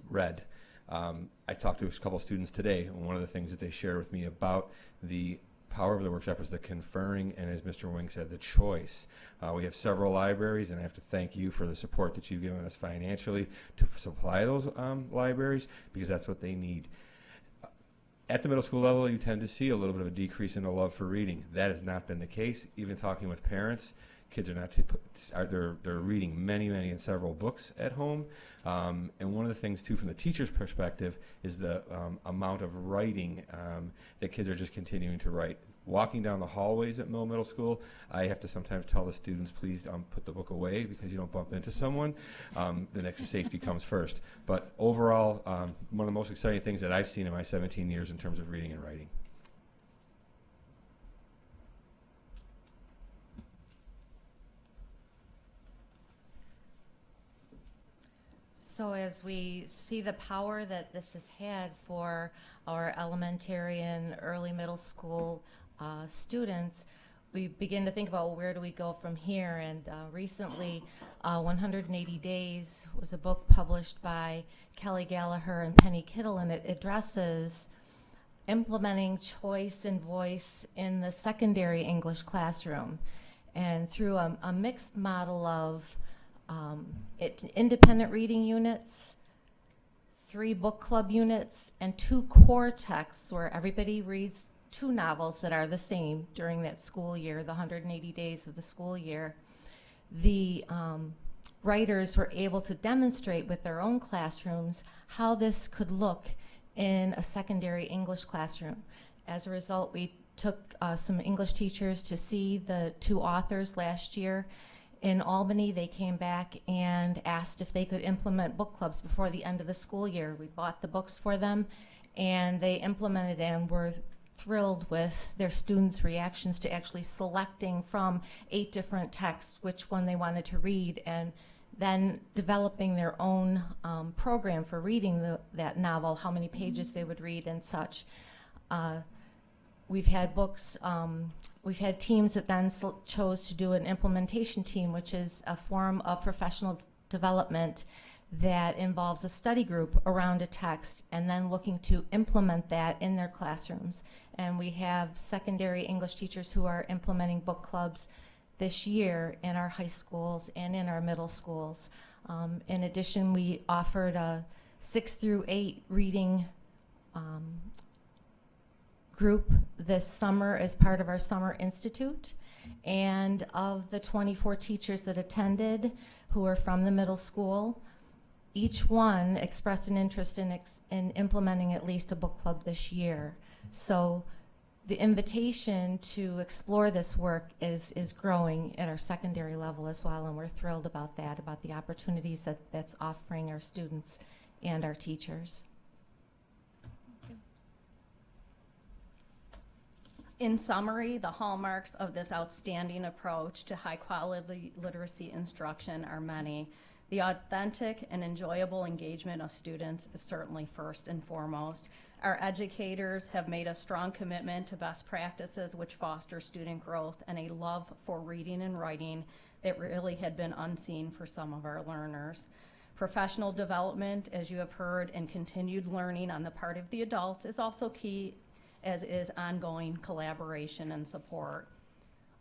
S: read. I talked to a couple students today, and one of the things that they shared with me about the power of the workshop is the conferring, and as Mr. Wing said, the choice. We have several libraries, and I have to thank you for the support that you've given us financially to supply those libraries, because that's what they need. At the middle school level, you tend to see a little bit of a decrease in the love for reading. That has not been the case. Even talking with parents, kids are not they're reading many and several books at home. And one of the things too, from the teacher's perspective, is the amount of writing that kids are just continuing to write. Walking down the hallways at Middle School, I have to sometimes tell the students, please put the book away because you don't bump into someone. The next safety comes first. But overall, one of the most exciting things that I've seen in my 17 years in terms of reading and writing.
L: So as we see the power that this has had for our elementary and early middle school students, we begin to think about, well, where do we go from here? And recently, 180 Days was a book published by Kelly Gallagher and Penny Kittle, and it addresses implementing choice and voice in the secondary English classroom. And through a mixed model of independent reading units, 3 book club units, and 2 core texts where everybody reads 2 novels that are the same during that school year, the 180 days of the school year. The writers were able to demonstrate with their own classrooms how this could look in a secondary English classroom. As a result, we took some English teachers to see the 2 authors last year. In Albany, they came back and asked if they could implement book clubs before the end of the school year. We bought the books for them, and they implemented and were thrilled with their students' reactions to actually selecting from 8 different texts which one they wanted to read, and then developing their own program for reading that novel, how many pages they would read and such. We've had books, we've had teams that then chose to do an implementation team, which is a form of professional development that involves a study group around a text and then looking to implement that in their classrooms. And we have secondary English teachers who are implementing book clubs this year in our high schools and in our middle schools. In addition, we offered a 6 through 8 reading group this summer as part of our Summer Institute. And of the 24 teachers that attended who are from the middle school, each one expressed an interest in implementing at least a book club this year. So the invitation to explore this work is growing at our secondary level as well, and we're thrilled about that, about the opportunities that's offering our students and our teachers.
K: In summary, the hallmarks of this outstanding approach to high-quality literacy instruction are many. The authentic and enjoyable engagement of students is certainly first and foremost. Our educators have made a strong commitment to best practices which foster student growth and a love for reading and writing that really had been unseen for some of our learners. Professional development, as you have heard, and continued learning on the part of the adults is also key, as is ongoing collaboration and support.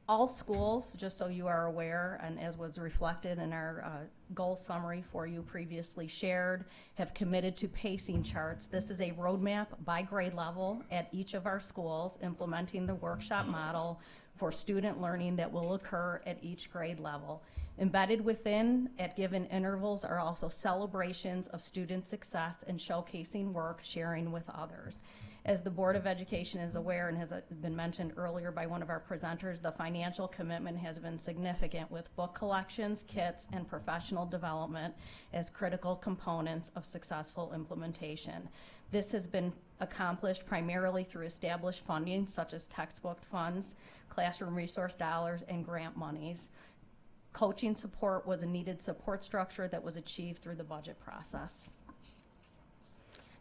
K: All schools, just so you are aware, and as was reflected in our goal summary for you previously shared, have committed to pacing charts. This is a roadmap by grade level at each of our schools, implementing the workshop model for student learning that will occur at each grade level. Embedded within, at given intervals, are also celebrations of student success and showcasing work, sharing with others. As the Board of Education is aware and has been mentioned earlier by one of our presenters, the financial commitment has been significant with book collections, kits, and professional development as critical components of successful implementation. This has been accomplished primarily through established funding such as textbook funds, classroom resource dollars, and grant monies. Coaching support was a needed support structure that was achieved through the budget process.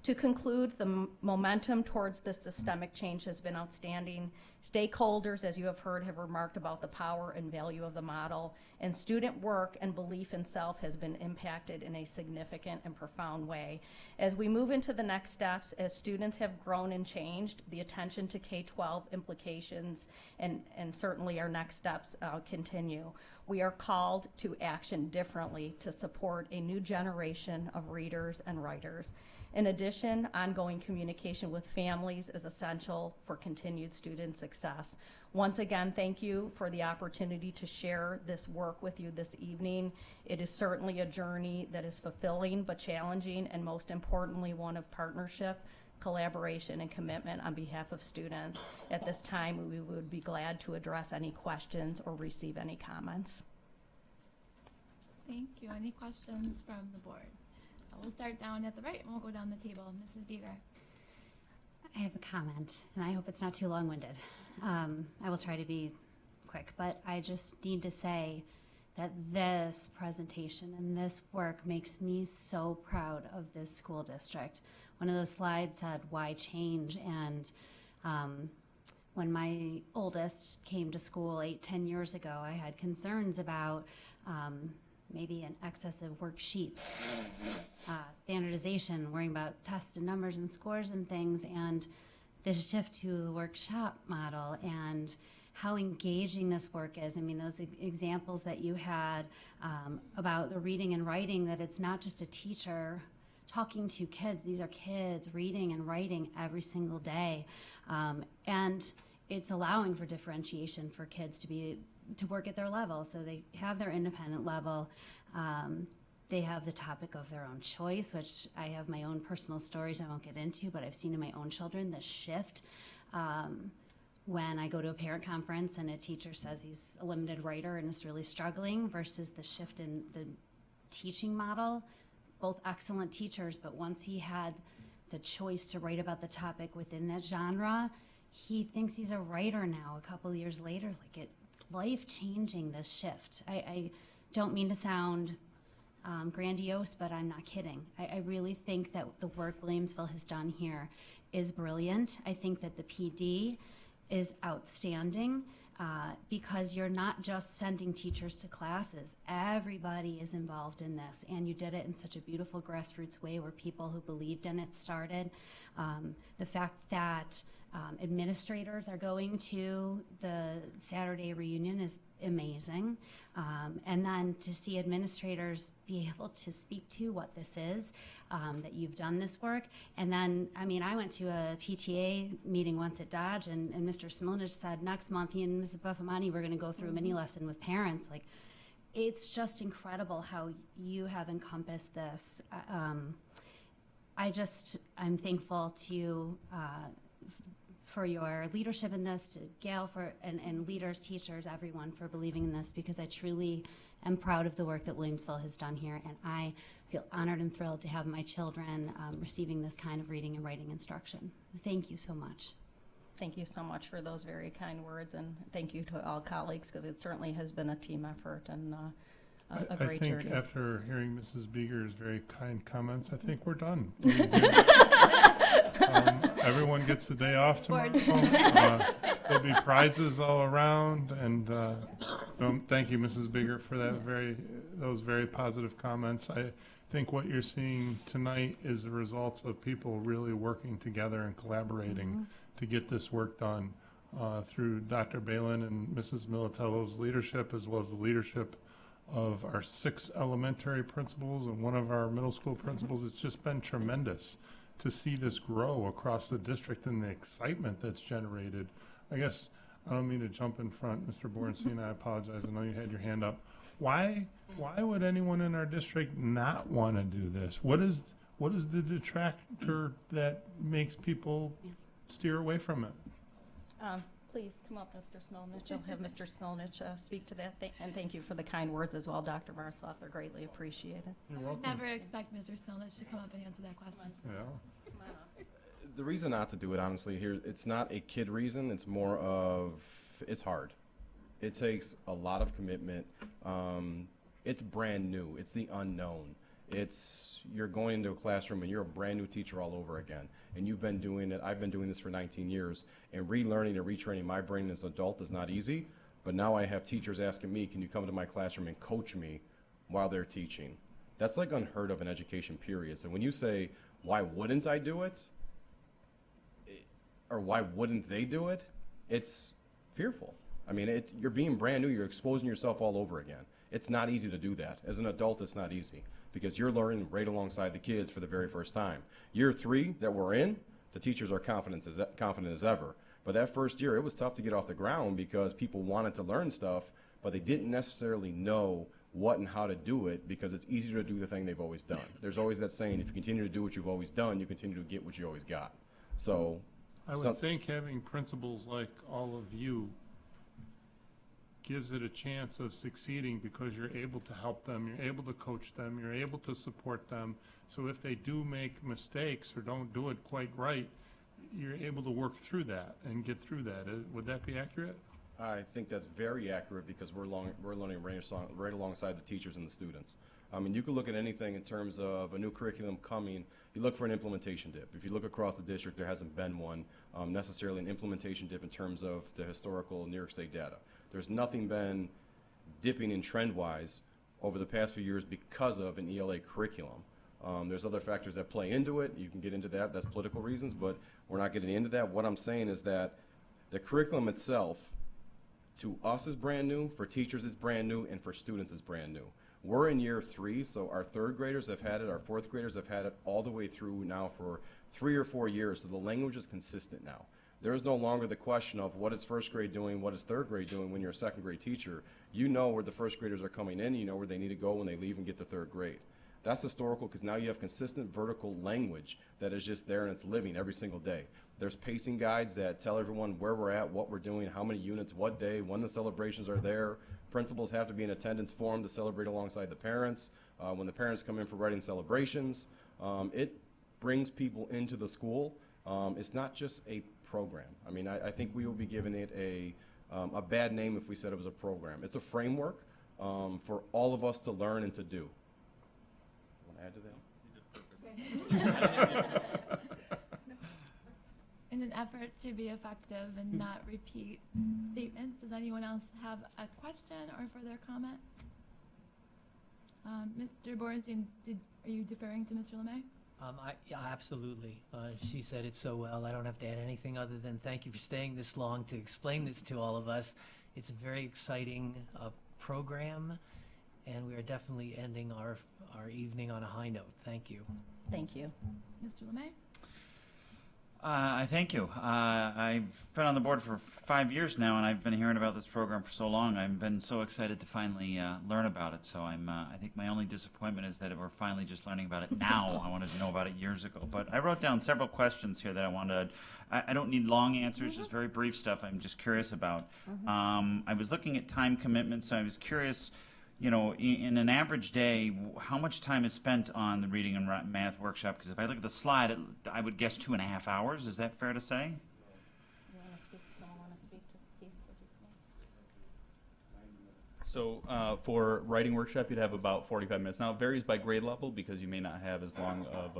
K: To conclude, the momentum towards this systemic change has been outstanding. Stakeholders, as you have heard, have remarked about the power and value of the model, and student work and belief in self has been impacted in a significant and profound way. As we move into the next steps, as students have grown and changed, the attention to K-12 implications and certainly our next steps continue. We are called to action differently to support a new generation of readers and writers. In addition, addition, ongoing communication with families is essential for continued student success. Once again, thank you for the opportunity to share this work with you this evening. It is certainly a journey that is fulfilling but challenging, and most importantly, one of partnership, collaboration, and commitment on behalf of students. At this time, we would be glad to address any questions or receive any comments.
A: Thank you. Any questions from the board? We'll start down at the right and we'll go down the table. Mrs. Beeger.
D: I have a comment, and I hope it's not too long-winded. I will try to be quick, but I just need to say that this presentation and this work makes me so proud of this school district. One of the slides said, why change? And when my oldest came to school 8-10 years ago, I had concerns about maybe an excess of worksheets, standardization, worrying about tests and numbers and scores and things, and this shift to the workshop model and how engaging this work is. I mean, those examples that you had about the reading and writing, that it's not just a teacher talking to kids. These are kids reading and writing every single day. And it's allowing for differentiation for kids to work at their level. So they have their independent level. They have the topic of their own choice, which I have my own personal stories I won't get into, but I've seen in my own children the shift. When I go to a parent conference and a teacher says he's a limited writer and is really struggling, versus the shift in the teaching model. Both excellent teachers, but once he had the choice to write about the topic within that genre, he thinks he's a writer now a couple years later. Like, it's life-changing, this shift. I don't mean to sound grandiose, but I'm not kidding. I really think that the work Williamsville has done here is brilliant. I think that the PD is outstanding because you're not just sending teachers to classes. Everybody is involved in this, and you did it in such a beautiful grassroots way where people who believed in it started. The fact that administrators are going to the Saturday reunion is amazing. And then to see administrators be able to speak to what this is, that you've done this work. And then, I mean, I went to a PTA meeting once at Dodge, and Mr. Smilnich said, next month, he and Mrs. Buffamani, we're going to go through a mini lesson with parents. Like, it's just incredible how you have encompassed this. I'm thankful to you for your leadership in this, to Gail and leaders, teachers, everyone for believing in this, because I truly am proud of the work that Williamsville has done here, and I feel honored and thrilled to have my children receiving this kind of reading and writing instruction. Thank you so much.
K: Thank you so much for those very kind words, and thank you to all colleagues, because it certainly has been a team effort and a great journey.
C: I think after hearing Mrs. Beeger's very kind comments, I think we're done. Everyone gets a day off tomorrow. There'll be prizes all around, and thank you, Mrs. Beeger, for those very positive comments. I think what you're seeing tonight is the results of people really working together and collaborating to get this work done through Dr. Balin and Mrs. Militello's leadership, as well as the leadership of our 6 elementary principals and one of our middle school principals. It's just been tremendous to see this grow across the district and the excitement that's generated. I guess I don't mean to jump in front, Mr. Bornstein. I apologize. I know you had your hand up. Why would anyone in our district not want to do this? What is the detractor that makes people steer away from it?
K: Please come up, Mr. Smilnich. I'll have Mr. Smilnich speak to that. And thank you for the kind words as well, Dr. Martzloff. They're greatly appreciated.
C: You're welcome.
A: I would never expect Mr. Smilnich to come up and answer that question.
C: Yeah.
P: The reason not to do it, honestly, here, it's not a kid reason. It's more of, it's hard. It takes a lot of commitment. It's brand new. It's the unknown. You're going into a classroom and you're a brand new teacher all over again. And you've been doing it, I've been doing this for 19 years, and relearning and retraining my brain as an adult is not easy. But now I have teachers asking me, can you come to my classroom and coach me while they're teaching? That's like unheard of in education, period. So when you say, why wouldn't I do it? Or why wouldn't they do it? It's fearful. I mean, you're being brand new, you're exposing yourself all over again. It's not easy to do that. As an adult, it's not easy because you're learning right alongside the kids for the very first time. Year 3 that we're in, the teachers are confident as ever. But that first year, it was tough to get off the ground because people wanted to learn stuff, but they didn't necessarily know what and how to do it because it's easier to do the thing they've always done. There's always that saying, if you continue to do what you've always done, you continue to get what you always got. So
C: I would think having principals like all of you gives it a chance of succeeding because you're able to help them, you're able to coach them, you're able to support them. So if they do make mistakes or don't do it quite right, you're able to work through that and get through that. Would that be accurate?
P: I think that's very accurate because we're learning right alongside the teachers and the students. I mean, you can look at anything in terms of a new curriculum coming. You look for an implementation dip. If you look across the district, there hasn't been one necessarily an implementation dip in terms of the historical New York State data. There's nothing been dipping in trend-wise over the past few years because of an ELA curriculum. There's other factors that play into it. You can get into that. That's political reasons, but we're not getting into that. What I'm saying is that the curriculum itself, to us, is brand new. For teachers, it's brand new, and for students, it's brand new. We're in year 3, so our 3rd graders have had it, our 4th graders have had it all the way through now for 3 or 4 years, so the language is consistent now. There is no longer the question of what is 1st grade doing, what is 3rd grade doing when you're a 2nd grade teacher. You know where the 1st graders are coming in, you know where they need to go when they leave and get to 3rd grade. That's historical because now you have consistent vertical language that is just there and it's living every single day. There's pacing guides that tell everyone where we're at, what we're doing, how many units, what day, when the celebrations are there. Principals have to be in attendance for them to celebrate alongside the parents. When the parents come in for writing celebrations, it brings people into the school. It's not just a program. I mean, I think we will be giving it a bad name if we said it was a program. It's a framework for all of us to learn and to do. Want to add to that?
A: In an effort to be effective and not repeat statements, does anyone else have a question or further comment? Mr. Borenstein, are you deferring to Mr. LeMay?
B: Yeah, absolutely. She said it so well. I don't have to add anything other than thank you for staying this long to explain this to all of us. It's a very exciting program, and we are definitely ending our evening on a high note. Thank you.
K: Thank you.
A: Mr. LeMay?
G: I thank you. I've been on the board for 5 years now, and I've been hearing about this program for so long. I've been so excited to finally learn about it. So I think my only disappointment is that we're finally just learning about it now. I wanted to know about it years ago. But I wrote down several questions here that I wanted. I don't need long answers, just very brief stuff I'm just curious about. I was looking at time commitments, so I was curious, you know, in an average day, how much time is spent on the reading and math workshop? Because if I look at the slide, I would guess 2.5 hours. Is that fair to say?
Q: So for writing workshop, you'd have about 45 minutes. Now, it varies by grade level because you may not have as long of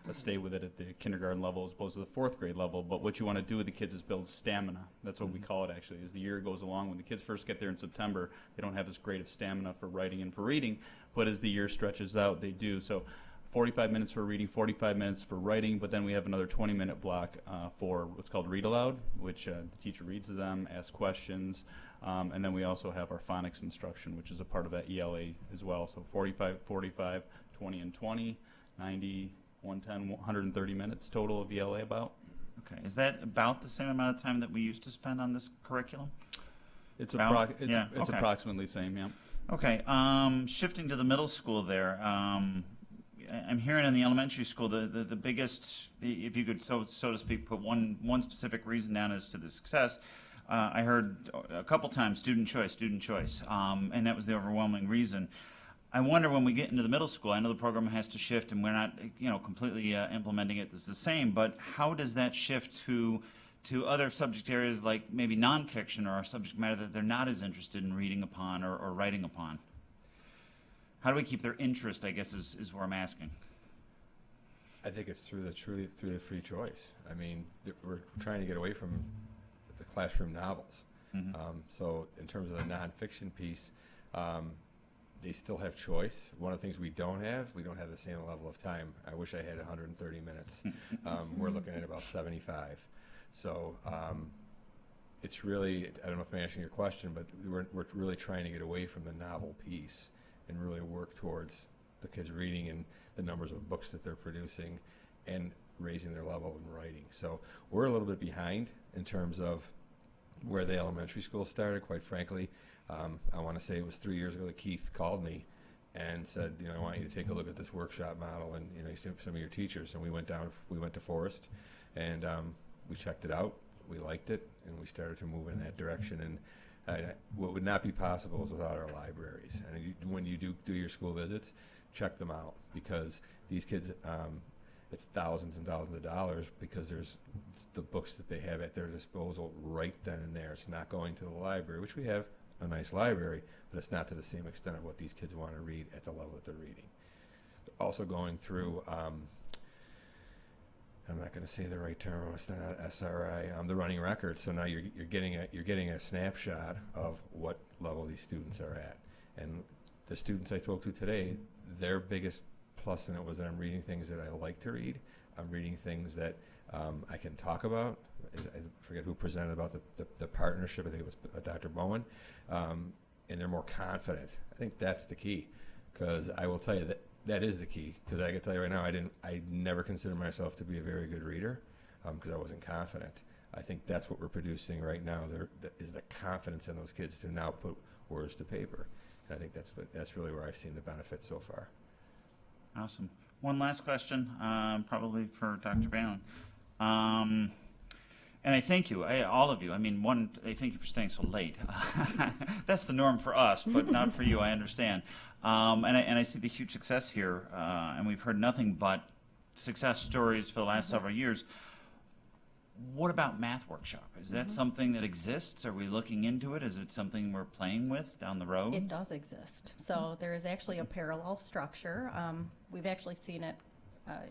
Q: a stay with it at the kindergarten level as opposed to the 4th grade level. But what you want to do with the kids is build stamina. That's what we call it, actually. As the year goes along, when the kids first get there in September, they don't have as great of stamina for writing and for reading. But as the year stretches out, they do. So 45 minutes for reading, 45 minutes for writing, but then we have another 20-minute block for what's called read aloud, which the teacher reads to them, asks questions, and then we also have our phonics instruction, which is a part of that ELA as well. So 45, 45, 20, and 20, 90, 110, 130 minutes total of ELA about.
G: Okay. Is that about the same amount of time that we used to spend on this curriculum?
Q: It's
G: okay.
Q: approximately the same, yeah.
G: Okay. Shifting to the middle school there. I'm hearing in the elementary school the biggest, if you could so to speak, put one specific reason down as to the success. I heard a couple times student choice, and that was the overwhelming reason. I wonder when we get into the middle school, I know the program has to shift, and we're not completely implementing it as the same. But how does that shift to other subject areas like maybe nonfiction or a subject matter that they're not as interested in reading upon or writing upon? How do we keep their interest, I guess, is where I'm asking.
S: I think it's through the free choice. I mean, we're trying to get away from the classroom novels. So in terms of the nonfiction piece, they still have choice. One of the things we don't have the same level of time. I wish I had 130 minutes. We're looking at about 75. So it's really, I don't know if I'm answering your question, but we're really trying to get away from the novel piece and really work towards the kids reading and the numbers of books that they're producing and raising their level in writing. So we're a little bit behind in terms of where the elementary school started, quite frankly. I want to say it was 3 years ago that Keith called me and said, you know, I want you to take a look at this workshop model and, you know, some of your teachers. And we went to Forest and we checked it out. We liked it, and we started to move in that direction. And what would not be possible is without our libraries. And when you do your school visits, check them out, because these kids, it's thousands and thousands of dollars because there's the books that they have at their disposal right then and there. It's not going to the library, which we have a nice library, but it's not to the same extent of what these kids want to read at the level that they're reading. They're also going through, I'm not going to say the right term. It's not SRI. The running record. So now you're getting a snapshot of what level these students are at. And the students I talked to today, their biggest plus in it was that I'm reading things that I like to read. I'm reading things that I can talk about. I forget who presented about the partnership. I think it was Dr. Bowen. And they're more confident. I think that's the key, because I will tell you that is the key, because I can tell you right now, I never considered myself to be a very good reader because I wasn't confident. I think that's what we're producing right now. There is the confidence in those kids to now put words to paper. And I think that's really where I've seen the benefit so far.
G: Awesome. One last question, probably for Dr. Balin. And I thank you, all of you. I mean, I thank you for staying so late. That's the norm for us, but not for you, I understand. And I see the huge success here, and we've heard nothing but success stories for the last several years. What about Math Workshop? Is that something that exists? Are we looking into it? Is it something we're playing with down the road?
K: It does exist. So there is actually a parallel structure. We've actually seen it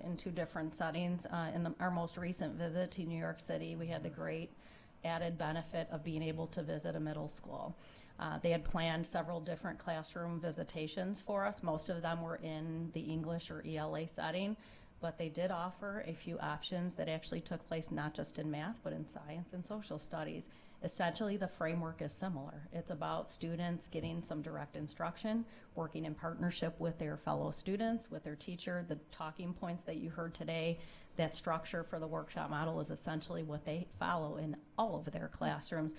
K: in two different settings. In our most recent visit to New York City, we had the great added benefit of being able to visit a middle school. They had planned several different classroom visitations for us. Most of them were in the English or ELA setting, but they did offer a few options that actually took place not just in math, but in science and social studies. Essentially, the framework is similar. It's about students getting some direct instruction, working in partnership with their fellow students, with their teacher. The talking points that you heard today, that structure for the workshop model is essentially what they follow in all of their classrooms.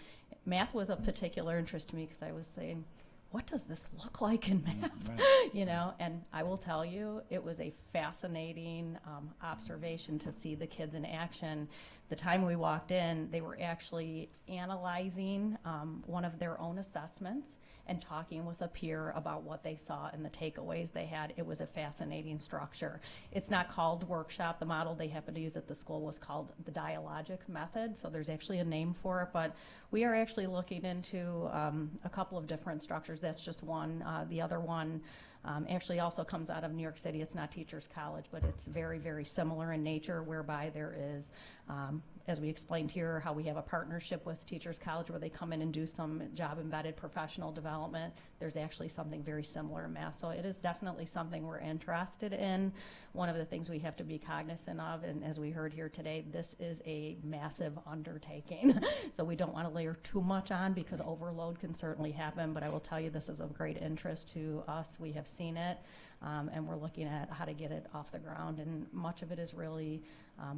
K: Math was of particular interest to me because I was saying, what does this look like in math? Right. You know, and I will tell you, it was a fascinating observation to see the kids in action. The time we walked in, they were actually analyzing one of their own assessments and talking with a peer about what they saw and the takeaways they had. It was a fascinating structure. It's not called workshop. The model they happened to use at the school was called the dialogic method, so there's actually a name for it, but we are actually looking into a couple of different structures. That's just one. The other one actually also comes out of New York City. It's not Teachers College, but it's very, very similar in nature, whereby there is, as we explained here, how we have a partnership with Teachers College where they come in and do some job-embedded professional development. There's actually something very similar in math. So it is definitely something we're interested in. One of the things we have to be cognizant of, and as we heard here today, this is a massive undertaking. So we don't want to layer too much on because overload can certainly happen, but I will tell you this is of great interest to us. We have seen it, and we're looking at how to get it off the ground, and much of it is really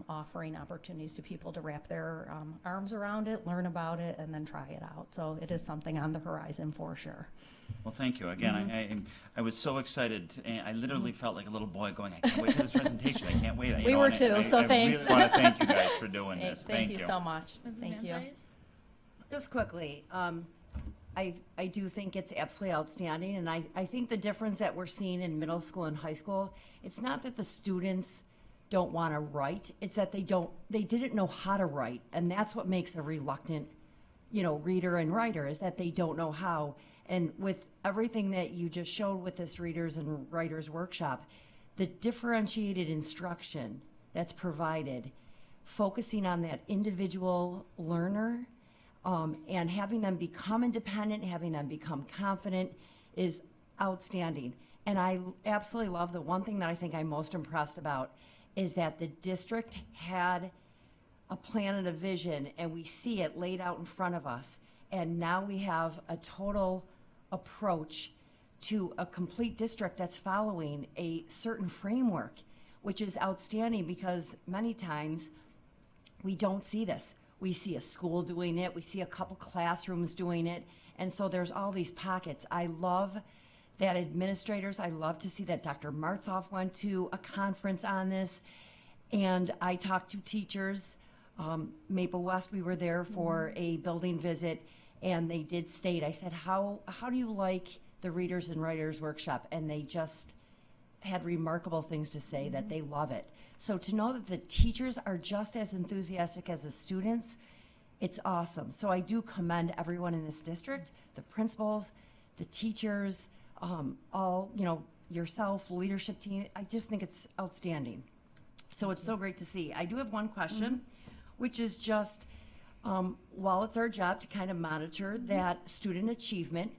K: offering opportunities to people to wrap their arms around it, learn about it, and then try it out. So it is something on the horizon for sure.
G: Well, thank you. Again, I was so excited. I literally felt like a little boy going, I can't wait for this presentation. I can't wait.
K: We were too, so thanks.
G: I really want to thank you guys for doing this.
K: Thank you so much. Thank you.
I: Just quickly, I do think it's absolutely outstanding, and I think the difference that we're seeing in middle school and high school, it's not that the students don't want to write, it's that they didn't know how to write, and that's what makes a reluctant, reader and writer, is that they don't know how. And with everything that you just showed with this Readers and Writers Workshop, the differentiated instruction that's provided, focusing on that individual learner, and having them become independent, having them become confident is outstanding. And I absolutely love the one thing that I think I'm most impressed about is that the district had a plan and a vision, and we see it laid out in front of us, and now we have a total approach to a complete district that's following a certain framework, which is outstanding because many times we don't see this. We see a school doing it, we see a couple classrooms doing it, and so there's all these pockets. I love that administrators, I love to see that Dr. Martzoff went to a conference on this, and I talked to teachers. Maple West, we were there for a building visit, and they did state, I said, how do you like the Readers and Writers Workshop? And they just had remarkable things to say that they love it. So to know that the teachers are just as enthusiastic as the students, it's awesome. So I do commend everyone in this district, the principals, the teachers, all, yourself, leadership team. I just think it's outstanding. So it's so great to see. I do have one question, which is just, while it's our job to kind of monitor that student achievement,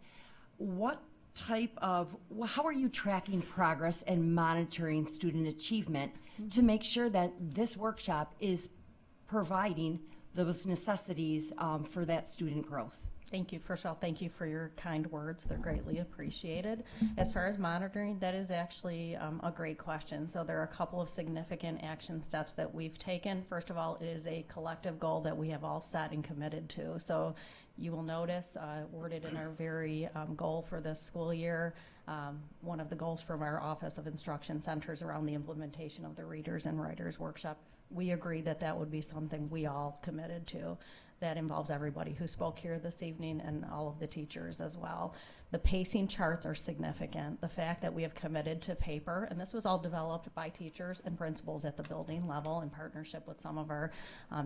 I: how are you tracking progress and monitoring student achievement to make sure that this workshop is providing those necessities for that student growth?
K: Thank you. First of all, thank you for your kind words. They're greatly appreciated. As far as monitoring, that is actually a great question. So there are a couple of significant action steps that we've taken. First of all, it is a collective goal that we have all set and committed to. So you will notice worded in our very goal for this school year, one of the goals from our Office of Instruction centers around the implementation of the Readers and Writers Workshop. We agree that that would be something we all committed to. That involves everybody who spoke here this evening and all of the teachers as well. The pacing charts are significant. The fact that we have committed to paper, and this was all developed by teachers and principals at the building level in partnership with some of our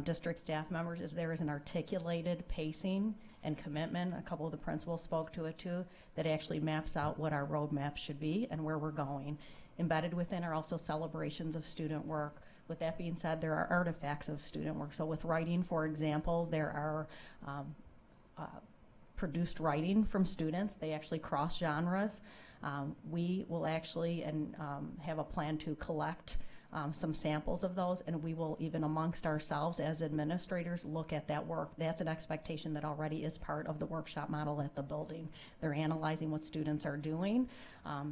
K: district staff members, is there is an articulated pacing and commitment. A couple of the principals spoke to it too, that actually maps out what our roadmap should be and where we're going. Embedded within are also celebrations of student work. With that being said, there are artifacts of student work. So with writing, for example, there are produced writing from students. They actually cross genres. We will actually have a plan to collect some samples of those, and we will, even amongst ourselves as administrators, look at that work. That's an expectation that already is part of the workshop model at the building. They're analyzing what students are doing.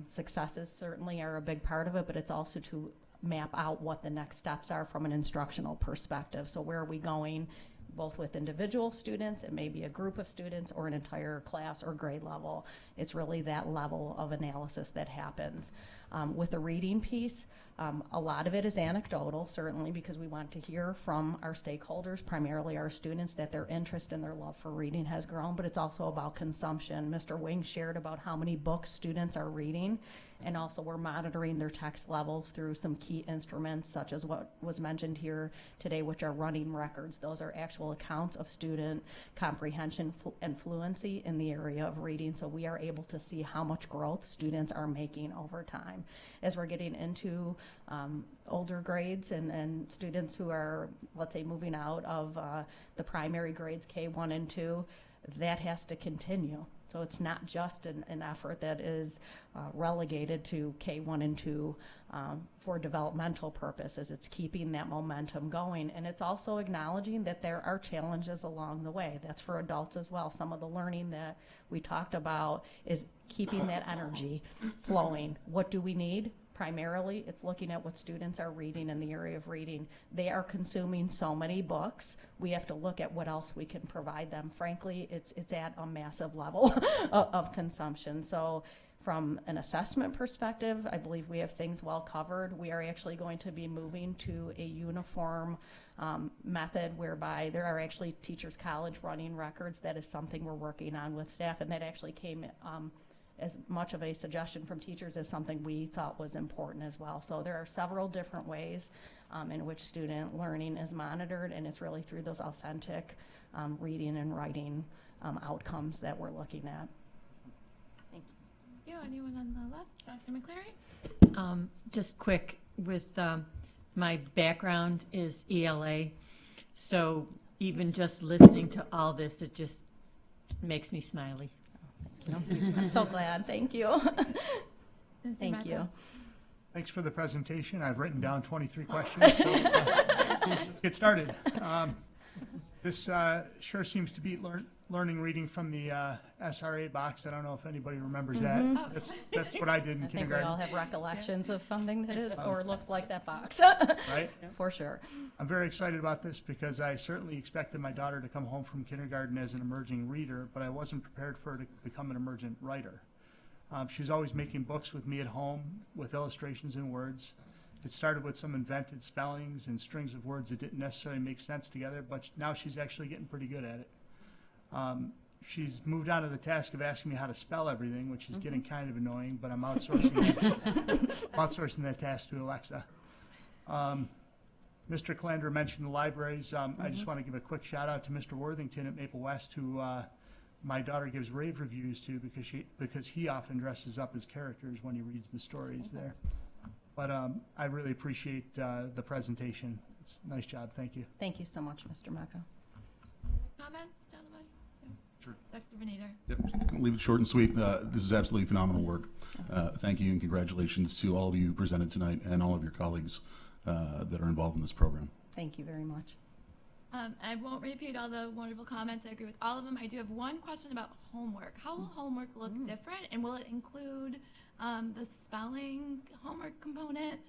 K: Successes certainly are a big part of it, but it's also to map out what the next steps are from an instructional perspective. So where are we going, both with individual students, it may be a group of students or an entire class or grade level. It's really that level of analysis that happens. With the reading piece, a lot of it is anecdotal, certainly, because we want to hear from our stakeholders, primarily our students, that their interest and their love for reading has grown, but it's also about consumption. Mr. Wing shared about how many books students are reading, and also we're monitoring their text levels through some key instruments, such as what was mentioned here today, which are running records. Those are actual accounts of student comprehension and fluency in the area of reading, so we are able to see how much growth students are making over time. As we're getting into older grades and students who are, let's say, moving out of the primary grades, K1 and 2, that has to continue. So it's not just an effort that is relegated to K1 and 2 for developmental purposes. It's keeping that momentum going. And it's also acknowledging that there are challenges along the way. That's for adults as well. Some of the learning that we talked about is keeping that energy flowing. What do we need? Primarily, it's looking at what students are reading in the area of reading. They are consuming so many books. We have to look at what else we can provide them. Frankly, it's at a massive level of consumption. So from an assessment perspective, I believe we have things well covered. We are actually going to be moving to a uniform method whereby there are actually Teachers College running records. That is something we're working on with staff, and that actually came as much of a suggestion from teachers as something we thought was important as well. So there are several different ways in which student learning is monitored, and it's really through those authentic reading and writing outcomes that we're looking at.
A: Thank you. Anyone on the left? Dr. McElroy?
F: Just quick, with my background is ELA, so even just listening to all this, it just makes me smiley.
K: I'm so glad. Thank you. Thank you.
H: Thanks for the presentation. I've written down 23 questions, so let's get started. This sure seems to beat learning reading from the SRA box. I don't know if anybody remembers that. That's what I did in
K: I think we
H: kindergarten.
K: all have recollections of something that is or looks like that box.
H: Right?
K: For sure.
H: I'm very excited about this because I certainly expected my daughter to come home from kindergarten as an emerging reader, but I wasn't prepared for her to become an emergent writer. She's always making books with me at home with illustrations and words. It started with some invented spellings and strings of words that didn't necessarily make sense together, but now she's actually getting pretty good at it. She's moved on to the task of asking me how to spell everything, which is getting kind of annoying, but I'm outsourcing that task to Alexa. Mr. Calandra mentioned the libraries. I just want to give a quick shout out to Mr. Worthington at Maple West, who my daughter gives rave reviews to because he often dresses up as characters when he reads the stories there. But I really appreciate the presentation. It's a nice job. Thank you.
K: Thank you so much, Mr. Mecca.
A: Comments, gentlemen? No.
J: Sure.
A: Dr. Venator.
J: Yep. Leave it short and sweet. This is absolutely phenomenal work. Thank you and congratulations to all of you presented tonight and all of your colleagues that are involved in this program.
K: Thank you very much.
A: I won't repeat all the wonderful comments. I agree with all of them. I do have one question about homework. How will homework look different, and will it include the spelling homework component,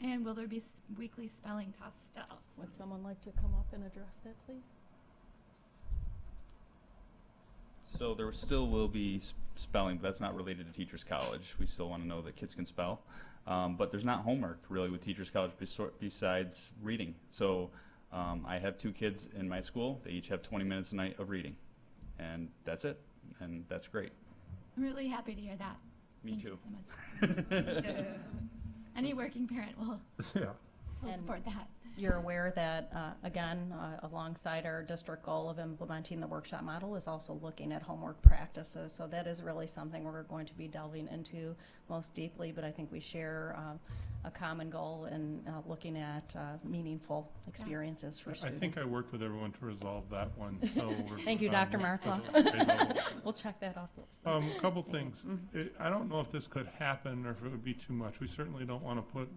A: and will there be weekly spelling tests still?
K: Would someone like to come up and address that, please?
Q: So there still will be spelling, but that's not related to Teachers College. We still want to know that kids can spell. But there's not homework really with Teachers College besides reading. So I have 2 kids in my school. They each have 20 minutes a night of reading. And that's it. And that's great.
A: I'm really happy to hear that.
Q: Me
A: Thank
Q: too.
A: you so much. Any working parent will support that.
K: You're aware that, again, alongside our district goal of implementing the workshop model is also looking at homework practices. So that is really something we're going to be delving into most deeply, but I think we share a common goal in looking at meaningful experiences for students.
C: I think I worked with everyone to resolve that one. So
K: Thank you, Dr. Martzloff. We'll check that off the list.
C: A couple things. I don't know if this could happen or if it would be too much. We certainly don't want to put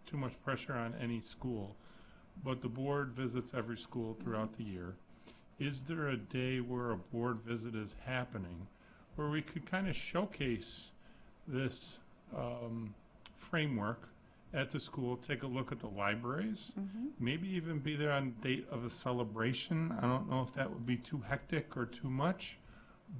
C: too much pressure on any school. But the board visits every school throughout the year. Is there a day where a board visit is happening where we could kind of showcase this framework at the school, take a look at the libraries, maybe even be there on the date of a celebration? I don't know if that would be too hectic or too much,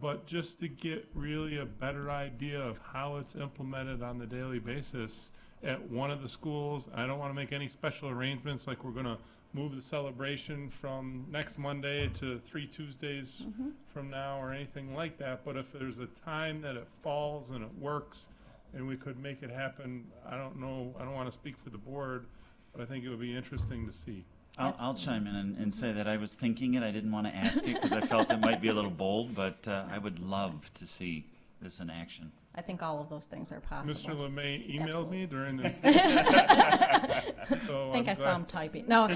C: but just to get really a better idea of how it's implemented on the daily basis at one of the schools. I don't want to make any special arrangements like we're going to move the celebration from next Monday to 3 Tuesdays from now or anything like that. But if there's a time that it falls and it works and we could make it happen, I don't know. I don't want to speak for the board, but I think it would be interesting to see.
G: I'll chime in and say that I was thinking it. I didn't want to ask it because I felt it might be a little bold, but I would love to see this in action.
K: I think all of those things are possible.
C: Mr. LeMay emailed me during the...
K: I think I saw him typing. No,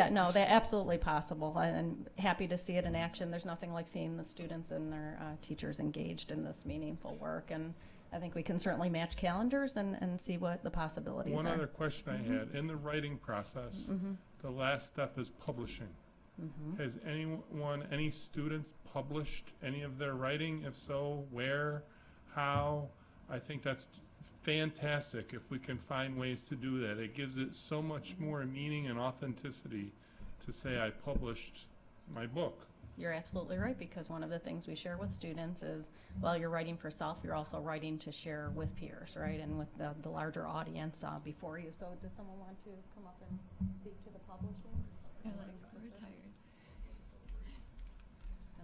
K: no, they're absolutely possible. I'm happy to see it in action. There's nothing like seeing the students and their teachers engaged in this meaningful work. And I think we can certainly match calendars and see what the possibilities are.
C: One other question I had. In the writing process, the last step is publishing. Has any students published any of their writing? If so, where? How? I think that's fantastic if we can find ways to do that. It gives it so much more meaning and authenticity to say I published my book.
K: You're absolutely right, because one of the things we share with students is while you're writing for self, you're also writing to share with peers, right, and with the larger audience before you. So does someone want to come up and speak to the publishing?
A: We're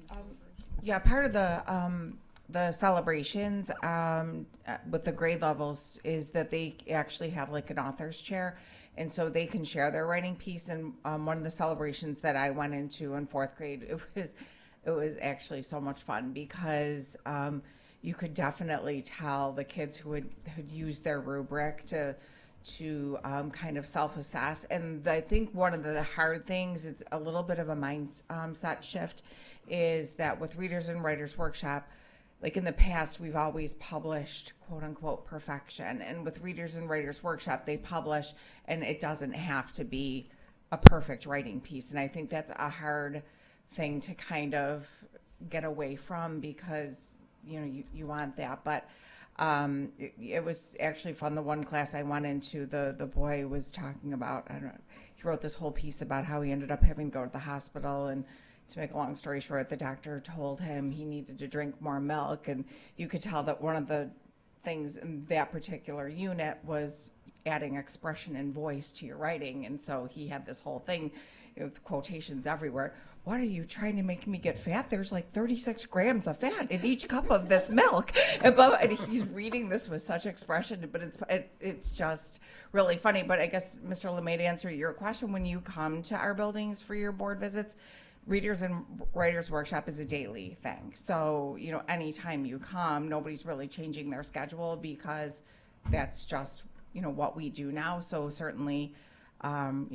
A: tired.
O: Yeah, part of the celebrations with the grade levels is that they actually have like an author's chair, and so they can share their writing piece. And one of the celebrations that I went into in 4th grade, it was actually so much fun because you could definitely tell the kids who had used their rubric to kind of self-assess. And I think one of the hard things, it's a little bit of a mindset shift, is that with Readers and Writers Workshop, like in the past, we've always published quote unquote perfection. And with Readers and Writers Workshop, they publish, and it doesn't have to be a perfect writing piece. And I think that's a hard thing to kind of get away from, because, you know, you want that. But it was actually fun. The one class I went into, the boy was talking about, I don't know, he wrote this whole piece about how he ended up having to go to the hospital, and to make a long story short, the doctor told him he needed to drink more milk, and you could tell that one of the things in that particular unit was adding expression and voice to your writing. And so he had this whole thing with quotations everywhere. What are you trying to make me get fat? There's like 36 grams of fat in each cup of this milk. And he's reading this with such expression, but it's just really funny. But I guess, Mr. LeMay, to answer your question, when you come to our buildings for your board visits, Readers and Writers Workshop is a daily thing. So, you know, anytime you come, nobody's really changing their schedule, because that's just, you know, what we do now. So certainly, you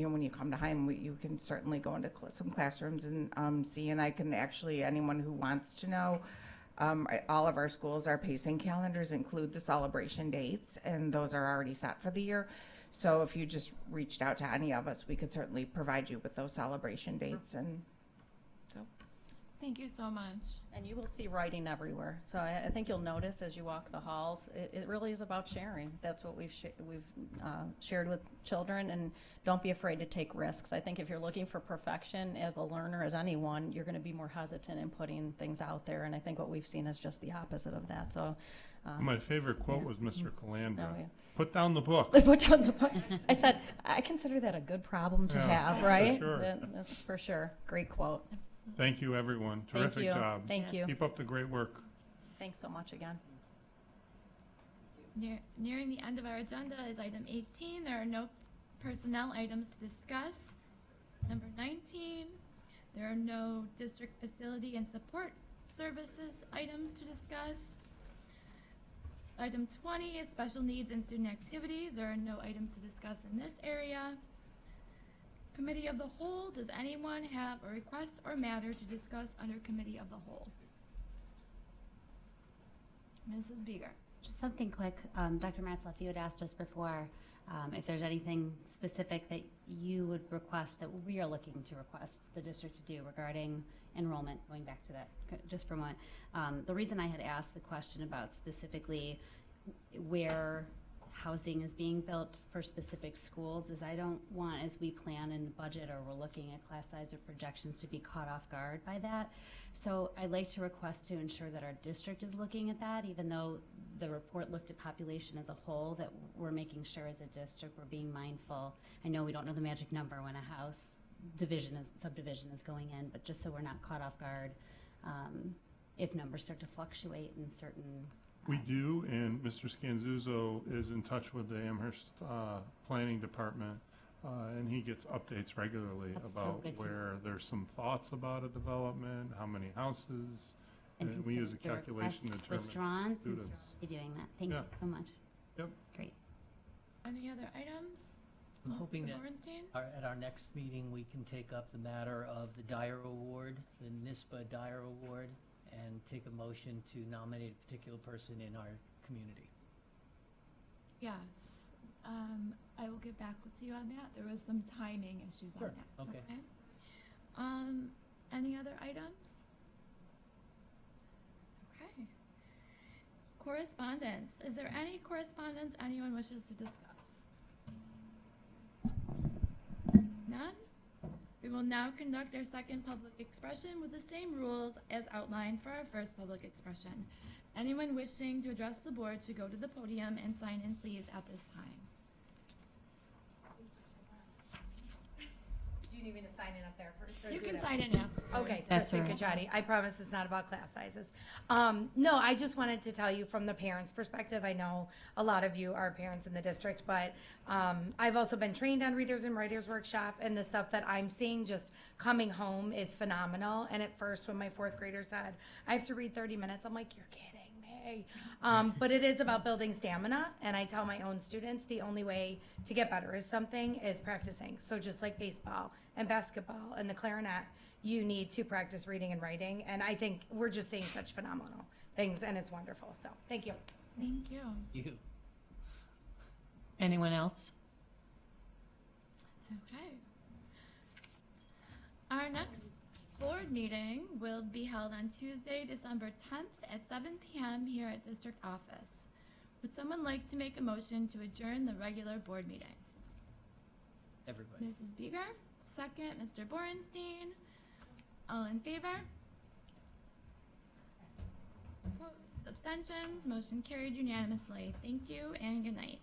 O: know, when you come to Heim, you can certainly go into some classrooms and see. And I can actually, anyone who wants to know, all of our schools, our pacing calendars include the celebration dates, and those are already set for the year. So if you just reached out to any of us, we could certainly provide you with those celebration dates. And so,
A: Thank you so much.
K: And you will see writing everywhere. So I think you'll notice as you walk the halls, it really is about sharing. That's what we've shared with children, and don't be afraid to take risks. I think if you're looking for perfection as a learner, as anyone, you're going to be more hesitant in putting things out there. And I think what we've seen is just the opposite of that. So
C: my favorite quote was Mr. Calandra.
K: Oh, yeah.
C: Put down the book.
K: Put down the book. I said, I consider that a good problem to have,
C: for
K: right?
C: sure.
K: That's for sure. Great quote.
C: Thank you, everyone.
K: Thank
C: Terrific
K: you.
C: job.
K: Thank you.
C: Keep up the great work.
K: Thanks so much again.
A: Nearing the end of our agenda is item 18. There are no personnel items to discuss. Number 19, there are no district facility and support services items to discuss. Item 20 is special needs and student activities. There are no items to discuss in this area. Committee of the Whole, does anyone have a request or matter to discuss under Committee of the Whole? Mrs. Beeger.
D: Just something quick. Dr. Matzloff, you had asked us before if there's anything specific that you would request, that we are looking to request the district to do regarding enrollment, going back to that just for a moment. The reason I had asked the question about specifically where housing is being built for specific schools is I don't want, as we plan in the budget or we're looking at class size or projections, to be caught off guard by that. So I'd like to request to ensure that our district is looking at that, even though the report looked at population as a whole, that we're making sure as a district we're being mindful. I know we don't know the magic number when a house subdivision is going in, but just so we're not caught off guard if numbers start to fluctuate in certain.
C: We do, and Mr. Scanzuzzo is in touch with the Amherst Planning Department, and he gets updates regularly about where there's some thoughts about a development, how many houses, and we use a calculation to determine
D: withdrawn
C: students.
D: since we're doing that. Thank you so much.
C: Yep.
D: Great.
A: Any other items?
B: I'm hoping that
A: Borenstein?
B: at our next meeting, we can take up the matter of the Dyer Award, the NISBA Dyer Award, and take a motion to nominate a particular person in our community.
A: Yes. I will get back with you on that. There was some timing issues on that.
B: Okay.
A: Any other items? Okay. Correspondence. Is there any correspondence anyone wishes to discuss? None? We will now conduct our second public expression with the same rules as outlined for our first public expression. Anyone wishing to address the board should go to the podium and sign in, please, at this time.
E: Do you need me to sign in up there?
A: You can sign in after.
E: Okay,
F: That's
E: Kristen
F: all right.
E: Cacciati. I promise it's not about class sizes. No, I just wanted to tell you from the parents' perspective. I know a lot of you are parents in the district, but I've also been trained on Readers and Writers Workshop, and the stuff that I'm seeing just coming home is phenomenal. And at first, when my fourth grader said, I have to read 30 minutes, I'm like, you're kidding me. But it is about building stamina, and I tell my own students the only way to get better is practicing. So just like baseball and basketball and the clarinet, you need to practice reading and writing, and I think we're just seeing such phenomenal things, and it's wonderful. So thank you.
A: Thank you.
B: You.
F: Anyone else?
A: Okay. Our next board meeting will be held on Tuesday, December 10th at 7 p.m. here at District Office. Would someone like to make a motion to adjourn the regular board meeting?
B: Everybody.
A: Mrs. Beeger, second. Mr. Borenstein. All in favor? Opposed? Abstentions? Motion carried unanimously. Thank you and good night.